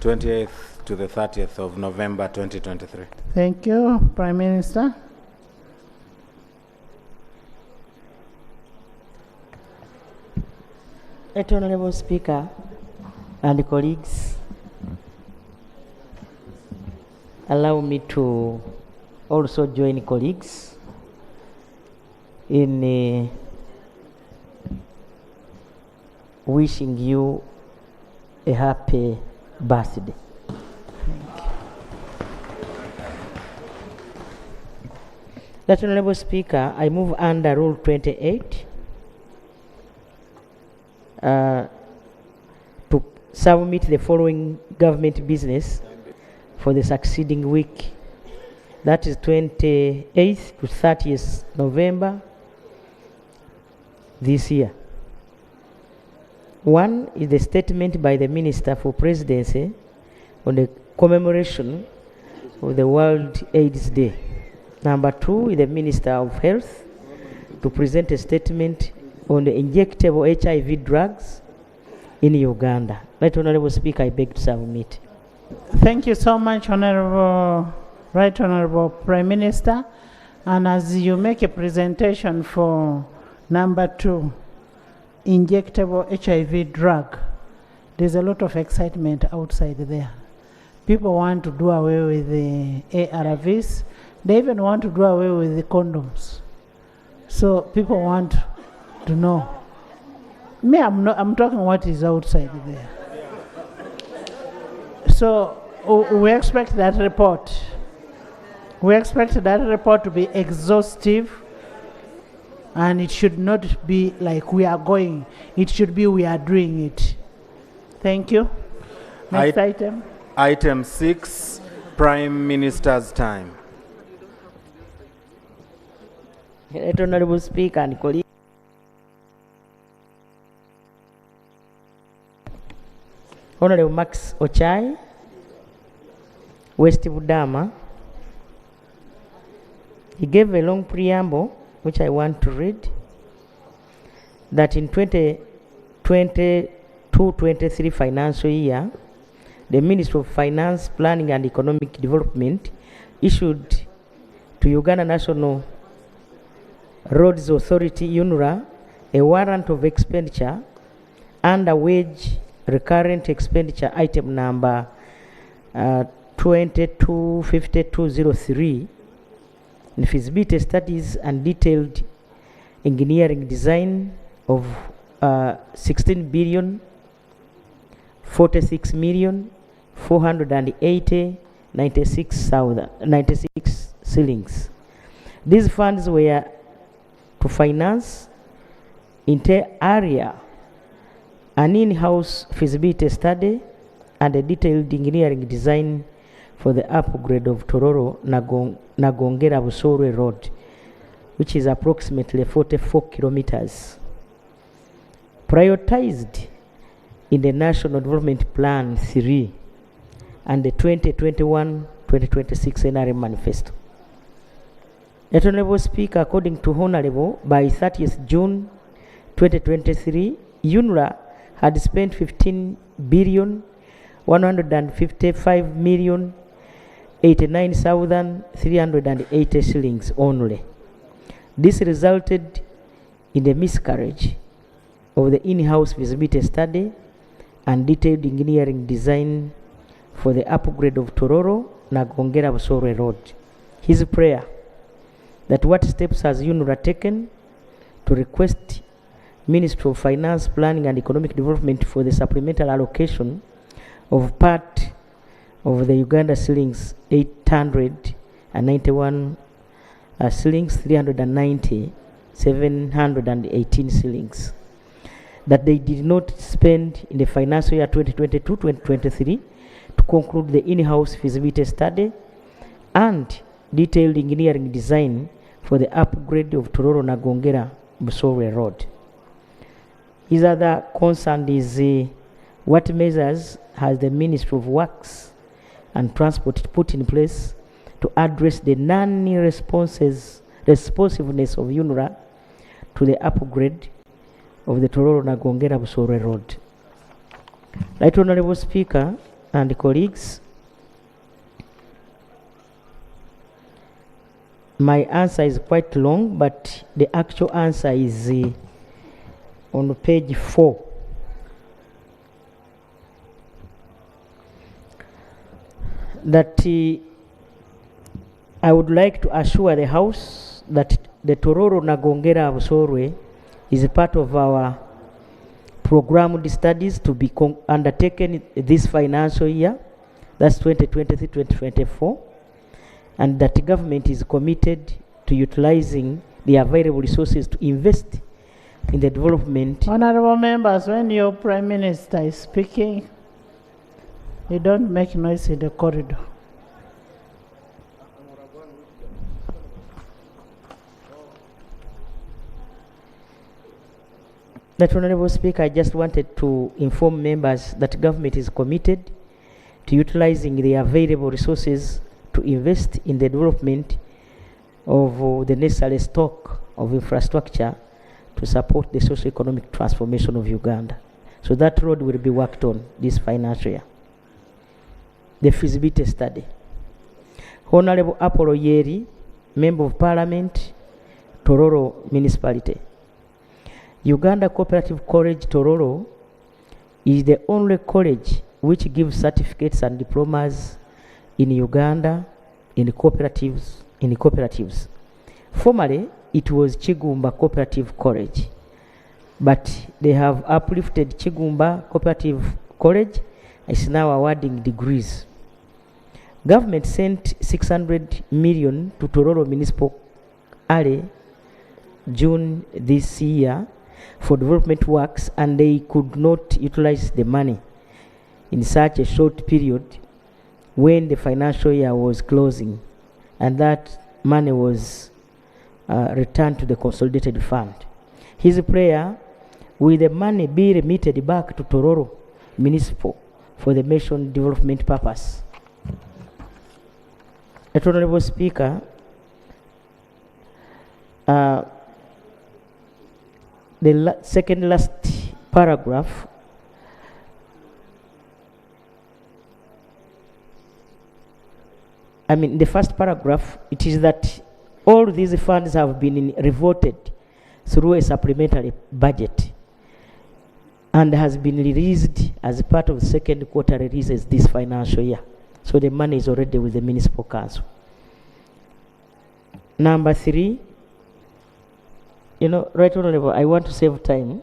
28th to the 30th of November 2023. Thank you, Prime Minister. Right Honorable Speaker and colleagues, allow me to also join colleagues in wishing you a happy birthday. Right Honorable Speaker, I move under Rule 28 to submit the following government business for the succeeding week. That is 28th to 30th November this year. One is the statement by the Minister for Presidency on the commemoration of the World AIDS Day. Number 2 is the Minister of Health to present a statement on the injectable HIV drugs in Uganda. Right Honorable Speaker, I beg to submit. Thank you so much, Right Honorable Prime Minister. And as you make a presentation for number 2, injectable HIV drug, there's a lot of excitement outside there. People want to do away with the ARVs. They even want to do away with the condoms. So people want to know. Me, I'm talking what is outside there. So we expect that report. We expect that report to be exhaustive, and it should not be like we are going. It should be we are doing it. Thank you. Next item. Item 6, Prime Minister's time. Right Honorable Speaker and colleagues, Honorable Max Ochai, West Budama, He gave a long preamble, which I want to read, that in 2022-23 financial year, the Ministry of Finance, Planning and Economic Development issued to Uganda National Roads Authority, UNRA, a warrant of expenditure under wage recurrent expenditure item number 225203 in feasibility studies and detailed engineering design of 16 billion 46 million 480 96 shillings. These funds were to finance inter area an in-house feasibility study and a detailed engineering design for the upgrade of Tororo Nagongera Busorwe Road, which is approximately 44 kilometers. Prioritized in the National Development Plan 3 and the 2021-2026 NRM Manifesto. Honorable Speaker, according to Honorable, by 30th June 2023, UNRA had spent 15 billion 155 million 89,380 shillings only. This resulted in the miscarriage of the in-house feasibility study and detailed engineering design for the upgrade of Tororo Nagongera Busorwe Road. His prayer that what steps has UNRA taken to request Ministry of Finance, Planning and Economic Development for the supplemental allocation of part of the Uganda shillings 891 shillings 390 718 shillings that they did not spend in the financial year 2022-2023 to conclude the in-house feasibility study and detailed engineering design for the upgrade of Tororo Nagongera Busorwe Road. His other concern is what measures has the Ministry of Works and Transport put in place to address the non-responsiveness of UNRA to the upgrade of the Tororo Nagongera Busorwe Road. Right Honorable Speaker and colleagues, my answer is quite long, but the actual answer is on page 4. That I would like to assure the House that the Tororo Nagongera Busorwe is a part of our programmed studies to be undertaken this financial year, that's 2023-2024, and that the government is committed to utilizing the available resources to invest in the development. Honorable members, when your Prime Minister is speaking, you don't make noise in the corridor. That Honorable Speaker, I just wanted to inform members that government is committed to utilizing the available resources to invest in the development of the necessary stock of infrastructure to support the socio-economic transformation of Uganda. So that road will be worked on this financial year. The feasibility study. Honorable Apollo Yeri, Member of Parliament, Tororo Municipality. Uganda Cooperative College Tororo is the only college which gives certificates and diplomas in Uganda in cooperatives. Formerly, it was Chigumba Cooperative College, but they have uplifted Chigumba Cooperative College. It's now awarding degrees. Government sent 600 million to Tororo Municipal Area June this year for development works, and they could not utilize the money in such a short period when the financial year was closing, and that money was returned to the consolidated fund. His prayer, will the money be remitted back to Tororo Municipal for the mentioned development purpose? Honorable Speaker, the second last paragraph, the first paragraph, it is that all these funds have been reverted through a supplementary budget and has been released as part of the second quarter releases this financial year. So the money is already with the municipal council. Number 3, Right Honorable, I want to save time.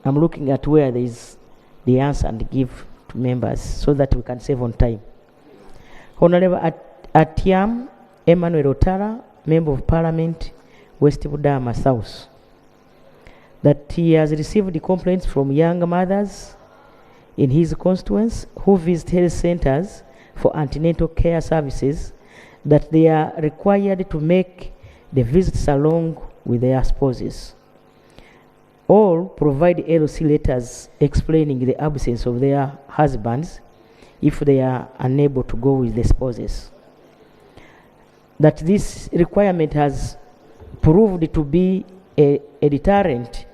I'm looking at where there is the answer and give to members so that we can save on time. Honorable Atiam Emmanuel Otara, Member of Parliament, West Budama South, that he has received complaints from young mothers in his constituents who visit health centers for antenatal care services, that they are required to make the visits along with their spouses. All provide LC letters explaining the absence of their husbands if they are unable to go with the spouses. That this requirement has proved to be a deterrent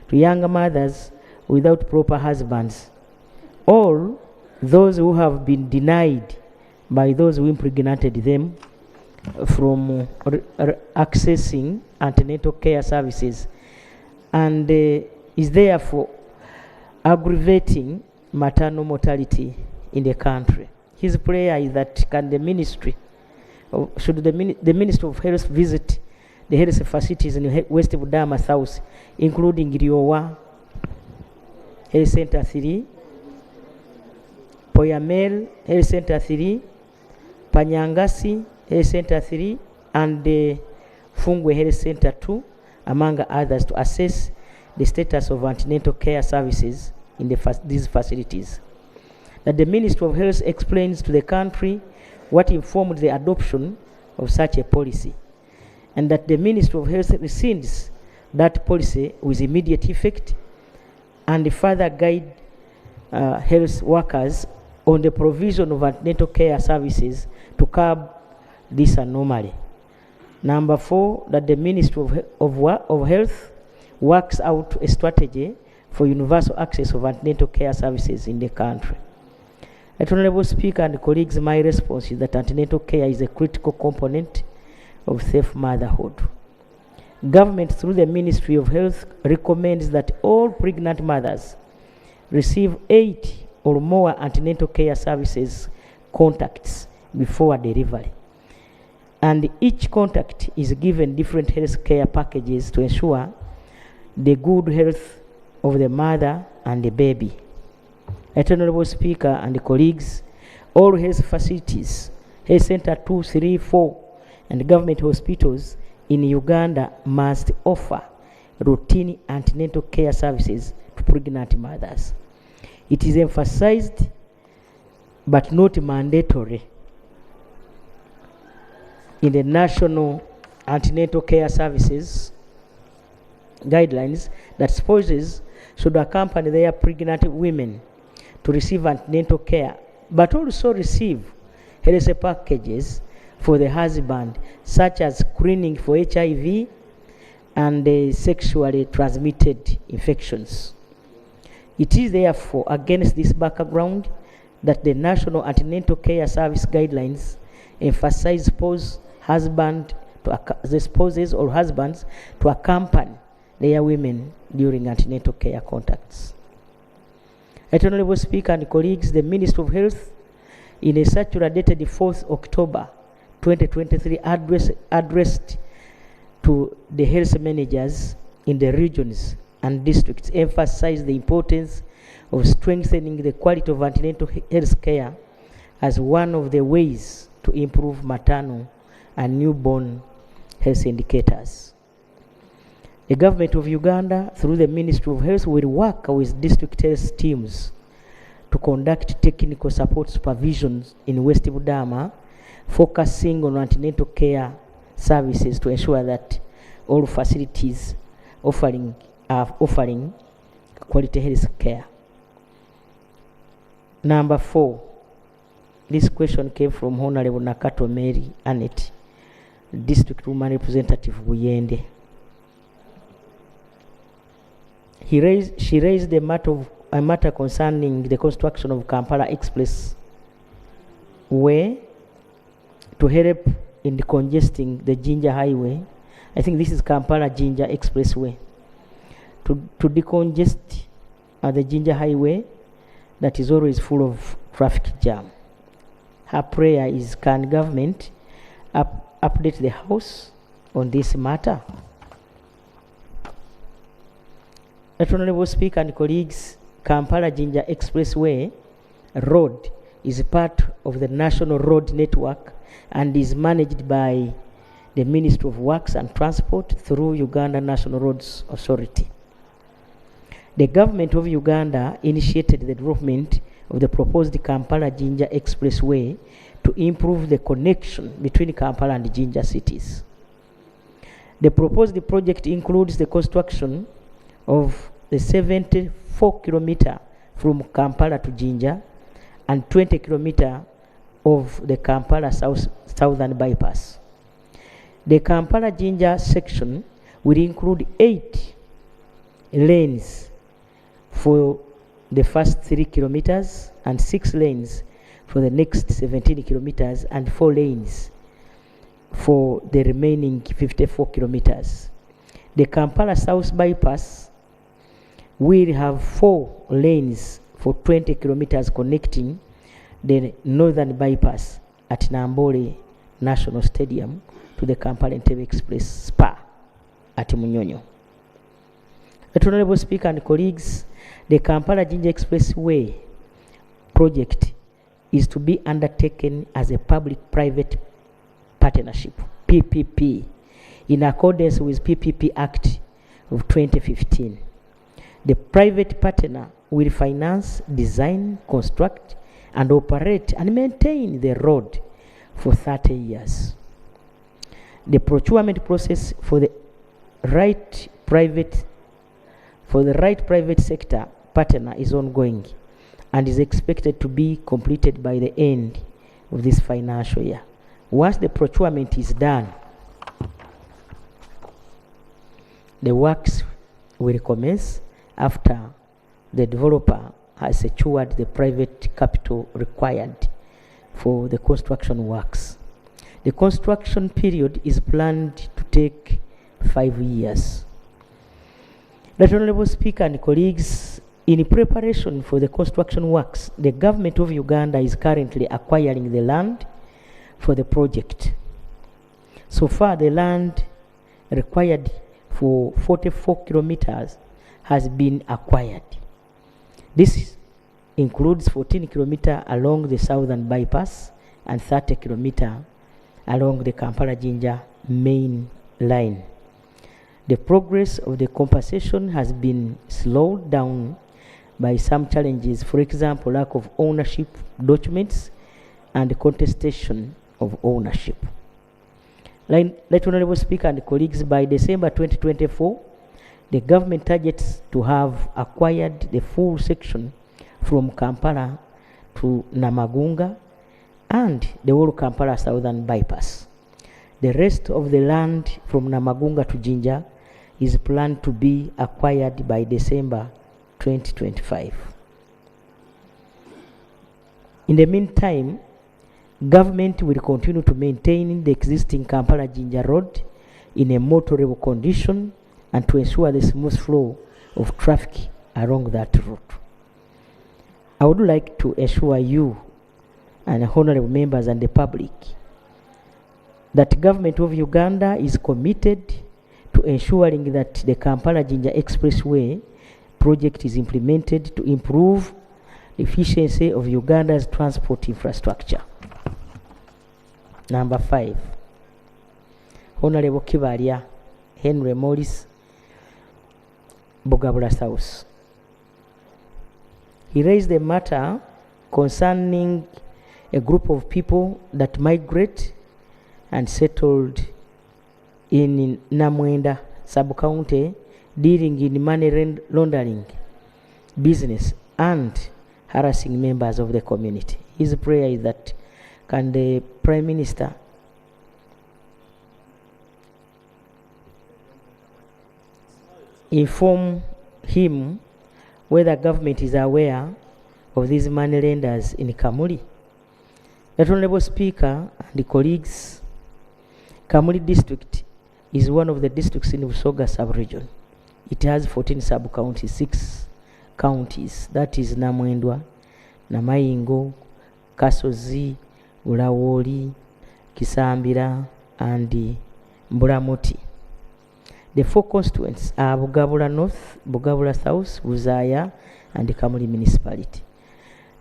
to young mothers without proper husbands. All those who have been denied by those who impregnated them from accessing antenatal care services, and is therefore aggravating maternal mortality in the country. His prayer is that can the ministry, should the Minister of Health visit the health facilities in West Budama South, including Riowa Health Center 3, Poyamel Health Center 3, Panyangasi Health Center 3, and Fungwe Health Center 2, among others, to assess the status of antenatal care services in these facilities. That the Ministry of Health explains to the country what informed the adoption of such a policy, and that the Ministry of Health rescinds that policy with immediate effect and further guide health workers on the provision of antenatal care services to curb this anomaly. Number 4, that the Ministry of Health works out a strategy for universal access of antenatal care services in the country. Honorable Speaker and colleagues, my response is that antenatal care is a critical component of safe motherhood. Government, through the Ministry of Health, recommends that all pregnant mothers receive 8 or more antenatal care services contacts before delivery. And each contact is given different health care packages to ensure the good health of the mother and the baby. Honorable Speaker and colleagues, all health facilities, Health Center 2, 3, 4, and government hospitals in Uganda must offer routine antenatal care services to pregnant mothers. It is emphasized but not mandatory in the National Antenatal Care Services guidelines that spouses should accompany their pregnant women to receive antenatal care, but also receive health packages for the husband, such as screening for HIV and sexually transmitted infections. It is therefore against this background that the National Antenatal Care Service guidelines emphasize the spouses or husbands to accompany their women during antenatal care contacts. Honorable Speaker and colleagues, the Ministry of Health, in a circular dated 4th October 2023, addressed to the health managers in the regions and districts, emphasized the importance of strengthening the quality of antenatal health care as one of the ways to improve maternal and newborn health indicators. The government of Uganda, through the Ministry of Health, will work with district health teams to conduct technical support supervisions in West Budama, focusing on antenatal care services to ensure that all facilities are offering quality health care. Number 4, this question came from Honorable Nakato Mary Annette, District Woman Representative Buyende. She raised a matter concerning the construction of Kampala Express Way to help in decongesting the Jinja Highway. I think this is Kampala Jinja Expressway. To decongest the Jinja Highway that is always full of traffic jam. Her prayer is, can government update the House on this matter? Honorable Speaker and colleagues, Kampala Jinja Expressway Road is part of the National Road Network and is managed by the Ministry of Works and Transport through Uganda National Roads Authority. The government of Uganda initiated the development of the proposed Kampala Jinja Expressway to improve the connection between Kampala and Jinja cities. The proposed project includes the construction of the 74-kilometer from Kampala to Jinja and 20 kilometer of the Kampala Southern Bypass. The Kampala Jinja section will include 8 lanes for the first 3 kilometers and 6 lanes for the next 17 kilometers and 4 lanes for the remaining 54 kilometers. The Kampala South Bypass will have 4 lanes for 20 kilometers connecting the Northern Bypass at Nambole National Stadium to the Kampala Entebbe Express Spa at Munyonyo. Honorable Speaker and colleagues, the Kampala Jinja Expressway project is to be undertaken as a public-private partnership, PPP, in accordance with PPP Act of 2015. The private partner will finance, design, construct, and operate and maintain the road for 30 years. The procurement process for the right private sector partner is ongoing and is expected to be completed by the end of this financial year. Once the procurement is done, the works will commence after the developer has secured the private capital required for the construction works. The construction period is planned to take 5 years. Honorable Speaker and colleagues, in preparation for the construction works, the government of Uganda is currently acquiring the land for the project. So far, the land required for 44 kilometers has been acquired. This includes 14 kilometers along the Southern Bypass and 30 kilometers along the Kampala Jinja main line. The progress of the compensation has been slowed down by some challenges, for example, lack of ownership documents and contestation of ownership. Honorable Speaker and colleagues, by December 2024, the government targets to have acquired the full section from Kampala to Namagunga and the whole Kampala Southern Bypass. The rest of the land from Namagunga to Jinja is planned to be acquired by December 2025. In the meantime, government will continue to maintain the existing Kampala Jinja Road in a motorable condition and to ensure the smooth flow of traffic along that route. I would like to assure you and honorable members and the public that the government of Uganda is committed to ensuring that the Kampala Jinja Expressway project is implemented to improve the efficiency of Uganda's transport infrastructure. Number 5, Honorable Kibaria Henry Morris, Bugabula South. He raised a matter concerning a group of people that migrate and settled in Namwenda sub-county dealing in money laundering business and harassing members of the community. His prayer is that can the Prime Minister inform him whether government is aware of these money lenders in Kamuli. That Honorable Speaker and the colleagues, Kamuli district is one of the districts in Busoga sub-region. It has 14 sub-counties, 6 counties. That is Namwendwa, Namayingo, Kasozi, Ulawoli, Kisambira, and Mburamuti. The 4 constituents are Bugabula North, Bugabula South, Buzaya, and the Kamuli municipality.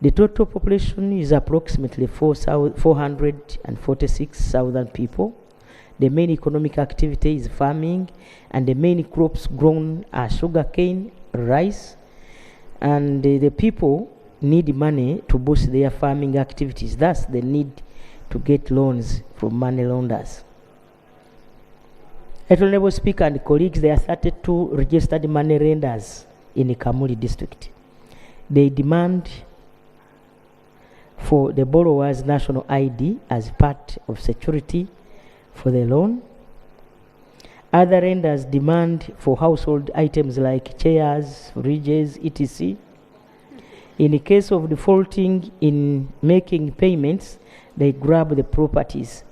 The total population is approximately 446,000 people. The main economic activity is farming, and the main crops grown are sugarcane, rice, and the people need money to boost their farming activities. Thus, they need to get loans from money lenders. Honorable Speaker and colleagues, there are 32 registered money lenders in the Kamuli district. They demand for the borrower's national ID as part of security for the loan. Other lenders demand for household items like chairs, fridges, etc. In the case of defaulting in making payments, they grab the properties,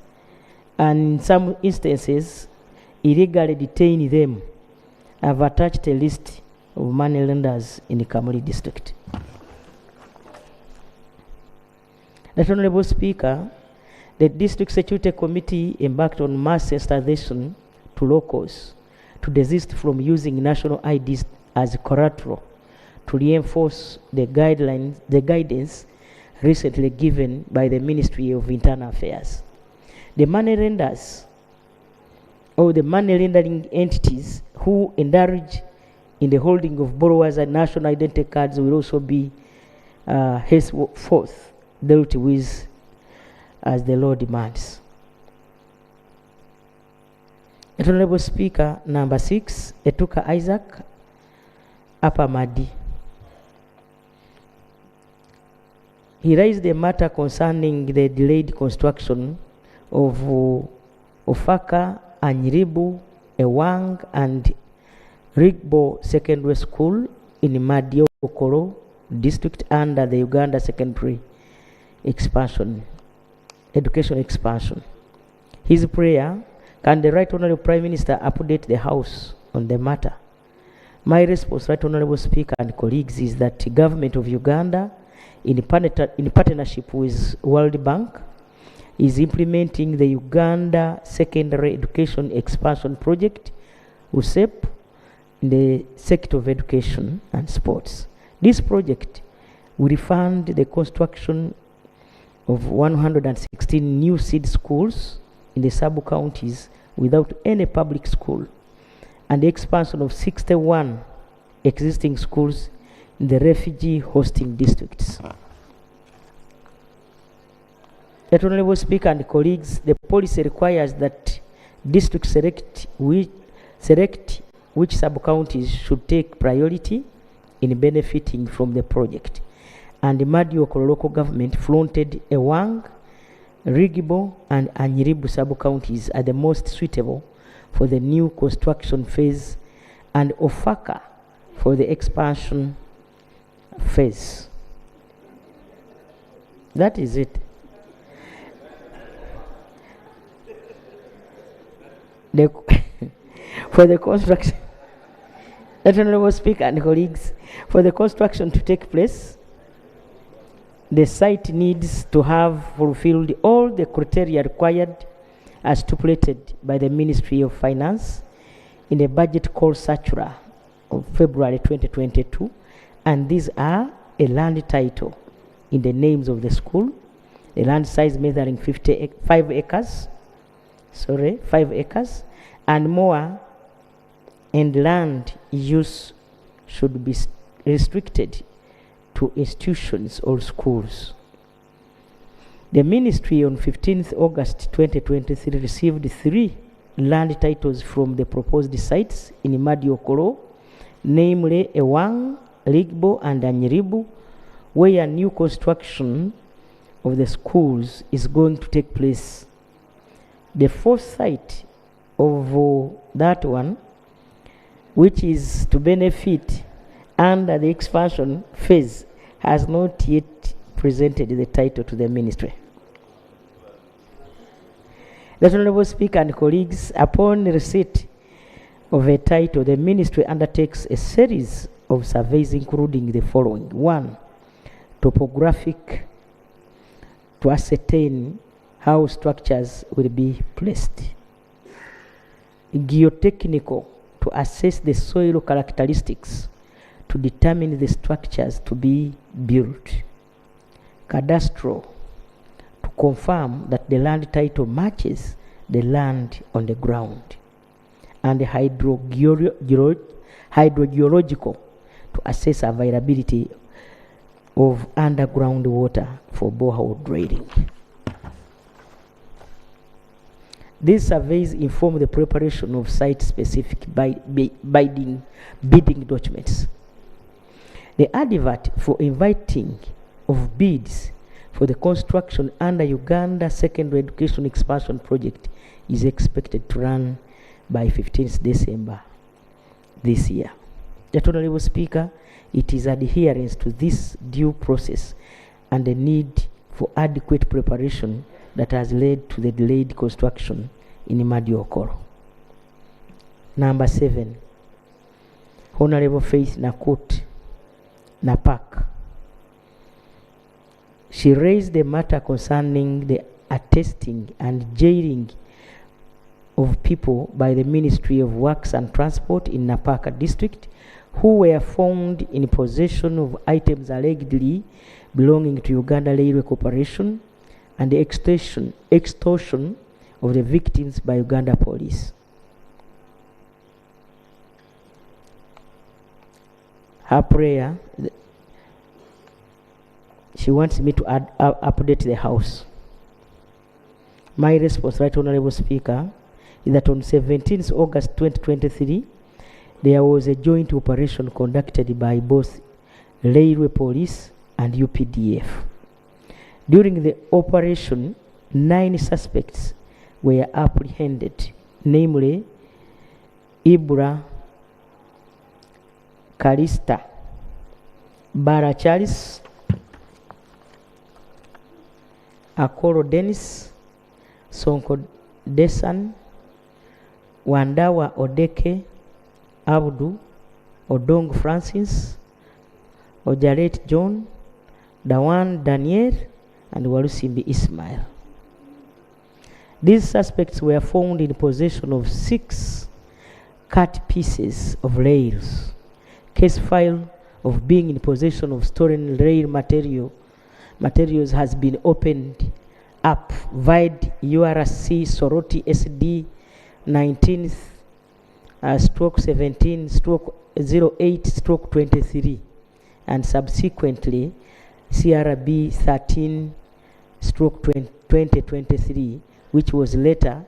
and in some instances, illegally detain them. I've attached a list of money lenders in the Kamuli district. The Honorable Speaker, the District Security Committee embarked on mass sensitization to locals to desist from using national IDs as collateral to reinforce the guidance recently given by the Ministry of Internal Affairs. The money lenders or the money lending entities who indulge in the holding of borrowers and national identity cards will also be henceforth dealt with as the law demands. Honorable Speaker, number 6, Etuka Isaac, Upper Madi. He raised a matter concerning the delayed construction of Ofaka, Anyiribu, Ewang, and Rigbo Secondary School in Madio Okoro district under the Uganda Secondary Education Expansion. His prayer, can the Right Honorable Prime Minister update the House on the matter? My response, Right Honorable Speaker and colleagues, is that the government of Uganda, in partnership with World Bank, is implementing the Uganda Secondary Education Expansion Project, USEP, in the sector of education and sports. This project will fund the construction of 116 new seed schools in the sub-counties without any public school, and the expansion of 61 existing schools in the refugee hosting districts. Honorable Speaker and colleagues, the policy requires that districts select which sub-counties should take priority in benefiting from the project. And the Madio local government fronted Ewang, Rigibo, and Anyiribu sub-counties are the most suitable for the new construction phase, and Ofaka for the expansion phase. That is it. For the construction, Honorable Speaker and colleagues, for the construction to take place, the site needs to have fulfilled all the criteria required as stipulated by the Ministry of Finance in the budget call circular of February 2022, and these are a land title in the names of the school, a land size measuring 5 acres, and more, and land use should be restricted to institutions or schools. The Ministry on 15th August 2023 received 3 land titles from the proposed sites in Madio Okoro, namely Ewang, Rigbo, and Anyiribu, where new construction of the schools is going to take place. The 4th site of that one which is to benefit under the expansion phase, has not yet presented the title to the ministry. The Honorable Speaker and colleagues, upon receipt of a title, the ministry undertakes a series of surveys including the following. 1. Topographic, to ascertain how structures will be placed. Geotechnical, to assess the soil characteristics to determine the structures to be built. Cadastral, to confirm that the land title matches the land on the ground. And hydrogeological, to assess availability of underground water for borehole drilling. These surveys inform the preparation of site-specific bidding documents. The advert for inviting of bids for the construction under Uganda Secondary Education Expansion Project is expected to run by 15th December this year. The Honorable Speaker, it is adherence to this due process and the need for adequate preparation that has led to the delayed construction in Madi Okoro. Number 7, Honorable Faith Nakut Napak. She raised the matter concerning the attesting and jailing of people by the Ministry of Works and Transport in Napaka district who were found in possession of items allegedly belonging to Uganda Railway Corporation and the extortion of the victims by Uganda police. Her prayer, she wants me to update the House. My response, Right Honorable Speaker, is that on 17th August 2023, there was a joint operation conducted by both Railway Police and UPDF. During the operation, 9 suspects were apprehended, namely Ibra Kalista, Bara Charles, Akoro Dennis, Sonko Desan, Wandawa Odeke, Abdu, Odong Francis, Ojaret John, Dawan Daniel, and Walusimbi Ismail. These suspects were found in possession of 6 cut pieces of rails, case file of being in possession of stolen rail materials has been opened up via URC Soroti SD 19/17/08/23 and subsequently CRB 13/2023, which was later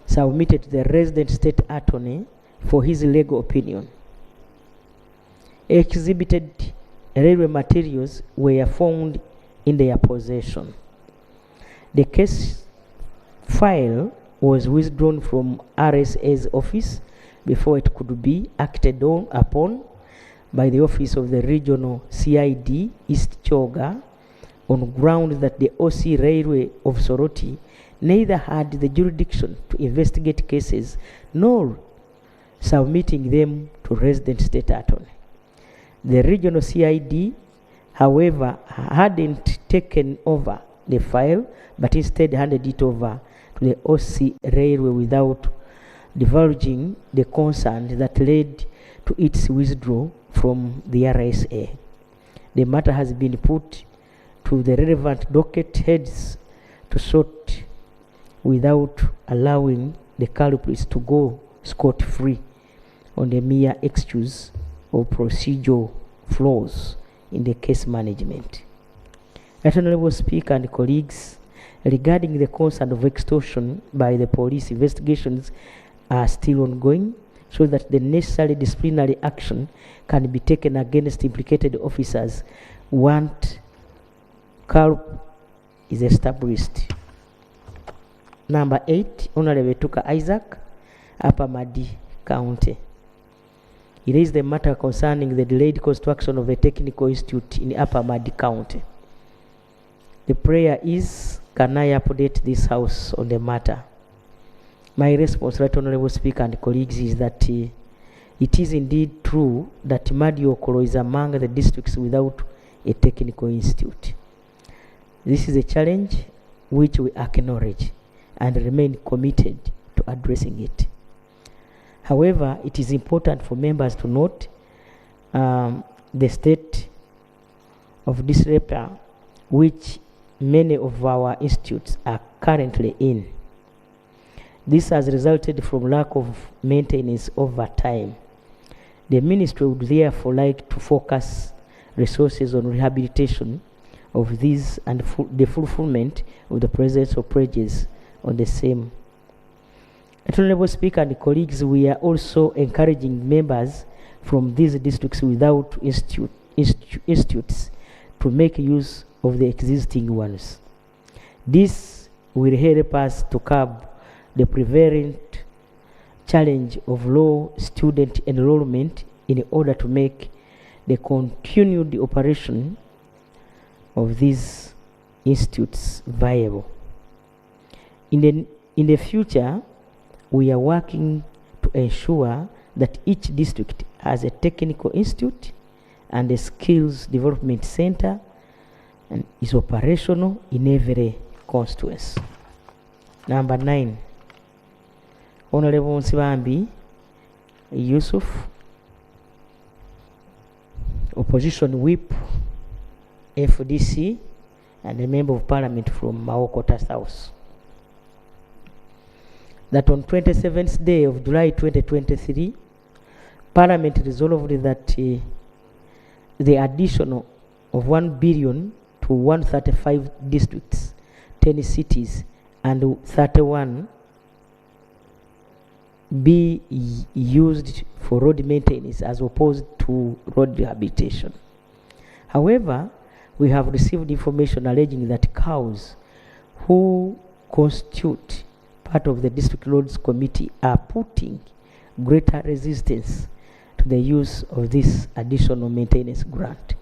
submitted to the resident state attorney for his legal opinion. Exhibited railway materials were found in their possession. The case file was withdrawn from RSA's office before it could be acted upon by the office of the regional CID East Choga on ground that the OC Railway of Soroti neither had the jurisdiction to investigate cases nor submitting them to resident state attorney. The regional CID, however, hadn't taken over the file, but instead handed it over to the OC Railway without divulging the concern that led to its withdrawal from the RSA. The matter has been put to the relevant docket heads to sort without allowing the culprits to go scot-free on the mere excuse of procedural flaws in the case management. Honorable Speaker and colleagues, regarding the concern of extortion by the police, investigations are still ongoing so that the necessary disciplinary action can be taken against implicated officers once culp is established. Number 8, Honorable Tuka Isaac, Upper Madi County. He raised the matter concerning the delayed construction of a technical institute in Upper Madi County. The prayer is, can I update this House on the matter? My response, Right Honorable Speaker and colleagues, is that it is indeed true that Madi Okoro is among the districts without a technical institute. This is a challenge which we acknowledge and remain committed to addressing it. However, it is important for members to note the state of disrepair which many of our institutes are currently in. This has resulted from lack of maintenance over time. The ministry would therefore like to focus resources on rehabilitation of these and the fulfillment of the presence of pledges on the same. Honorable Speaker and colleagues, we are also encouraging members from these districts without institutes to make use of the existing ones. This will help us to curb the prevalent challenge of low student enrollment in order to make the continued operation of these institutes viable. In the future, we are working to ensure that each district has a technical institute and a skills development center and is operational in every constituency. Number 9, Honorable Nsibambi Yusuf, Opposition Whip, FDC, and a Member of Parliament from Maokota South. That on 27th day of July 2023, Parliament resolved that the addition of 1 billion to 135 districts, 10 cities, and 31 be used for road maintenance as opposed to road rehabilitation. However, we have received information alleging that cows who constitute part of the district roads committee are putting greater resistance to the use of this additional maintenance grant.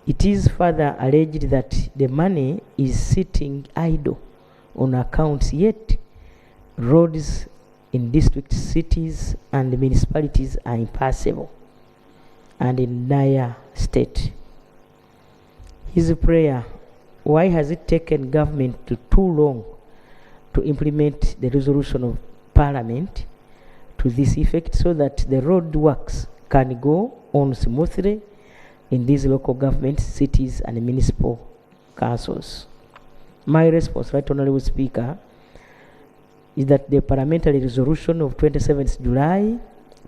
It is further alleged that the money is sitting idle on accounts, yet roads in district cities and municipalities are impassable and in dire state. His prayer, why has it taken government too long to implement the resolution of Parliament to this effect so that the road works can go on smoothly in these local governments, cities, and municipal councils? My response, Right Honorable Speaker, is that the parliamentary resolution of 27th July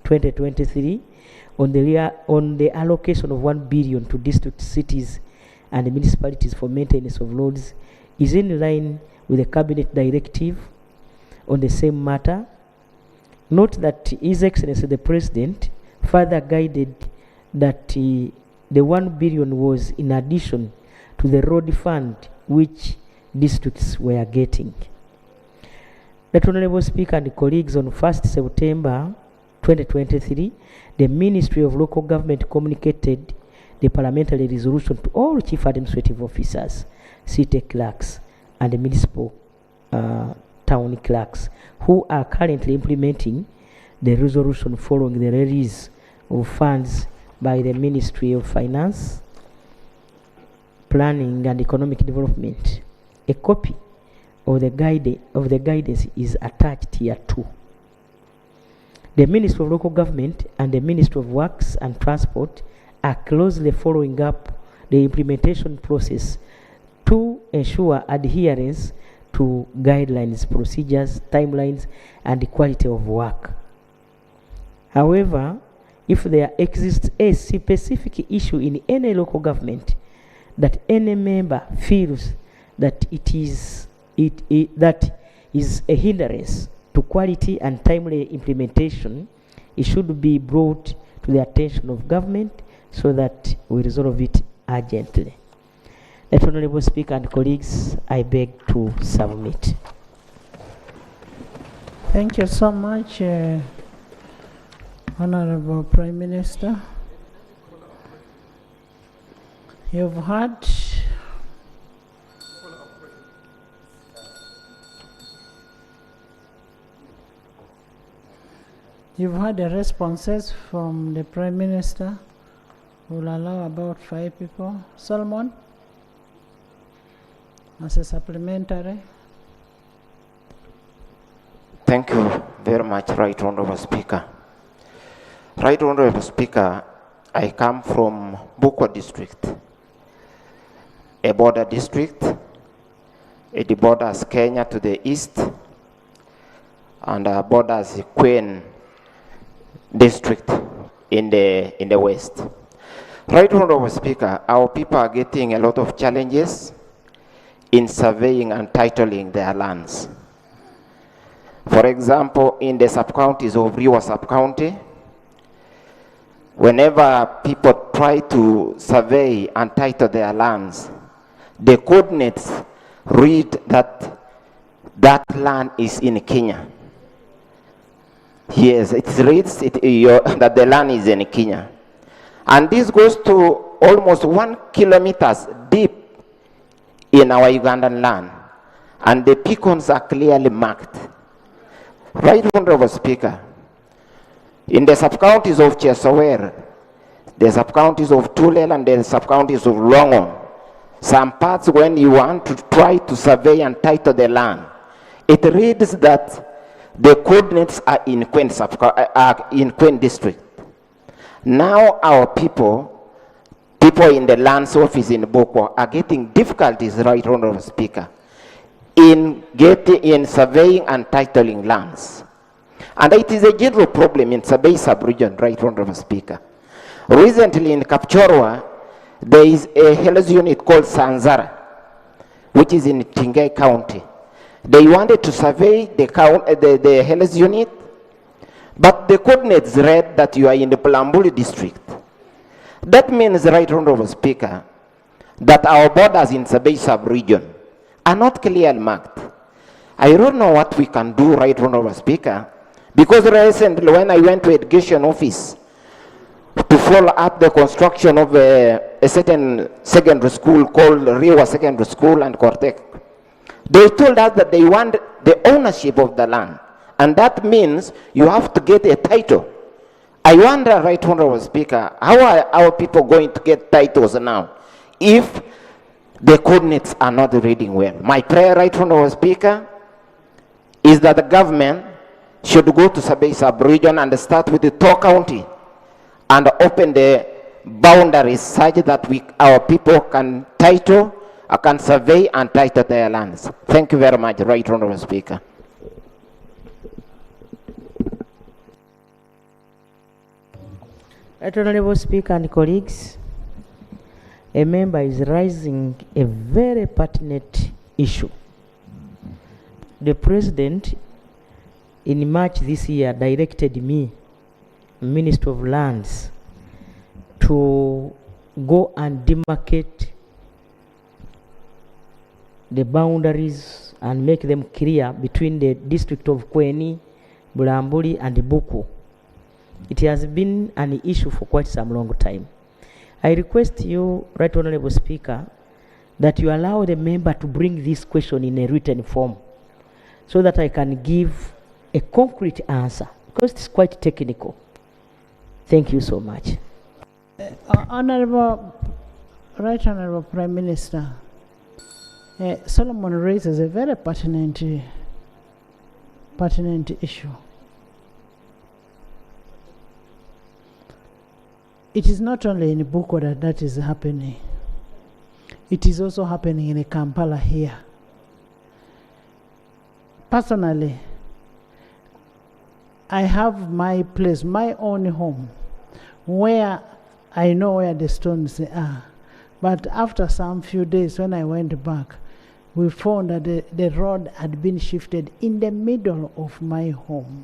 2023 on the allocation of 1 billion to district cities and municipalities for maintenance of roads is in line with the cabinet directive on the same matter. Note that His Excellency the President further guided that the 1 billion was in addition to the road fund which districts were getting. That Honorable Speaker and colleagues, on 1st September 2023, the Ministry of Local Government communicated the parliamentary resolution to all chief administrative officers, city clerks, and municipal town clerks who are currently implementing the resolution following the release of funds by the Ministry of Finance, Planning and Economic Development. A copy of the guidance is attached here too. The Ministry of Local Government and the Ministry of Works and Transport are closely following up the implementation process to ensure adherence to guidelines, procedures, timelines, and the quality of work. However, if there exists a specific issue in any local government that any member feels that that is a hindrance to quality and timely implementation, it should be brought to the attention of government so that we resolve it urgently. That Honorable Speaker and colleagues, I beg to submit. Thank you so much, Honorable Prime Minister, you've had the responses from the Prime Minister. We'll allow about 5 people. Solomon, as a supplementary. Thank you very much, Right Honorable Speaker. Right Honorable Speaker, I come from Bukwa District, a border district. It borders Kenya to the east and borders Queen District in the west. Right Honorable Speaker, our people are getting a lot of challenges in surveying and titling their lands. For example, in the sub-counties of Riwa sub-county, whenever people try to survey and title their lands, the coordinates read that that land is in Kenya. Yes, it reads that the land is in Kenya. And this goes to almost 1 kilometer deep in our Ugandan land. And the beacons are clearly marked. Right Honorable Speaker, in the sub-counties of Chesawer, the sub-counties of Tulel and the sub-counties of Longon, some parts when you want to try to survey and title the land, it reads that the coordinates are in Queen District. Now our people in the lands office in Bukwa are getting difficulties, Right Honorable Speaker, in surveying and titling lands. And it is a general problem in Sabei sub-region, Right Honorable Speaker. Recently in Kapchorwa, there is a health unit called Sanzara, which is in Tingai County. They wanted to survey the health unit, but the coordinates read that you are in the Palambuli district. That means, Right Honorable Speaker, that our borders in Sabei sub-region are not clearly marked. I don't know what we can do, Right Honorable Speaker, because recently when I went to education office to follow up the construction of a certain secondary school called Riwa Secondary School and Cortec, they told us that they want the ownership of the land. And that means you have to get a title. I wonder, Right Honorable Speaker, how are our people going to get titles now if the coordinates are not reading well? My prayer, Right Honorable Speaker, is that the government should go to Sabei sub-region and start with the Tor County and open the boundaries such that our people can title, can survey and title their lands. Thank you very much, Right Honorable Speaker. Right Honorable Speaker and colleagues, a member is raising a very pertinent issue. The President, in March this year, directed me, Minister of Lands, to go and demarcate the boundaries and make them clear between the district of Kweni, Bulambuli and Buku. It has been an issue for quite some long time. I request you, Right Honorable Speaker, that you allow the member to bring this question in a written form so that I can give a concrete answer, because it's quite technical. Thank you so much. Right Honorable Prime Minister, Solomon raises a very pertinent issue. It is not only in Bukwa that is happening. It is also happening in Kampala here. Personally, I have my place, my own home, where I know where the stones are. But after some few days, when I went back, we found that the road had been shifted in the middle of my home.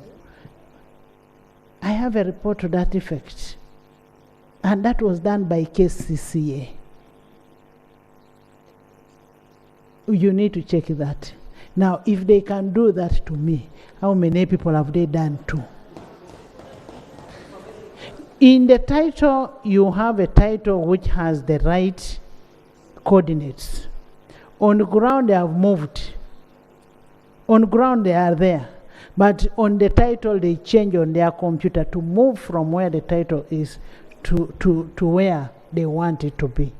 I have a report to that effect. And that was done by KCCA. You need to check that. Now, if they can do that to me, how many people have they done to? In the title, you have a title which has the right coordinates. On the ground, they have moved. On the ground, they are there. But on the title, they change on their computer to move from where the title is to where they want it to be.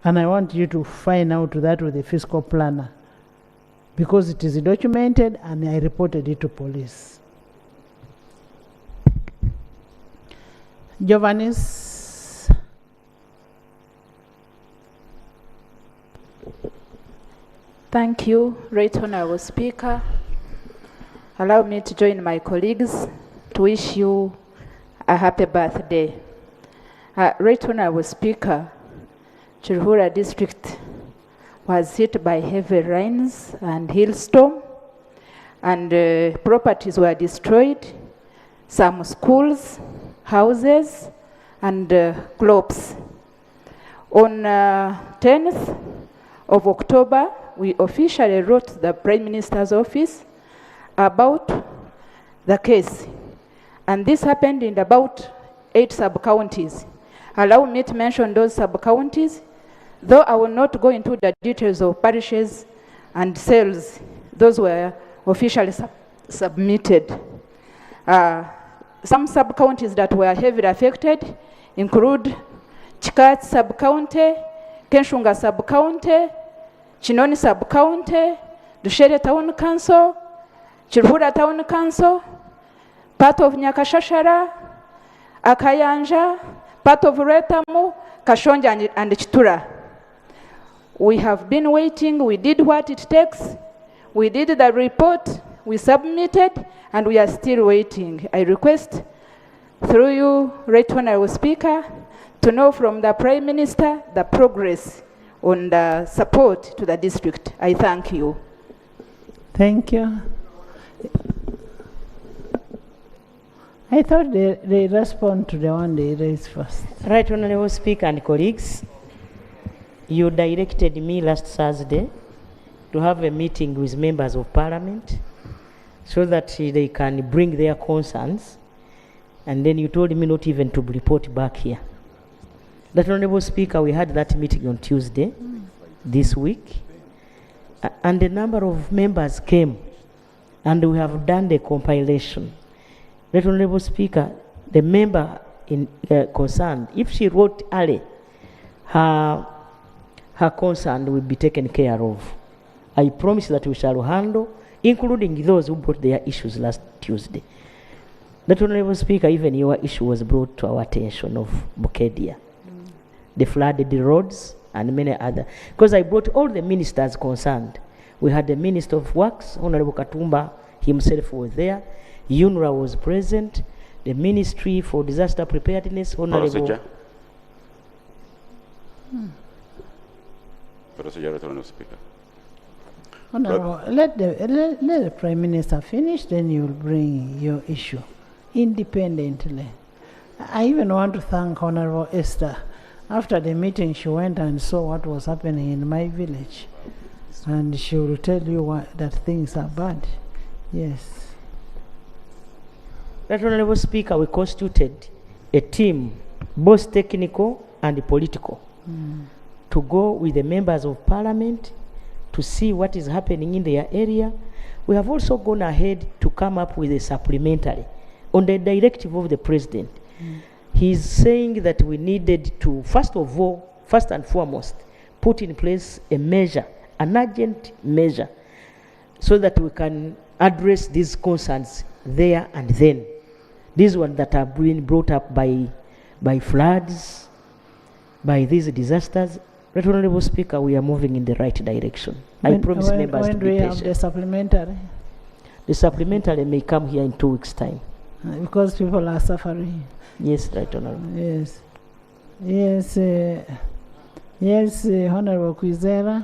And I want you to find out that with the fiscal planner, because it is documented and I reported it to police. Giovannis. Thank you, Right Honorable Speaker. Allow me to join my colleagues to wish you a happy birthday. Right Honorable Speaker, Chirhura district was hit by heavy rains and hailstorm, and properties were destroyed, some schools, houses, and crops. On 10th of October, we officially wrote the Prime Minister's office about the case. And this happened in about 8 sub-counties. Allow me to mention those sub-counties, though I will not go into the details of parishes and cells. Those were officially submitted. Some sub-counties that were heavily affected include Chikat sub-county, Kenshunga sub-county, Chinoni sub-county, Dushere Town Council, Chirhura Town Council, part of Nyakashashara, Akayanja, part of Retamu, Kashonja and Chitura. We have been waiting. We did what it takes. We did the report. We submitted, and we are still waiting. I request, through you, Right Honorable Speaker, to know from the Prime Minister the progress on the support to the district. I thank you. Thank you. I thought they respond to the one they raised first. Right Honorable Speaker and colleagues, you directed me last Thursday to have a meeting with members of Parliament so that they can bring their concerns, and then you told me not even to report back here. That Honorable Speaker, we had that meeting on Tuesday this week, and a number of members came, and we have done the compilation. That Honorable Speaker, the member in concerned, if she wrote early, her concern will be taken care of. I promise that we shall handle, including those who brought their issues last Tuesday. That Honorable Speaker, even your issue was brought to our attention of Bukedia, the flooded roads and many other. Because I brought all the ministers concerned. We had the Minister of Works, Honorable Katumba himself was there. UNRWA was present. The Ministry for Disaster Preparedness, Honorable. Honorable Speaker. Honorable, let the Prime Minister finish, then you'll bring your issue independently. I even want to thank Honorable Esther. After the meeting, she went and saw what was happening in my village. And she will tell you that things are bad. Yes. Right Honorable Speaker, we constituted a team, both technical and political, to go with the members of Parliament to see what is happening in their area. We have also gone ahead to come up with a supplementary on the directive of the President. He's saying that we needed to, first and foremost, put in place a measure, an urgent measure, so that we can address these concerns there and then. These ones that are being brought up by floods, by these disasters. Right Honorable Speaker, we are moving in the right direction. I promise members to be patient. When do we have the supplementary? The supplementary may come here in 2 weeks' time. Because people are suffering. Yes, Right Honorable. Yes. Yes, Honorable Kwizera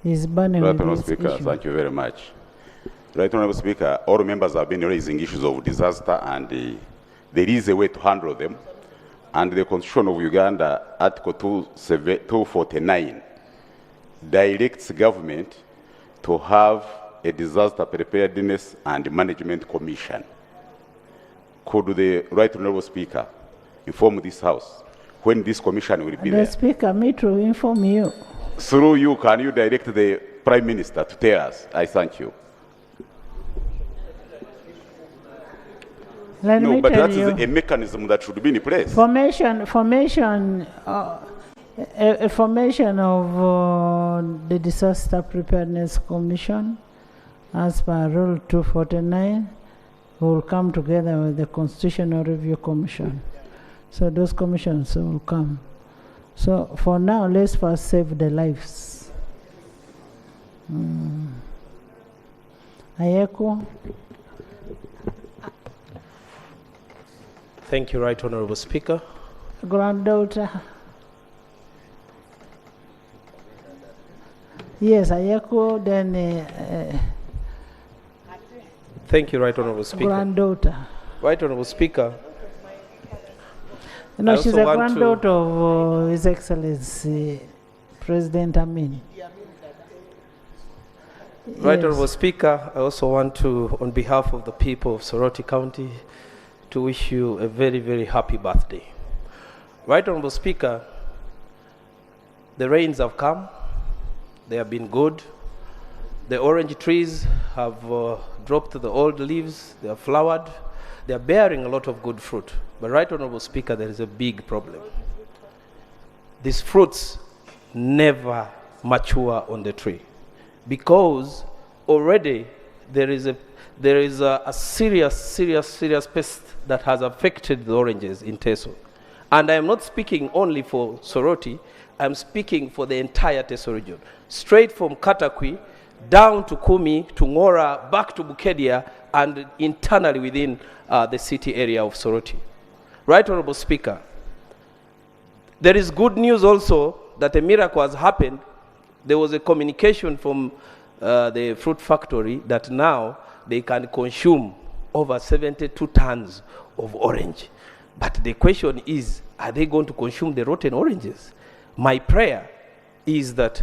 is burning. Right Honorable Speaker, thank you very much. Right Honorable Speaker, all members have been raising issues of disaster, and there is a way to handle them. And the Constitution of Uganda, Article 249, directs government to have a disaster preparedness and management commission. Could the Right Honorable Speaker inform this House when this commission will be The there. Speaker, me to inform you. Through you, can you direct the Prime Minister to tell us? I thank you. Let No, me but tell that you. is a mechanism that should be in place. Formation of the Disaster Preparedness Commission, as per Rule 249, will come together with the Constitutional Review Commission. So those commissions will come. So for now, let's first save the lives. Ayeko? Thank you, Right Honorable Speaker. Granddaughter? Yes, Ayeko, then Thank you, Right Honorable Speaker. granddaughter. Right Honorable Speaker. No, I she's also a want granddaughter of His Excellency President Amin. Right Yes. Honorable Speaker, I also want to, on behalf of the people of Soroti County, to wish you a very, very happy birthday. Right Honorable Speaker, the rains have come. They have been good. The orange trees have dropped the old leaves. They have flowered. They are bearing a lot of good fruit. But Right Honorable Speaker, there is a big problem. These fruits never mature on the tree because already there is a serious pest that has affected the oranges in Teso. And I am not speaking only for Soroti, I'm speaking for the entire Teso region. Straight from Katakwi, down to Kumi, to Ngora, back to Bukedia, and internally within the city area of Soroti. Right Honorable Speaker, there is good news also that a miracle has happened. There was a communication from the fruit factory that now they can consume over 72 tons of orange. But the question is, are they going to consume the rotten oranges? My prayer is that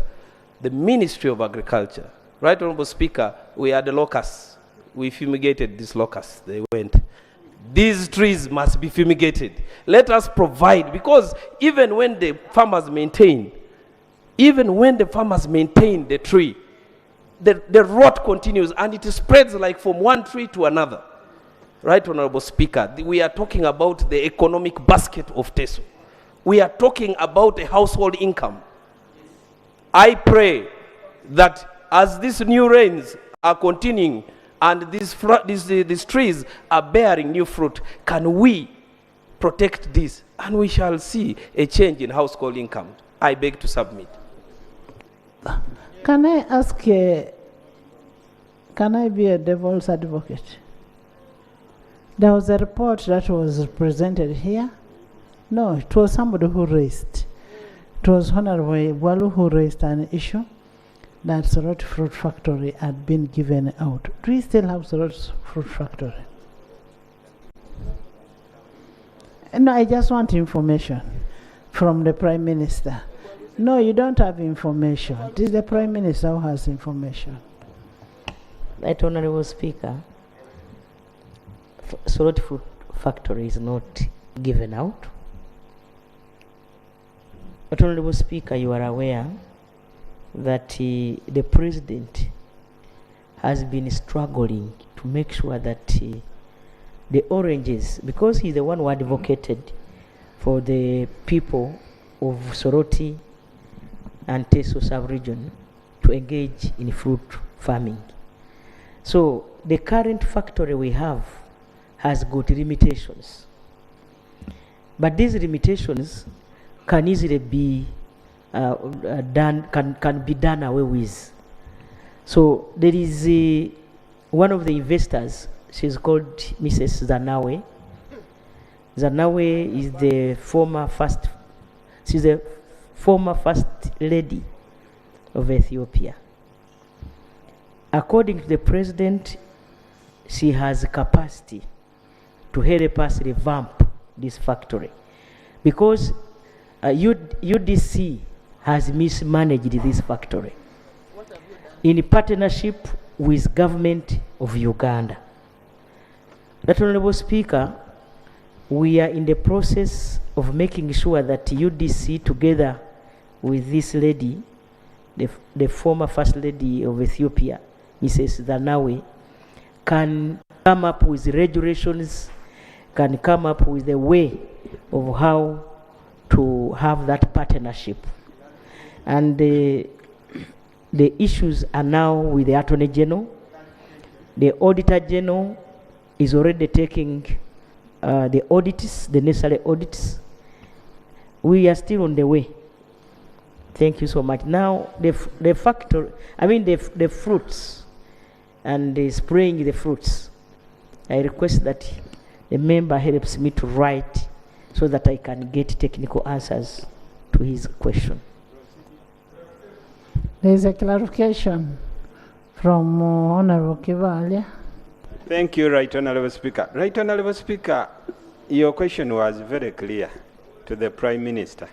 the Ministry of Agriculture, Right Honorable Speaker, we had the locusts. We fumigated these locusts. They went. These trees must be fumigated. Let us provide, because even when the farmers maintain the tree, the rot continues and it spreads like from one tree to another. Right Honorable Speaker, we are talking about the economic basket of Teso. We are talking about a household income. I pray that as these new rains are continuing and these trees are bearing new fruit, can we protect this? And we shall see a change in household income. I beg to submit. Can I ask, can I be a devil's advocate? There was a report that was presented here. No, it was somebody who raised. It was Honorable Walu who raised an issue that Soroti Fruit Factory had been given out. Do we still have Soroti Fruit Factory? No, I just want information from the Prime Minister. No, you don't have information. It is the Prime Minister who has information. Right Honorable Speaker, Soroti Fruit Factory is not given out. But Honorable Speaker, you are aware that the President has been struggling to make sure that the oranges, because he's the one who advocated for the people of Soroti and Teso sub-region to engage in fruit farming. So the current factory we have has got limitations. But these limitations can easily be can be done away with. So there is one of the investors, she's called Mrs. Zanawe. Zanawe is the she's the former first lady of Ethiopia. According to the president, she has capacity to help us revamp this factory, because UDC has mismanaged this factory in partnership with government of Uganda. That Honorable Speaker, we are in the process of making sure that UDC, together with this lady, the former First Lady of Ethiopia, Mrs. Danawe, can come up with regulations, can come up with a way of how to have that partnership. And the issues are now with the Attorney General. The Auditor General is already taking the audits, the necessary audits. We are still on the way. Thank you so much. Now, the factor, I mean the fruits and the spraying the fruits, I request that the member helps me to write so that I can get technical answers to his question. There is a clarification from Honorable Kivalia. Thank you, Right Honorable Speaker. Right Honorable Speaker, your question was very clear to the Prime Minister.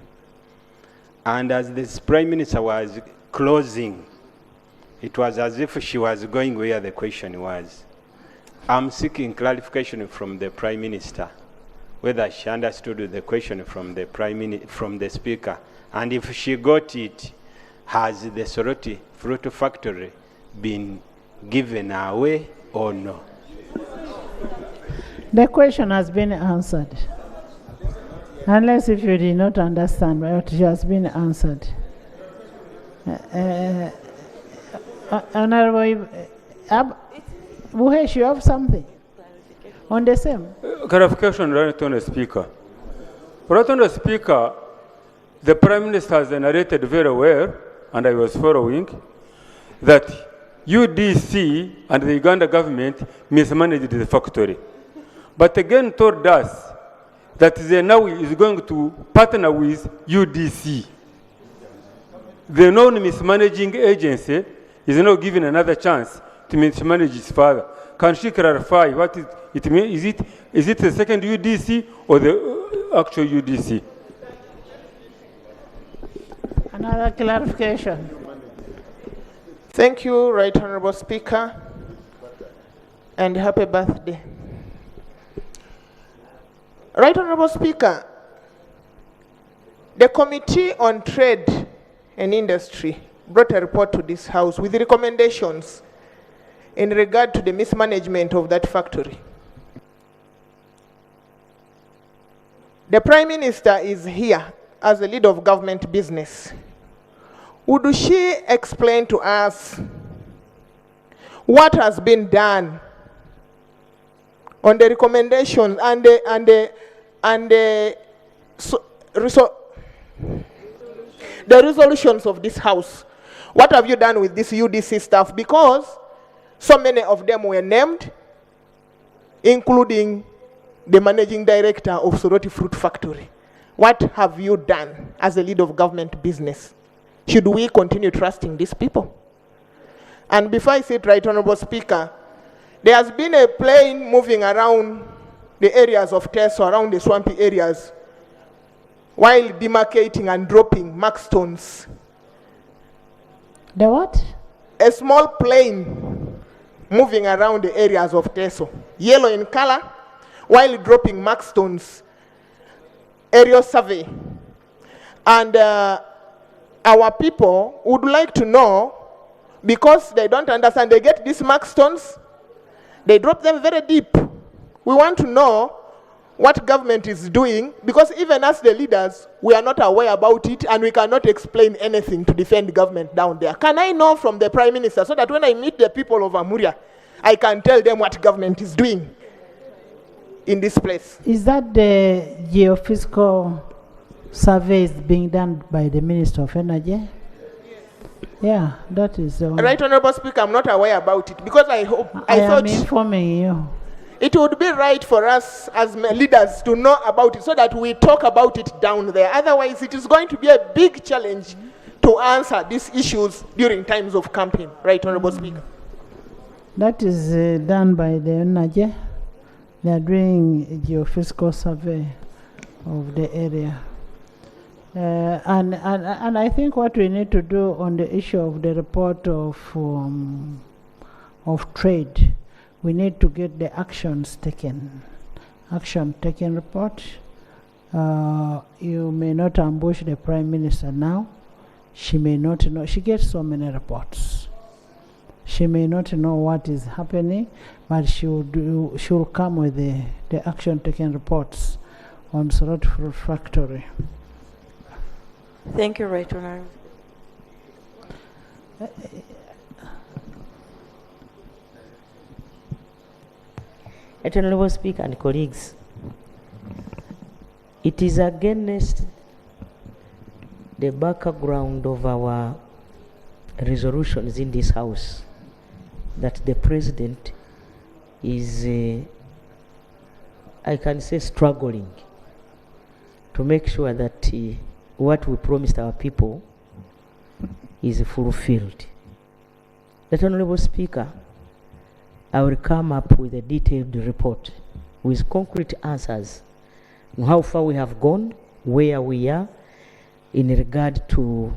And as this Prime Minister was closing, it was as if she was going where the question was. I'm seeking clarification from the Prime Minister, whether she understood the question from the Speaker, and if she got it, has the Soroti Fruit Factory been given away or no? The question has been answered. Unless if you did not understand, but it has been answered. Honorable Buhesh, you have something on the same? Clarification, Right Honourable Speaker. Right Honourable Speaker, the Prime Minister has narrated very well, and I was following, that UDC and the Uganda government mismanaged the factory. But again told us that they now is going to partner with UDC. The non-mismanaging agency is now given another chance to mismanage its father. Can she clarify what it means? Is it the second UDC or the actual UDC? Another clarification. Thank you, Right Honorable Speaker, and happy birthday. Right Honorable Speaker, the Committee on Trade and Industry brought a report to this House with recommendations in regard to the mismanagement of that factory. The Prime Minister is here as the leader of government business. Would she explain to us what has been done on the recommendations and the resolutions of this House? What have you done with this UDC staff? Because so many of them were named, including the managing director of Soroti Fruit Factory. What have you done as a leader of government business? Should we continue trusting these people? And before I say it, Right Honorable Speaker, there has been a plane moving around the areas of Teso, around the swampy areas, while demarcating and dropping mark stones. The what? A small plane moving around the areas of Teso, yellow in color, while dropping mark stones, aerial survey. And our people would like to know, because they don't understand, they get these mark stones, they drop them very deep. We want to know what government is doing, because even as the leaders, we are not aware about it, and we cannot explain anything to defend government down there. Can I know from the Prime Minister, so that when I meet the people of Amuria, I can tell them what government is doing in this place? Is that the geophysical surveys being done by the Minister of Energy? Yeah, that is the one. Right Honorable Speaker, I'm not aware about it, because I thought am informing you. It would be right for us as leaders to know about it, so that we talk about it down there. Otherwise, it is going to be a big challenge to answer these issues during times of campaign. Right Honorable Speaker. That is done by the Energy. They are doing a geophysical survey of the area. And I think what we need to do on the issue of the report of trade, we need to get the actions taken action taken report. You may not ambush the Prime Minister now. She may not know. She gets so many reports. She may not know what is happening, but she will come with the action taken reports on Soroti Fruit Factory. Thank you, Right Honourable. Honourable Speaker and colleagues, it is against the background of our resolutions in this House that the President is, I can say, struggling to make sure that what we promised our people is fulfilled. Honourable Speaker, I will come up with a detailed report with concrete answers on how far we have gone, where we are in regard to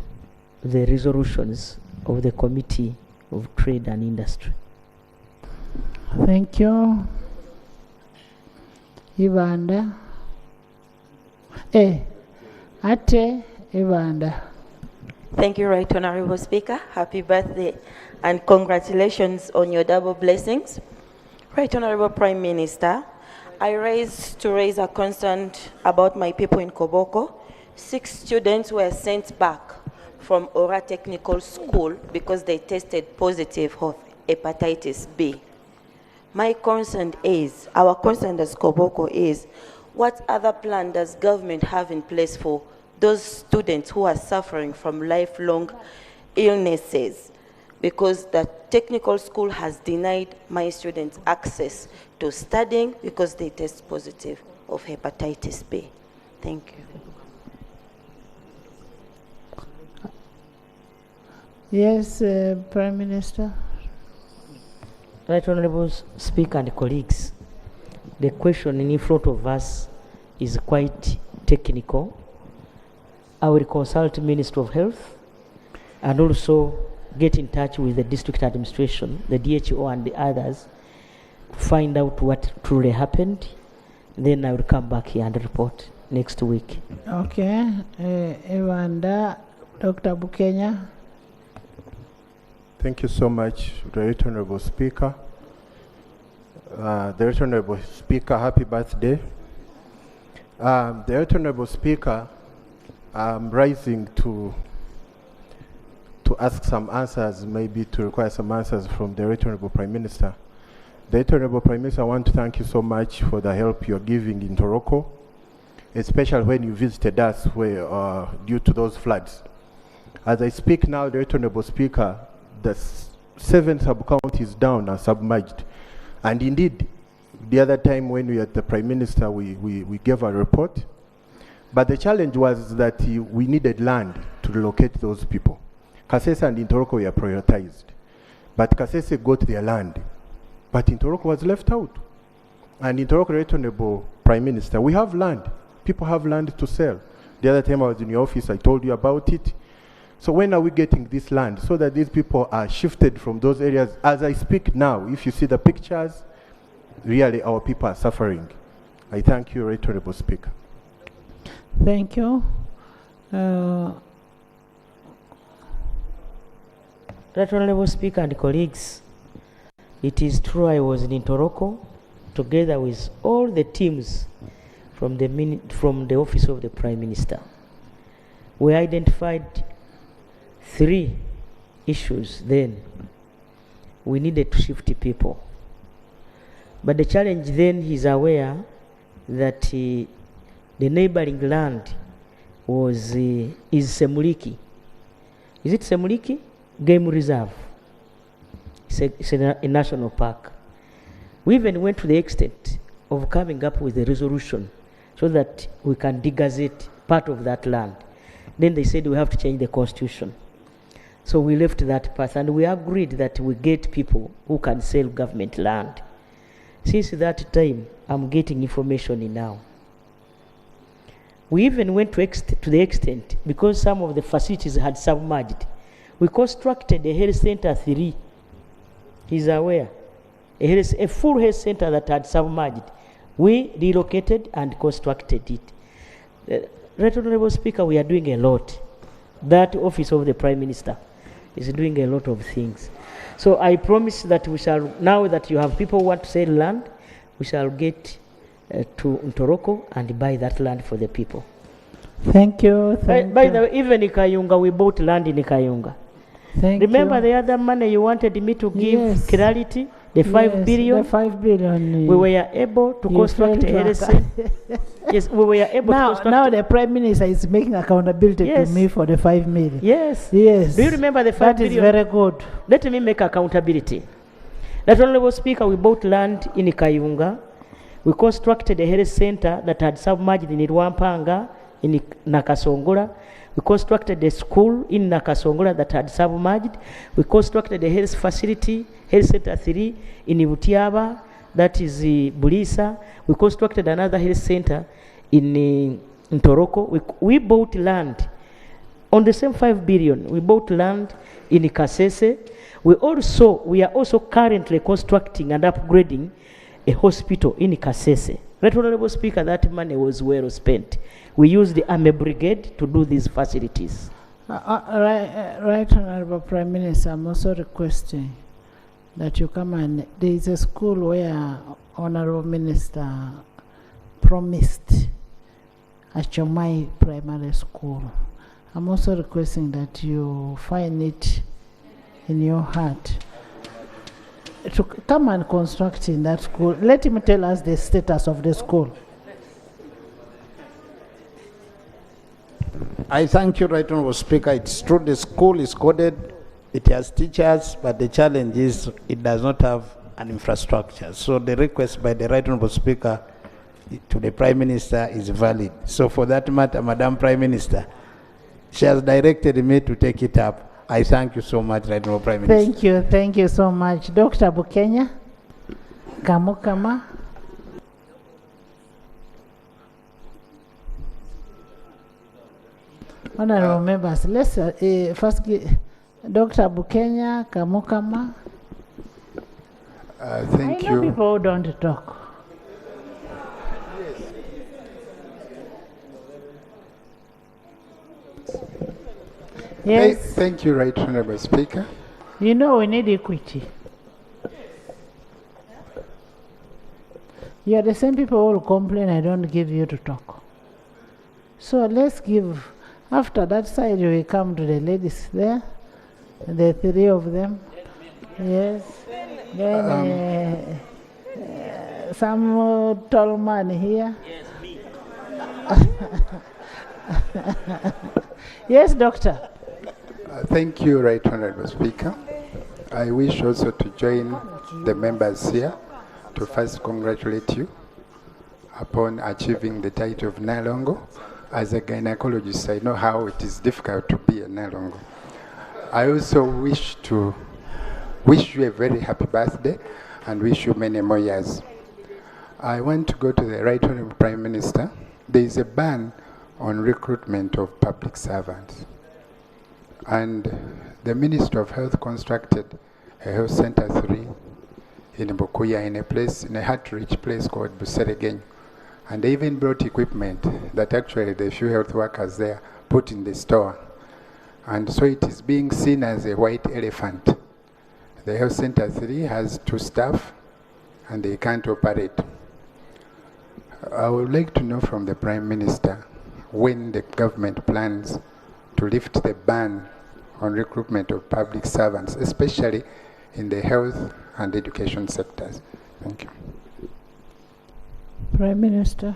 the resolutions of the Committee of Trade and Industry. Thank you. Ibanda. Ate Ibanda. Thank you, Right Honourable Speaker. Happy birthday and congratulations on your double blessings. Right Honourable Prime Minister, I raise a concern about my people in Koboko. 6 students were sent back from Ora Technical School because they tested positive of hepatitis B. My concern is, our concern as Koboko is, what other plan does government have in place for those students who are suffering from lifelong illnesses? Because the technical school has denied my students access to studying because they test positive of hepatitis B. Thank you. Yes, Prime Minister. Right Honourable Speaker and colleagues, the question in front of us is quite technical. I will consult the Minister of Health and also get in touch with the district administration, the DHO and the others, to find out what truly happened. Then I will come back here and report next week. Okay. Ewanda, Dr. Bukenya. Thank you so much, the Right Honourable Speaker. The Right Honourable Speaker, happy birthday. The Right Honourable Speaker, I'm rising to ask some answers, maybe to require some answers from the Right Honourable Prime Minister. The Right Honourable Prime Minister, I want to thank you so much for the help you're giving in Toroko, especially when you visited us where, due to those floods. As I speak now, the Right Honourable Speaker, the 7 sub-counties down are submerged. And indeed, the other time when we were at the Prime Minister, we gave a report. But the challenge was that we needed land to relocate those people. Kasese and Intoroko were prioritized. But Kasese got their land. But Intoroko was left out. And Intoroko, Right Honourable Prime Minister, we have land. People have land to sell. The other time I was in your office, I told you about it. So when are we getting this land so that these people are shifted from those areas? As I speak now, if you see the pictures, really our people are suffering. I thank you, Right Honourable Speaker. Thank you. Right Honourable Speaker and colleagues, it is true I was in Toroko together with all the teams from the office of the Prime Minister. We identified 3 issues then. We needed to shift people. But the challenge then, he's aware that the neighboring land was is Semuliki. Is it Semuliki? Game Reserve. It's a national park. We even went to the extent of coming up with a resolution so that we can degazette part of that land. Then they said we have to change the constitution. So we left that path and we agreed that we get people who can sell government land. Since that time, I'm getting information in now. We even went to the extent, because some of the facilities had submerged, we constructed a health center 3. He's aware. A full health center that had submerged. We relocated and constructed it. Right Honorable Speaker, we are doing a lot. That office of the Prime Minister is doing a lot of things. So I promise that we shall, now that you have people who want to sell land, we shall get to Ntoroko and buy that land for the people. Thank you. By the way, even in Kayunga, we bought land in Kayunga. Remember the other money you wanted me to give clarity? The 5 billion? The 5 billion. We were able to construct a LSA. Yes, we were able to construct. Now the Prime Minister is making accountability to me for the 5 million. Yes. Yes. Do you remember the 5 billion? That is very good. Let me make accountability. That Honorable Speaker, we bought land in Kayunga. We constructed a health center that had submerged in Rwampanga, in Nakasongola. We constructed a school in Nakasongola that had submerged. We constructed a health facility, Health Center 3 in Butiaba, that is Bulisa. We constructed another health center in Ntoroko. We bought land on the same 5 billion. We bought land in Kasese. We are also currently constructing and upgrading a hospital in Kasese. Right Honorable Speaker, that money was well spent. We used the Army Brigade to do these facilities. Right Honorable Prime Minister, I'm also requesting that you come and, there is a school where Honorable Minister promised at Chomai Primary School. I'm also requesting that you find it in your heart to come and construct in that school. Let him tell us the status of the school. I thank you, Right Honorable Speaker. It's true the school is coded, it has teachers, but the challenge is it does not have an infrastructure. So the request by the Right Honorable Speaker to the Prime Minister is valid. So for that matter, Madam Prime Minister, she has directed me to take it up. I thank you so much, Right Honorable Prime Minister. Thank you so much. Dr. Bukenya, Kamukama. Honorable members, let's first give Dr. Bukenya, Kamukama. Thank I know you. people who don't talk. Yes. Thank you, Right Honorable Speaker. You know we need equity. You are the same people who will complain I don't give you to talk. So let's give, after that side we come to the ladies there, the 3 of them. Yes. Then some tall man here. Yes, Doctor. Thank you, Right Honorable Speaker. I wish also to join the members here to first congratulate you upon achieving the title of Nalongo. As a gynecologist, I know how it is difficult to be a Nalongo. I also wish to wish you a very happy birthday and wish you many more years. I want to go to the Right Honorable Prime Minister. There is a ban on recruitment of public servants. And the Minister of Health constructed a health center 3 in Bukuya in a hard-to-reach place called Buseregeny. And they even brought equipment that actually the few health workers there put in the store. And so it is being seen as a white elephant. The health center 3 has 2 staff and they can't operate. I would like to know from the Prime Minister when the government plans to lift the ban on recruitment of public servants, especially in the health and education sectors. Thank you. Prime Minister.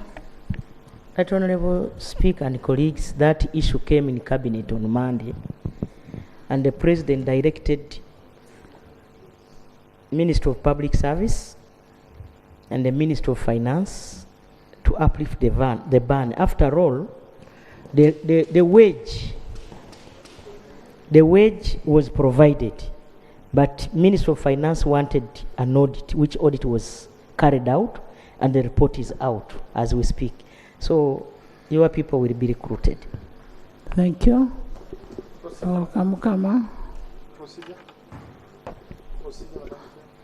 Right Honorable Speaker and colleagues, that issue came in Cabinet on Monday, and the President directed Minister of Public Service and the Minister of Finance to uplift the ban. After all, the wage was provided, but Minister of Finance wanted an audit, which audit was carried out, and the report is out as we speak. So your people will be recruited. Thank you. Kamukama.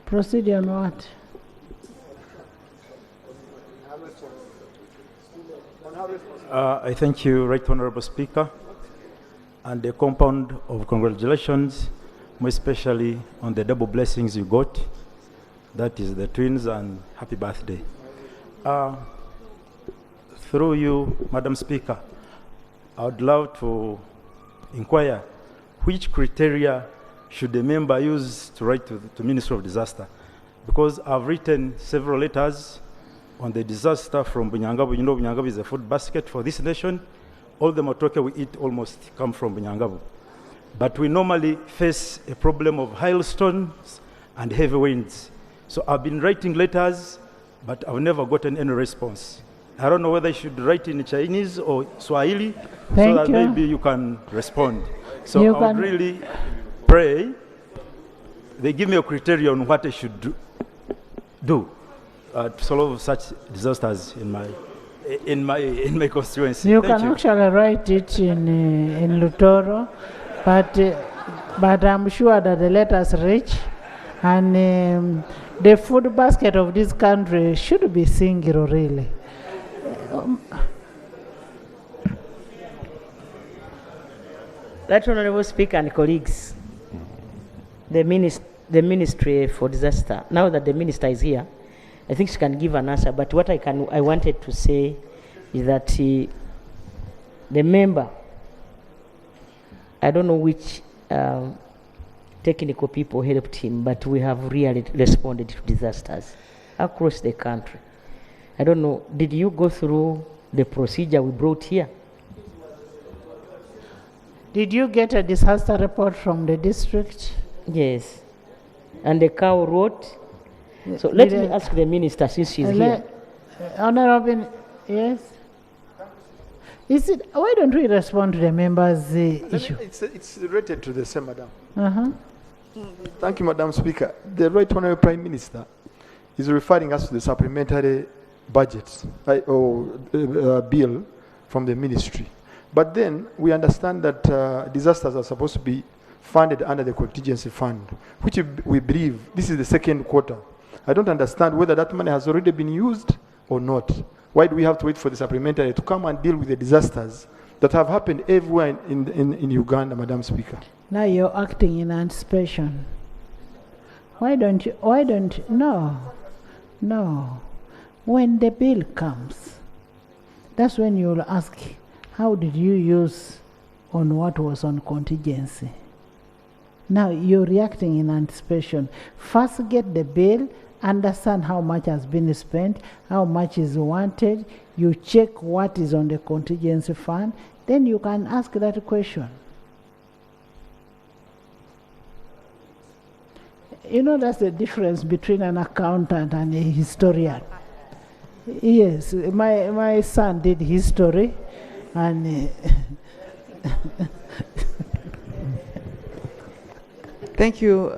Procedure on what? I thank you, Right Honorable Speaker, and the compound of congratulations, more especially on the double blessings you got. That is the twins, and happy birthday. Through you, Madam Speaker, I would love to inquire which criteria should the member use to write to Ministry of Disaster? Because I've written several letters on the disaster from Bunyangabu. You know Bunyangabu is a food basket for this nation. All the matoke we eat almost come from Bunyangabu. But we normally face a problem of hailstones and heavy winds. So I've been writing letters, but I've never gotten any response. I don't know whether I should write in Chinese or Swahili so that maybe you can respond. So I would really pray they give me a criterion on what I should do to solve such disasters in my constituency. You can actually write it in Lutoro, but I'm sure that the letters reach, and the food basket of this country should be single, really. Right Honorable Speaker and colleagues, the Ministry for Disaster, now that the Minister is here, I think she can give an answer, but what I wanted to say is that the member, I don't know which technical people helped him, but we have really responded to disasters across the country. I don't know, did you go through the procedure we brought here? Did you get a disaster report from the district? Yes. And the cow wrote. So let me ask the minister since she's here. Honorable, yes? Why don't we respond to the members' issue? It's related to the same, Madam. Thank you, Madam Speaker. The Right Honorable Prime Minister is referring us to the supplementary budget bill from the ministry. But then we understand that disasters are supposed to be funded under the contingency fund, which we believe this is the second quarter. I don't understand whether that money has already been used or not. Why do we have to wait for the supplementary to come and deal with the disasters that have happened everywhere in Uganda, Madam Speaker? Now you're acting in anticipation. No. When the bill comes, that's when you'll ask, how did you use on what was on contingency? Now you're reacting in anticipation. First get the bill, understand how much has been spent, how much is wanted, you check what is on the contingency fund, then you can ask that question. You know, that's the difference between an accountant and a historian. Yes, my son did history, and Thank you,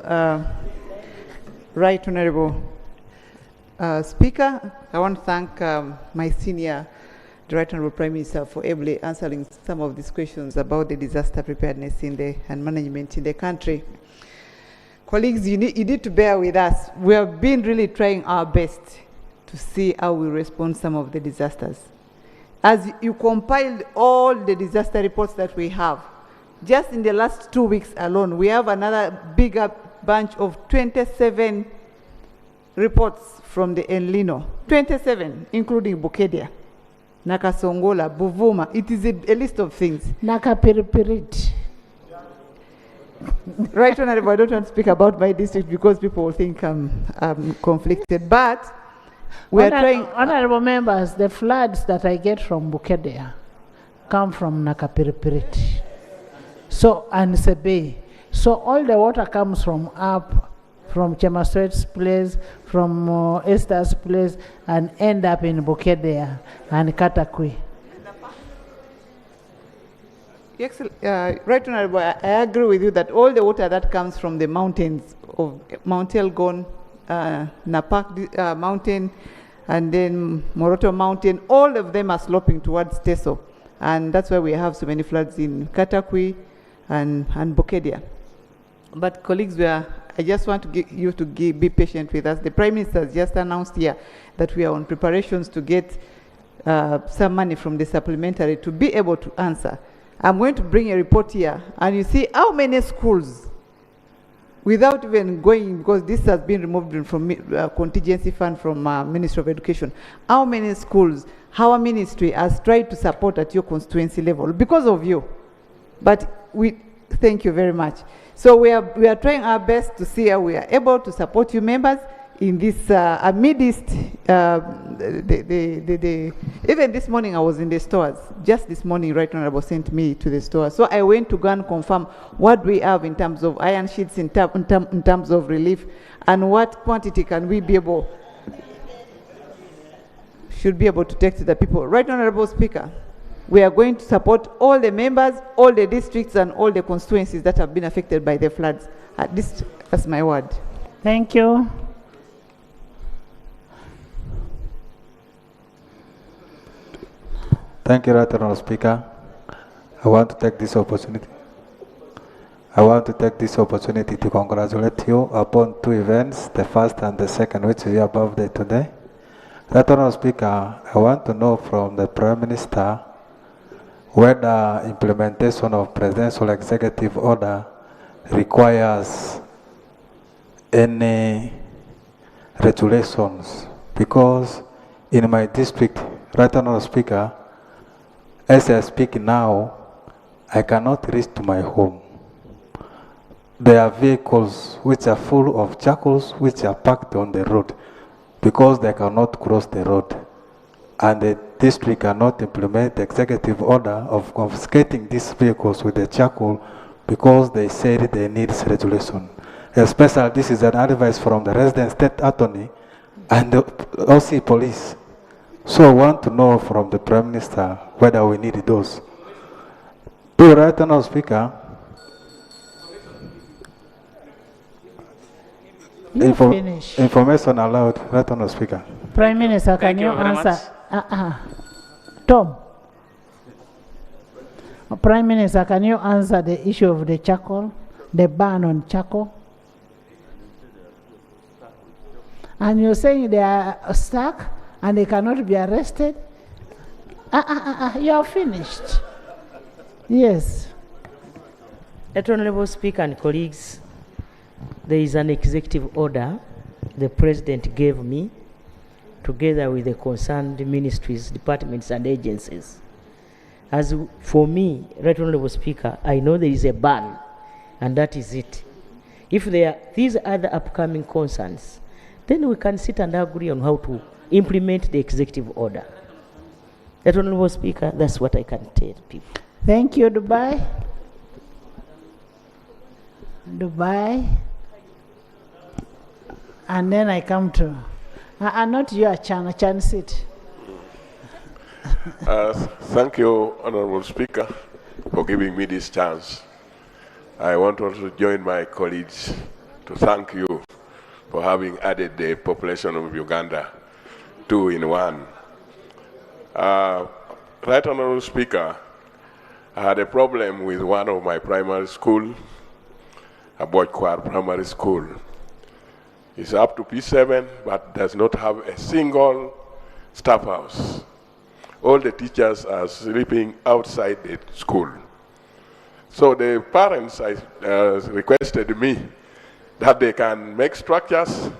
Right Honorable Speaker. I want to thank my senior, the Right Honorable Prime Minister, for ably answering some of these questions about the disaster preparedness and management in the country. Colleagues, you need to bear with us. We have been really trying our best to see how we respond to some of the disasters. As you compiled all the disaster reports that we have, just in the last 2 weeks alone, we have another bigger bunch of 27 reports from the El Nino. 27, including Bukedia, Nakasongola, Buvuma. It is a list of things. Nakapiripirit. Right, Honorable, I don't want to speak about my district because people will think I'm conflicted, but we are trying. Honorable members, the floods that I get from Bukedia come from Nakapiripirit. So, and Sebe. So all the water comes from Chemaswet's place, from Esther's place, and end up in Bukedia and Katakwi. Right, Honorable, I agree with you that all the water that comes from the mountains of Mount Elgon, Napak Mountain, and then Moroto Mountain, all of them are sloping towards Teso. And that's why we have so many floods in Katakwi and Bukedia. But colleagues, I just want to be patient with us. The Prime Minister has just announced here that we are on preparations to get some money from the supplementary to be able to answer. I'm going to bring a report here, and you see how many schools, without even going, because this has been removed from contingency fund from Ministry of Education, how many schools our ministry has tried to support at your constituency level because of you. But we thank you very much. So we are trying our best to see how we are able to support you members in this amidst even this morning I was in the stores. Just this morning, Right Honorable sent me to the store. So I went to go and confirm what we have in terms of iron sheets, in terms of relief, and what quantity can we be able, should be able to take to the people. Right Honorable Speaker, we are going to support all the members, all the districts, and all the constituencies that have been affected by the floods. That's my word. Thank you. Thank you, Right Honorable Speaker. I want to take this opportunity to congratulate you upon two events, the first and the second, which is your birthday today. Right Honorable Speaker, I want to know from the Prime Minister whether implementation of presidential executive order requires any regulations, because in my district, Right Honorable Speaker, as I speak now, I cannot reach to my home. There are vehicles which are full of charcoals which are parked on the road because they cannot cross the road. And the district cannot implement the executive order of confiscating these vehicles with the charcoal because they said they need regulation. Especially this is an advice from the resident state attorney and the OC police. So I want to know from the Prime Minister whether we need those. To Right Honorable Speaker, information allowed, Right Honorable Speaker. Prime Minister, can you answer? Tom. Prime Minister, can you answer the issue of the charcoal, the ban on charcoal? And you're saying they are stuck and they cannot be arrested? You are finished. Yes. Honorable Speaker and colleagues, there is an executive order the President gave me together with the concerned ministries, departments, and agencies. As for me, Right Honorable Speaker, I know there is a ban, and that is it. If there are these other upcoming concerns, then we can sit and agree on how to implement the executive order. Right Honorable Speaker, that's what I can tell people. Thank you, Dubai. Dubai. And then I come to, not your Chan sit. Thank you, Honorable Speaker, for giving me this chance. I want to also join my colleagues to thank you for having added the population of Uganda 2 in 1. Right Honorable Speaker, I had a problem with one of my primary school, Aboikwar Primary School. It's up to P7, but does not have a single staff house. All the teachers are sleeping outside the school. So the parents requested me that they can make structures.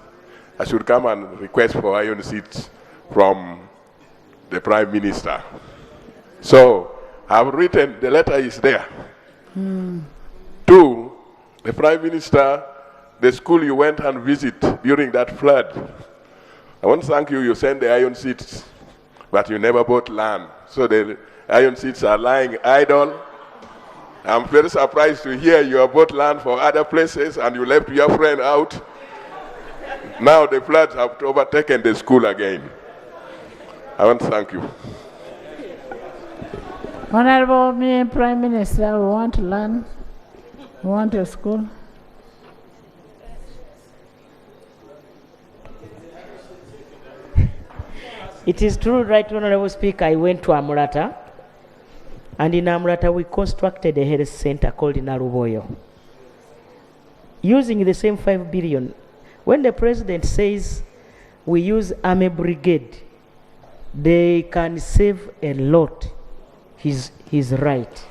I should come and request for iron seats from the Prime Minister. So I've written, the letter is there. To the Prime Minister, the school you went and visit during that flood. I want to thank you, you sent the iron seats, but you never bought land. So the iron seats are lying idle. I'm very surprised to hear you have bought land for other places and you left your friend out. Now the floods have overtaken the school again. I want to thank you. Honorable Prime Minister, we want to learn. We want a school. It is true, Right Honorable Speaker, I went to Amurata, and in Amurata we constructed a health center called Naruboyo. using the same 5 billion, when the president says we use army brigade, they can save a lot. He's right.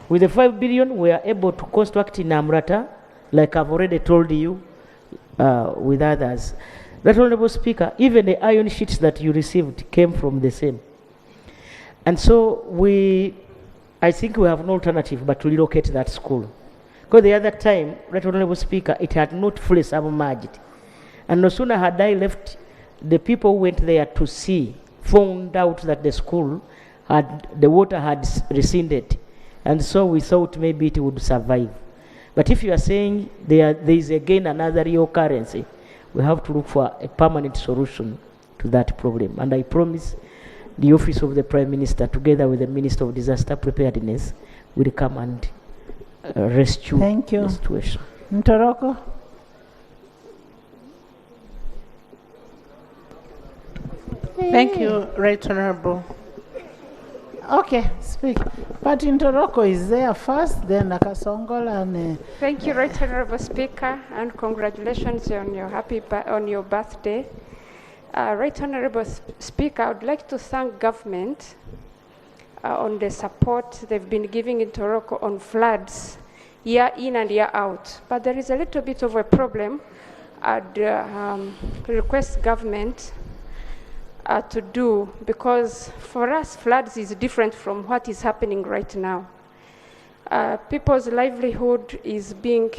With the 5 billion, we are able to construct in Amrata, like I've already told you, with others. That Honorable Speaker, even the iron sheets that you received came from the same. And so I think we have no alternative but to relocate that school. Because the other time, Right Honorable Speaker, it had not fully submerged. And no sooner had I left, the people who went there to see, found out that the school the water had receded. And so we thought maybe it would survive. But if you are saying there is again another real currency, we have to look for a permanent solution to that problem. And I promise the Office of the Prime Minister, together with the Minister of Disaster Preparedness, will come and rescue the situation. Ntoroko? Thank you, Right Honorable. Okay, speak. But Ntoroko is there first, then Nakasongola and... Thank you, Right Honorable Speaker, and congratulations on your birthday. Right Honorable Speaker, I would like to thank government on the support they've been giving in Ntoroko on floods, year in and year out. But there is a little bit of a problem. I'd request government to do, because for us floods is different from what is happening right now. People's livelihood is being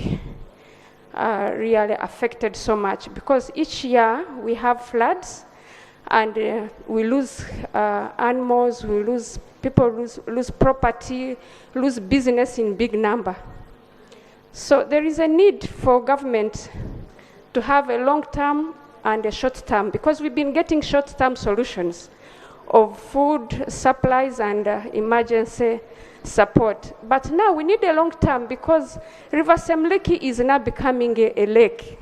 really affected so much, because each year we have floods and we lose animals, people lose property, lose business in big number. So there is a need for government to have a long-term and a short-term, because we've been getting short-term solutions of food supplies and emergency support. But now we need a long-term, because River Semliki is now becoming a lake.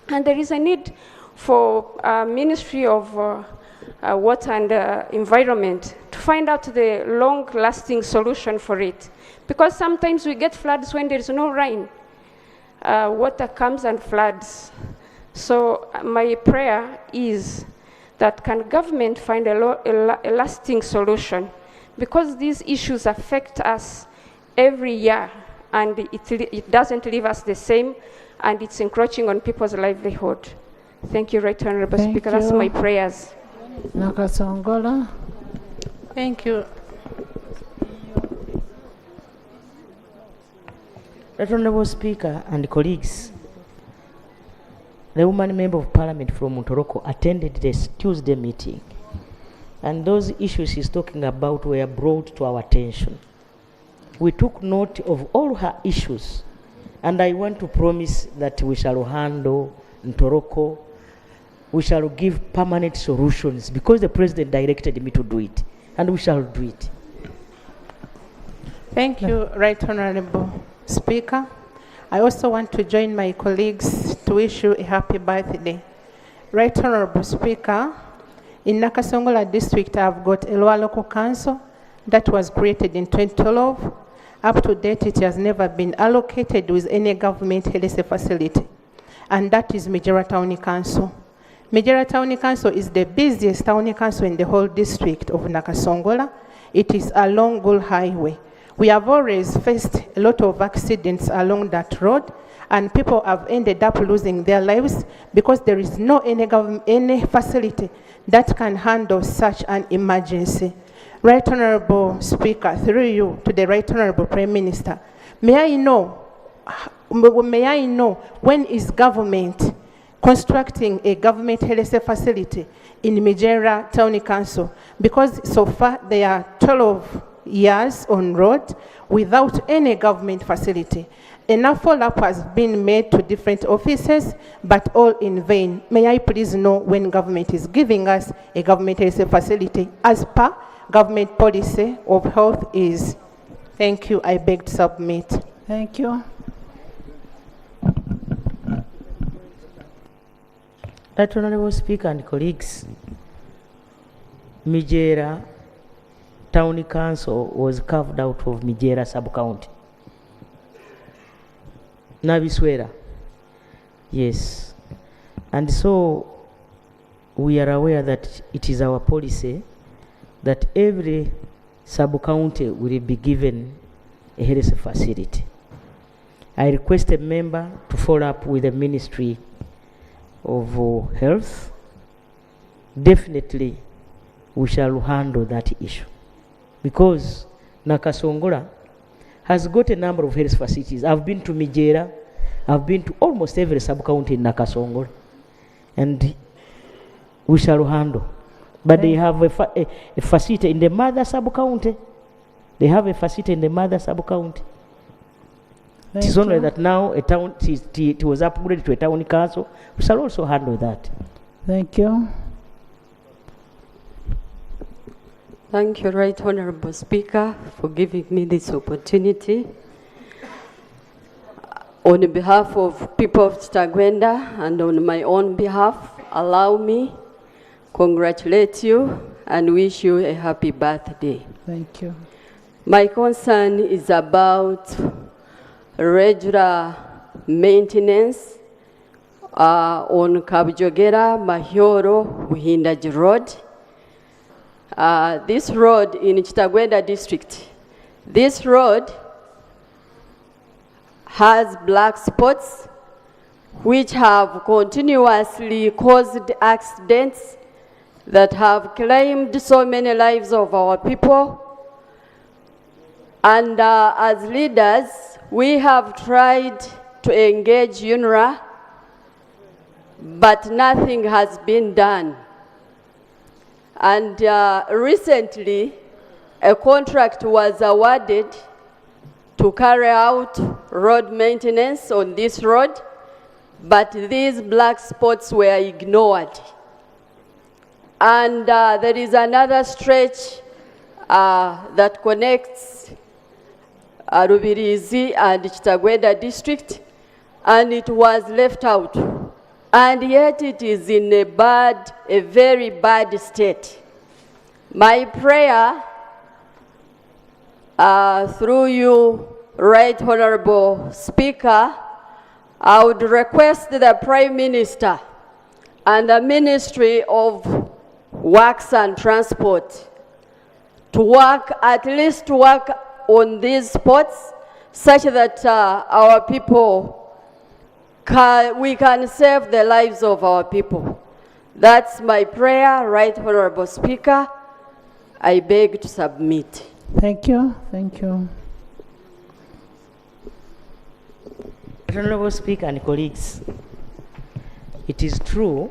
And there is a need for Ministry of Water and Environment to find out the long-lasting solution for it. Because sometimes we get floods when there is no rain. Water comes and floods. So my prayer is that can government find a lasting solution, because these issues affect us every year and it doesn't leave us the same, and it's encroaching on people's livelihood. Thank you, Right Honorable Speaker. That's my prayers. Nakasongola. Thank you. Right Honorable Speaker and colleagues, the woman member of parliament from Ntoroko attended this Tuesday meeting, and those issues she's talking about were brought to our attention. We took note of all her issues, and I want to promise that we shall handle Ntoroko. We shall give permanent solutions, because the president directed me to do it, and we shall do it. Thank you, Right Honorable Speaker. I also want to join my colleagues to wish you a happy birthday. Right Honorable Speaker, in Nakasongola district, I've got Elua Local Council that was created in 2012. Up to date, it has never been allocated with any government health facility, and that is Mijera Town Council. Mijera Town Council is the busiest town council in the whole district of Nakasongola. It is along Gul Highway. We have always faced a lot of accidents along that road, and people have ended up losing their lives because there is no any facility that can handle such an emergency. Right Honorable Speaker, through you to the Right Honorable Prime Minister, may I know when is government constructing a government health facility in Mijera Town Council? Because so far there are 12 years on road without any government facility. Enough follow-up has been made to different offices, but all in vain. May I please know when government is giving us a government health facility as per government policy of health is? Thank you. I beg to submit. Thank you. Right Honorable Speaker and colleagues, Mijera Town Council was carved out of Mijera Sub-County. Nabiswera. Yes. And so we are aware that it is our policy that every sub-county will be given a health facility. I request a member to follow up with the Ministry of Health. Definitely, we shall handle that issue. Because Nakasongola has got a number of health facilities. I've been to Mijera. I've been to almost every sub-county in Nakasongola. And we shall handle. But they have a facility in the mother sub-county. They have a facility in the mother sub-county. It is only that now it was upgraded to a town council. We shall also handle that. Thank you. Thank you, Right Honorable Speaker, for giving me this opportunity. On behalf of people of Chitagwenda and on my own behalf, allow me congratulate you and wish you a happy birthday. Thank you. My concern is about regular maintenance on Kabujogera, Mahioro, Buhindaji Road. This road in Chitagwenda district, this road has black spots which have continuously caused accidents that have claimed so many lives of our people. And as leaders, we have tried to engage UNRA, but nothing has been done. And recently, a contract was awarded to carry out road maintenance on this road, but these black spots were ignored. And there is another stretch that connects Rubirizi and Chitagwenda district, and it was left out. And yet it is in a very bad state. My prayer, through you, Right Honorable Speaker, I would request the Prime Minister and the Ministry of Works and Transport to at least work on these spots such that our people we can save the lives of our people. That's my prayer, Right Honorable Speaker. I beg to submit. Thank you. Thank you. Honorable Speaker and colleagues, it is true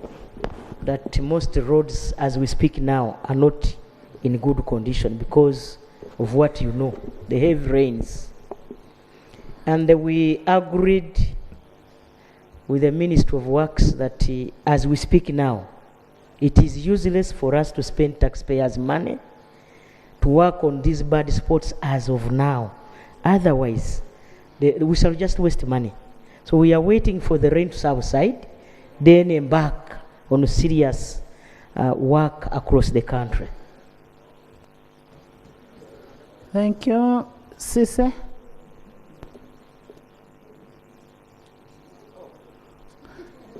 that most roads as we speak now are not in good condition because of what you know, the heavy rains. And we agreed with the Ministry of Works that as we speak now, it is useless for us to spend taxpayers' money to work on these bad spots as of now. Otherwise, we shall just waste money. So we are waiting for the rain to subside, then embark on serious work across the country. Thank you. Sise?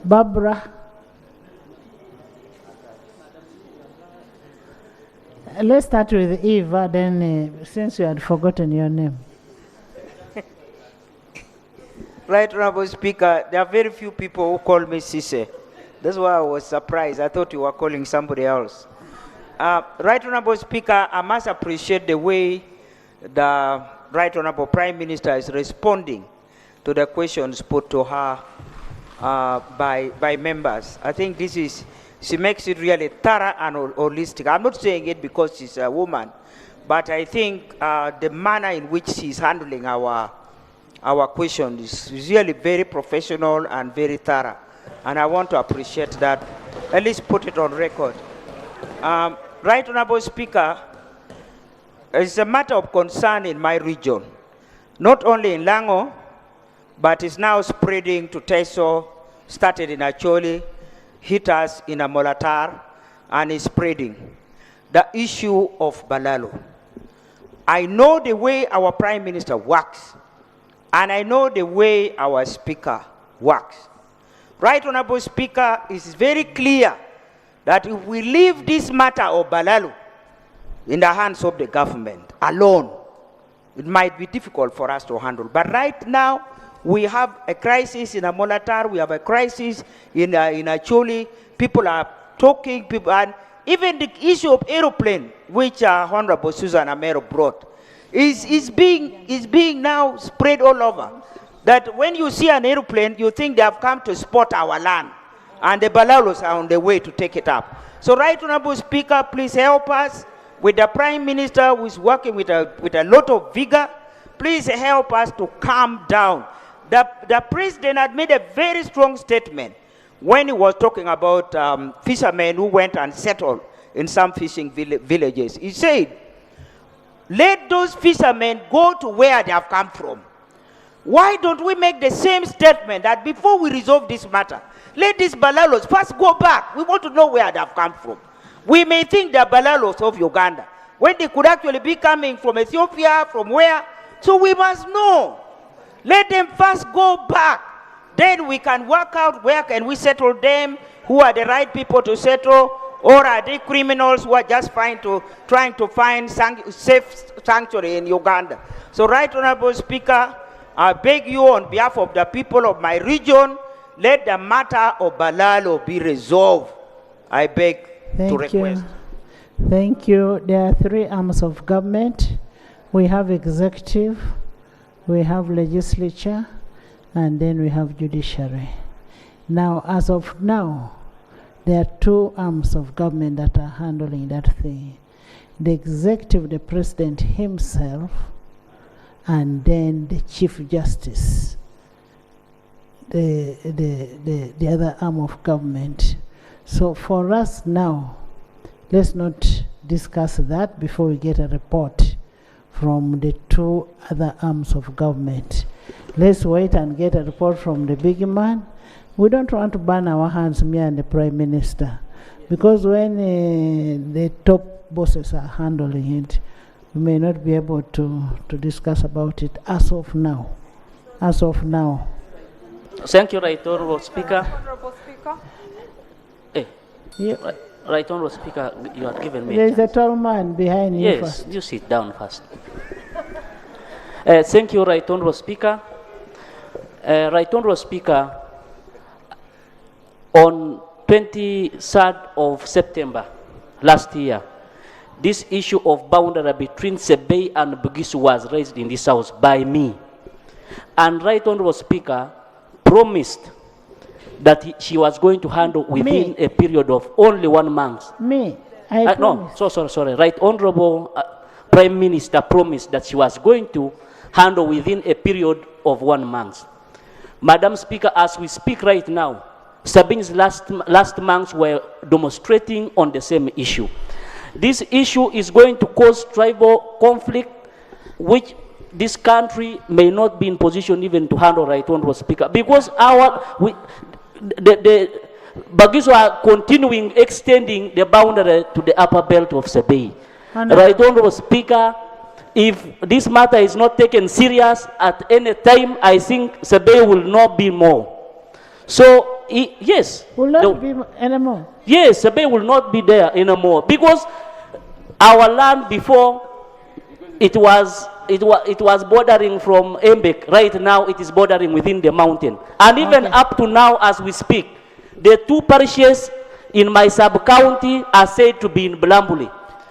Barbara? Let's start with Eva, then since you had forgotten your name. Right Honorable Speaker, there are very few people who call me Sise. That's why I was surprised. I thought you were calling somebody else. Right Honorable Speaker, I must appreciate the way the Right Honorable Prime Minister is responding to the questions put to her by members. I think she makes it really thorough and holistic. I'm not saying it because she's a woman, but I think the manner in which she's handling our questions is really very professional and very thorough. And I want to appreciate that. At least put it on record. Right Honorable Speaker, it's a matter of concern in my region, not only in Lango, but it's now spreading to Teso, started in Acholi, hit us in Amolatar, and is spreading. The issue of Balalo. I know the way our Prime Minister works. And I know the way our speaker works. Right Honorable Speaker, it is very clear that if we leave this matter of Balalu in the hands of the government alone, it might be difficult for us to handle. But right now, we have a crisis in Amolatar, we have a crisis in Acholi, people are talking, and even the issue of aeroplane, which Honorable Susan Amero brought, is being now spread all over. That when you see an aeroplane, you think they have come to spot our land, and the Balalos are on the way to take it up. So, Right Honorable Speaker, please help us with the Prime Minister, who is working with a lot of vigor. Please help us to calm down. The President had made a very strong statement when he was talking about fishermen who went and settled in some fishing villages. He said, let those fishermen go to where they have come from. Why don't we make the same statement that before we resolve this matter, let these Balalos first go back. We want to know where they have come from. We may think they're Balalos of Uganda, when they could actually be coming from Ethiopia, from where. So we must know. Let them first go back. Then we can work out where can we settle them, who are the right people to settle, or are they criminals who are just trying to find safe sanctuary in Uganda. So, Right Honorable Speaker, I beg you on behalf of the people of my region, let the matter of Balalo be resolved. I beg to request. Thank you. There are three arms of government. We have executive, we have legislature, and then we have judiciary. Now, as of now, there are two arms of government that are handling that thing. The executive, the president himself, and then the Chief Justice, the other arm of government. So for us now, let's not discuss that before we get a report from the two other arms of government. Let's wait and get a report from the big man. We don't want to burn our hands, me and the Prime Minister, because when the top bosses are handling it, we may not be able to discuss about it as of now. As of now. Thank you, Right Honorable Speaker. Honorable Speaker. Right Honorable Speaker, you have given me. There is a tall man behind you. Yes, you sit down first. Thank you, Right Honorable Speaker. Right Honorable Speaker, on 23rd of September last year, this issue of boundary between Sebei and Bugisu was raised in this House by me. And Right Honorable Speaker promised that she was going to handle within a period of only 1 month. Me? No, sorry. Right Honorable Prime Minister promised that she was going to handle within a period of 1 month. Madam Speaker, as we speak right now, Sabin's last months were demonstrating on the same issue. This issue is going to cause tribal conflict, which this country may not be in position even to handle, Right Honorable Speaker, because the Bagiso are continuing extending the boundary to the upper belt of Sebei. Right Honorable Speaker, if this matter is not taken serious at any time, I think Sebei will not be more. So, yes. Will not be anymore. Yes, Sebei will not be there anymore, because our land before, it was bordering from Embek. Right now, it is bordering within the mountain. And even up to now, as we speak, the two parishes in my sub-county are said to be in Blambuli.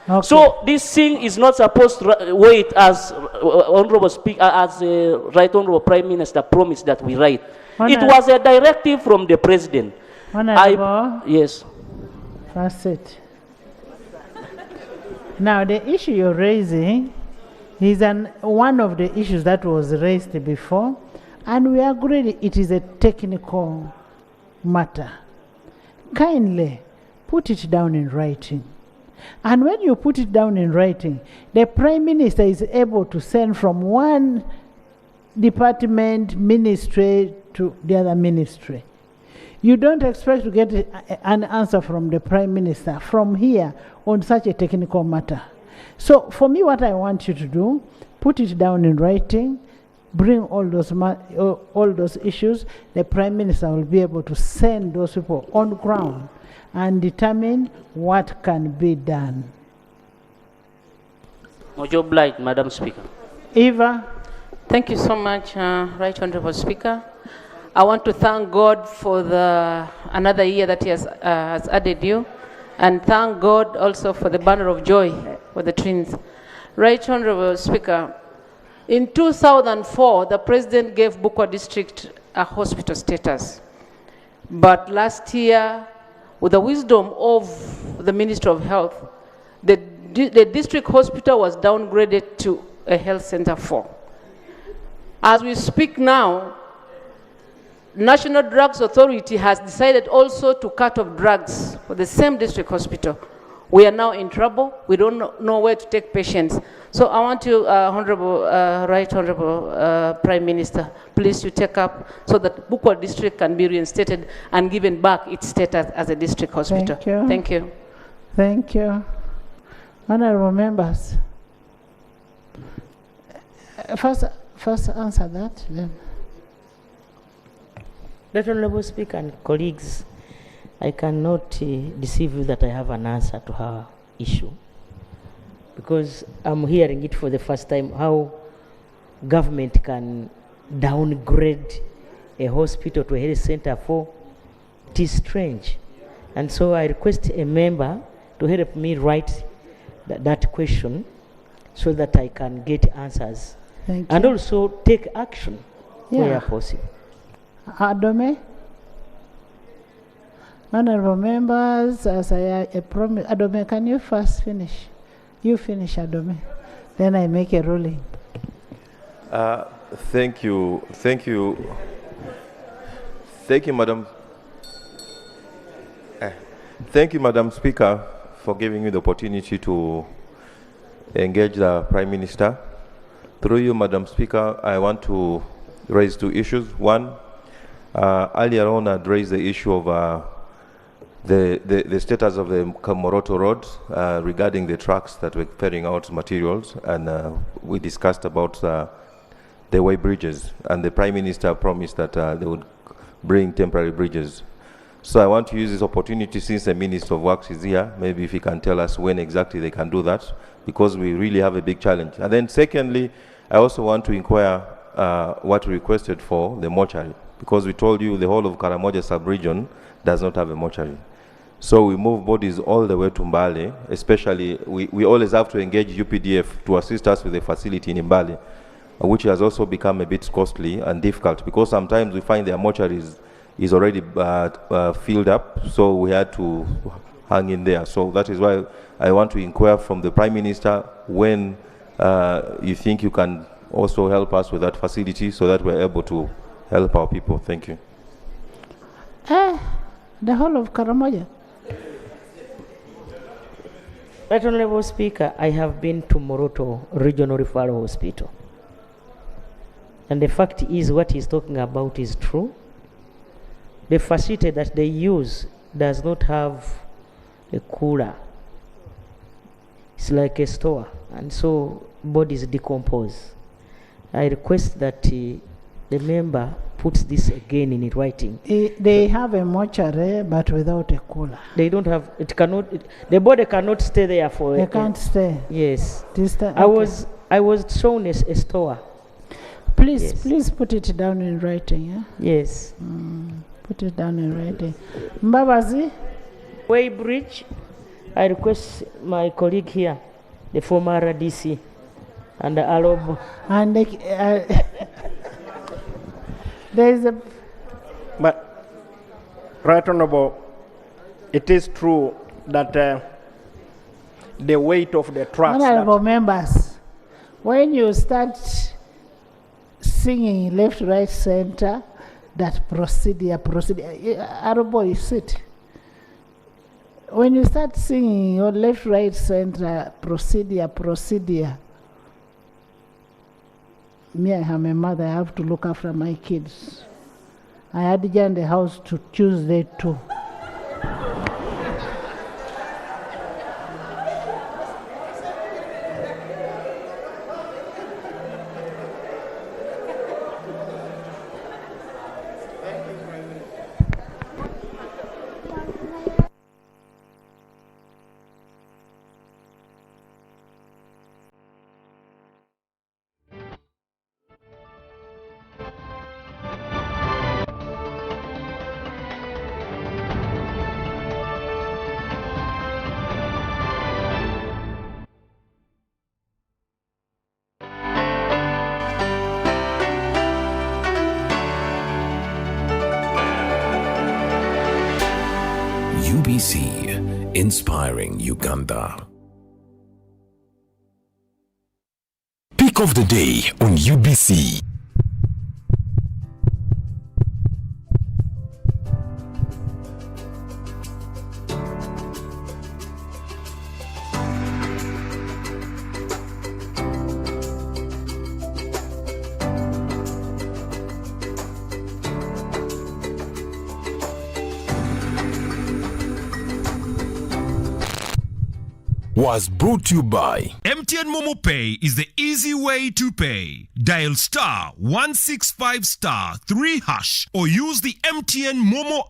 Okay. So this thing is not supposed to wait, as Honorable Speaker, as Right Honorable Prime Minister promised that we write. It was a directive from the President. Yes. That's it. Now the issue you're raising is one of the issues that was raised before, and we agreed it is a technical matter. Kindly put it down in writing. And when you put it down in writing, the Prime Minister is able to send from one department, ministry to the other ministry. You don't expect to get an answer from the Prime Minister from here on such a technical matter. So for me, what I want you to do, put it down in writing, bring all those issues, the Prime Minister will be able to send those people on ground and determine what can be done. Much obliged, Madam Speaker. Eva. Thank you so much, Right Honorable Speaker. I want to thank God for another year that He has added you, and thank God also for the banner of joy for the twins. Right Honorable Speaker, in 2004, the President gave Bukwa District a hospital status. But last year, with the wisdom of the Minister of Health, the district hospital was downgraded to a health center 4. As we speak now, National Drugs Authority has decided also to cut off drugs for the same district hospital. We are now in trouble. We don't know where to take patients. So I want you, Right Honorable Prime Minister, please you take up so that Bukwa District can be reinstated and given back its status as a district hospital. Thank you. Thank you. Thank you. Honorable members. First answer that, then. Right Honorable Speaker and colleagues, I cannot deceive you that I have an answer to her issue, because I'm hearing it for the first time, how government can downgrade a hospital to a health center 4. It is strange. And so I request a member to help me write that question so that I can get answers. Thank and you. Also take action where Yeah. possible. Adome. Honorable members, as I promise, Adome, can you first finish? You finish, Adome. Then I make a ruling. Thank you, Madam. Thank you, Madam Speaker, for giving me the opportunity to engage the Prime Minister. Through you, Madam Speaker, I want to raise 2 issues. One, earlier on, I raised the issue of the status of the Moroto Road regarding the trucks that were carrying out materials, and we discussed about the way bridges, and the Prime Minister promised that they would bring temporary bridges. So I want to use this opportunity, since the Minister of Works is here, maybe if he can tell us when exactly they can do that, because we really have a big challenge. And then secondly, I also want to inquire what we requested for the mortuary, because we told you the whole of Karamoja sub-region does not have a mortuary. So we move bodies all the way to Mbale, especially we always have to engage UPDF to assist us with the facility in Mbale, which has also become a bit costly and difficult, because sometimes we find their mortuaries is already filled up, so we had to hang in there. So that is why I want to inquire from the Prime Minister when you think you can also help us with that facility so that we're able to help our people. Thank you. The whole of Karamoja. Right Honorable Speaker, I have been to Moroto Regional Referral Hospital. And the fact is, what he's talking about is true. The facility that they use does not have a cooler. It's like a store, and so bodies decompose. I request that the member puts this again in writing. They have a mortuary, but without a cooler. They don't have, the body cannot stay there for. They can't stay. Yes. Okay. I was shown a store. Please put it down in writing. Yeah? Yes. Put it down in writing. Mbabazi? Weybridge, I request my colleague here, the former DC, and the Alob. And there is a... But, Right Honorable, it is true that the weight of the trucks... Honorable members, when you start singing left, right, center, that procedure, Aroboy, sit. When you start singing your left, right, center, procedure, me, I am a mother, I have to look after my kids. I had to get in the house to Tuesday too. UBC, inspiring Uganda. Pick of the day on UBC. Was brought to you by MTN Momo Pay is the easy way to pay. Dial *165*3# or use the MTN Momo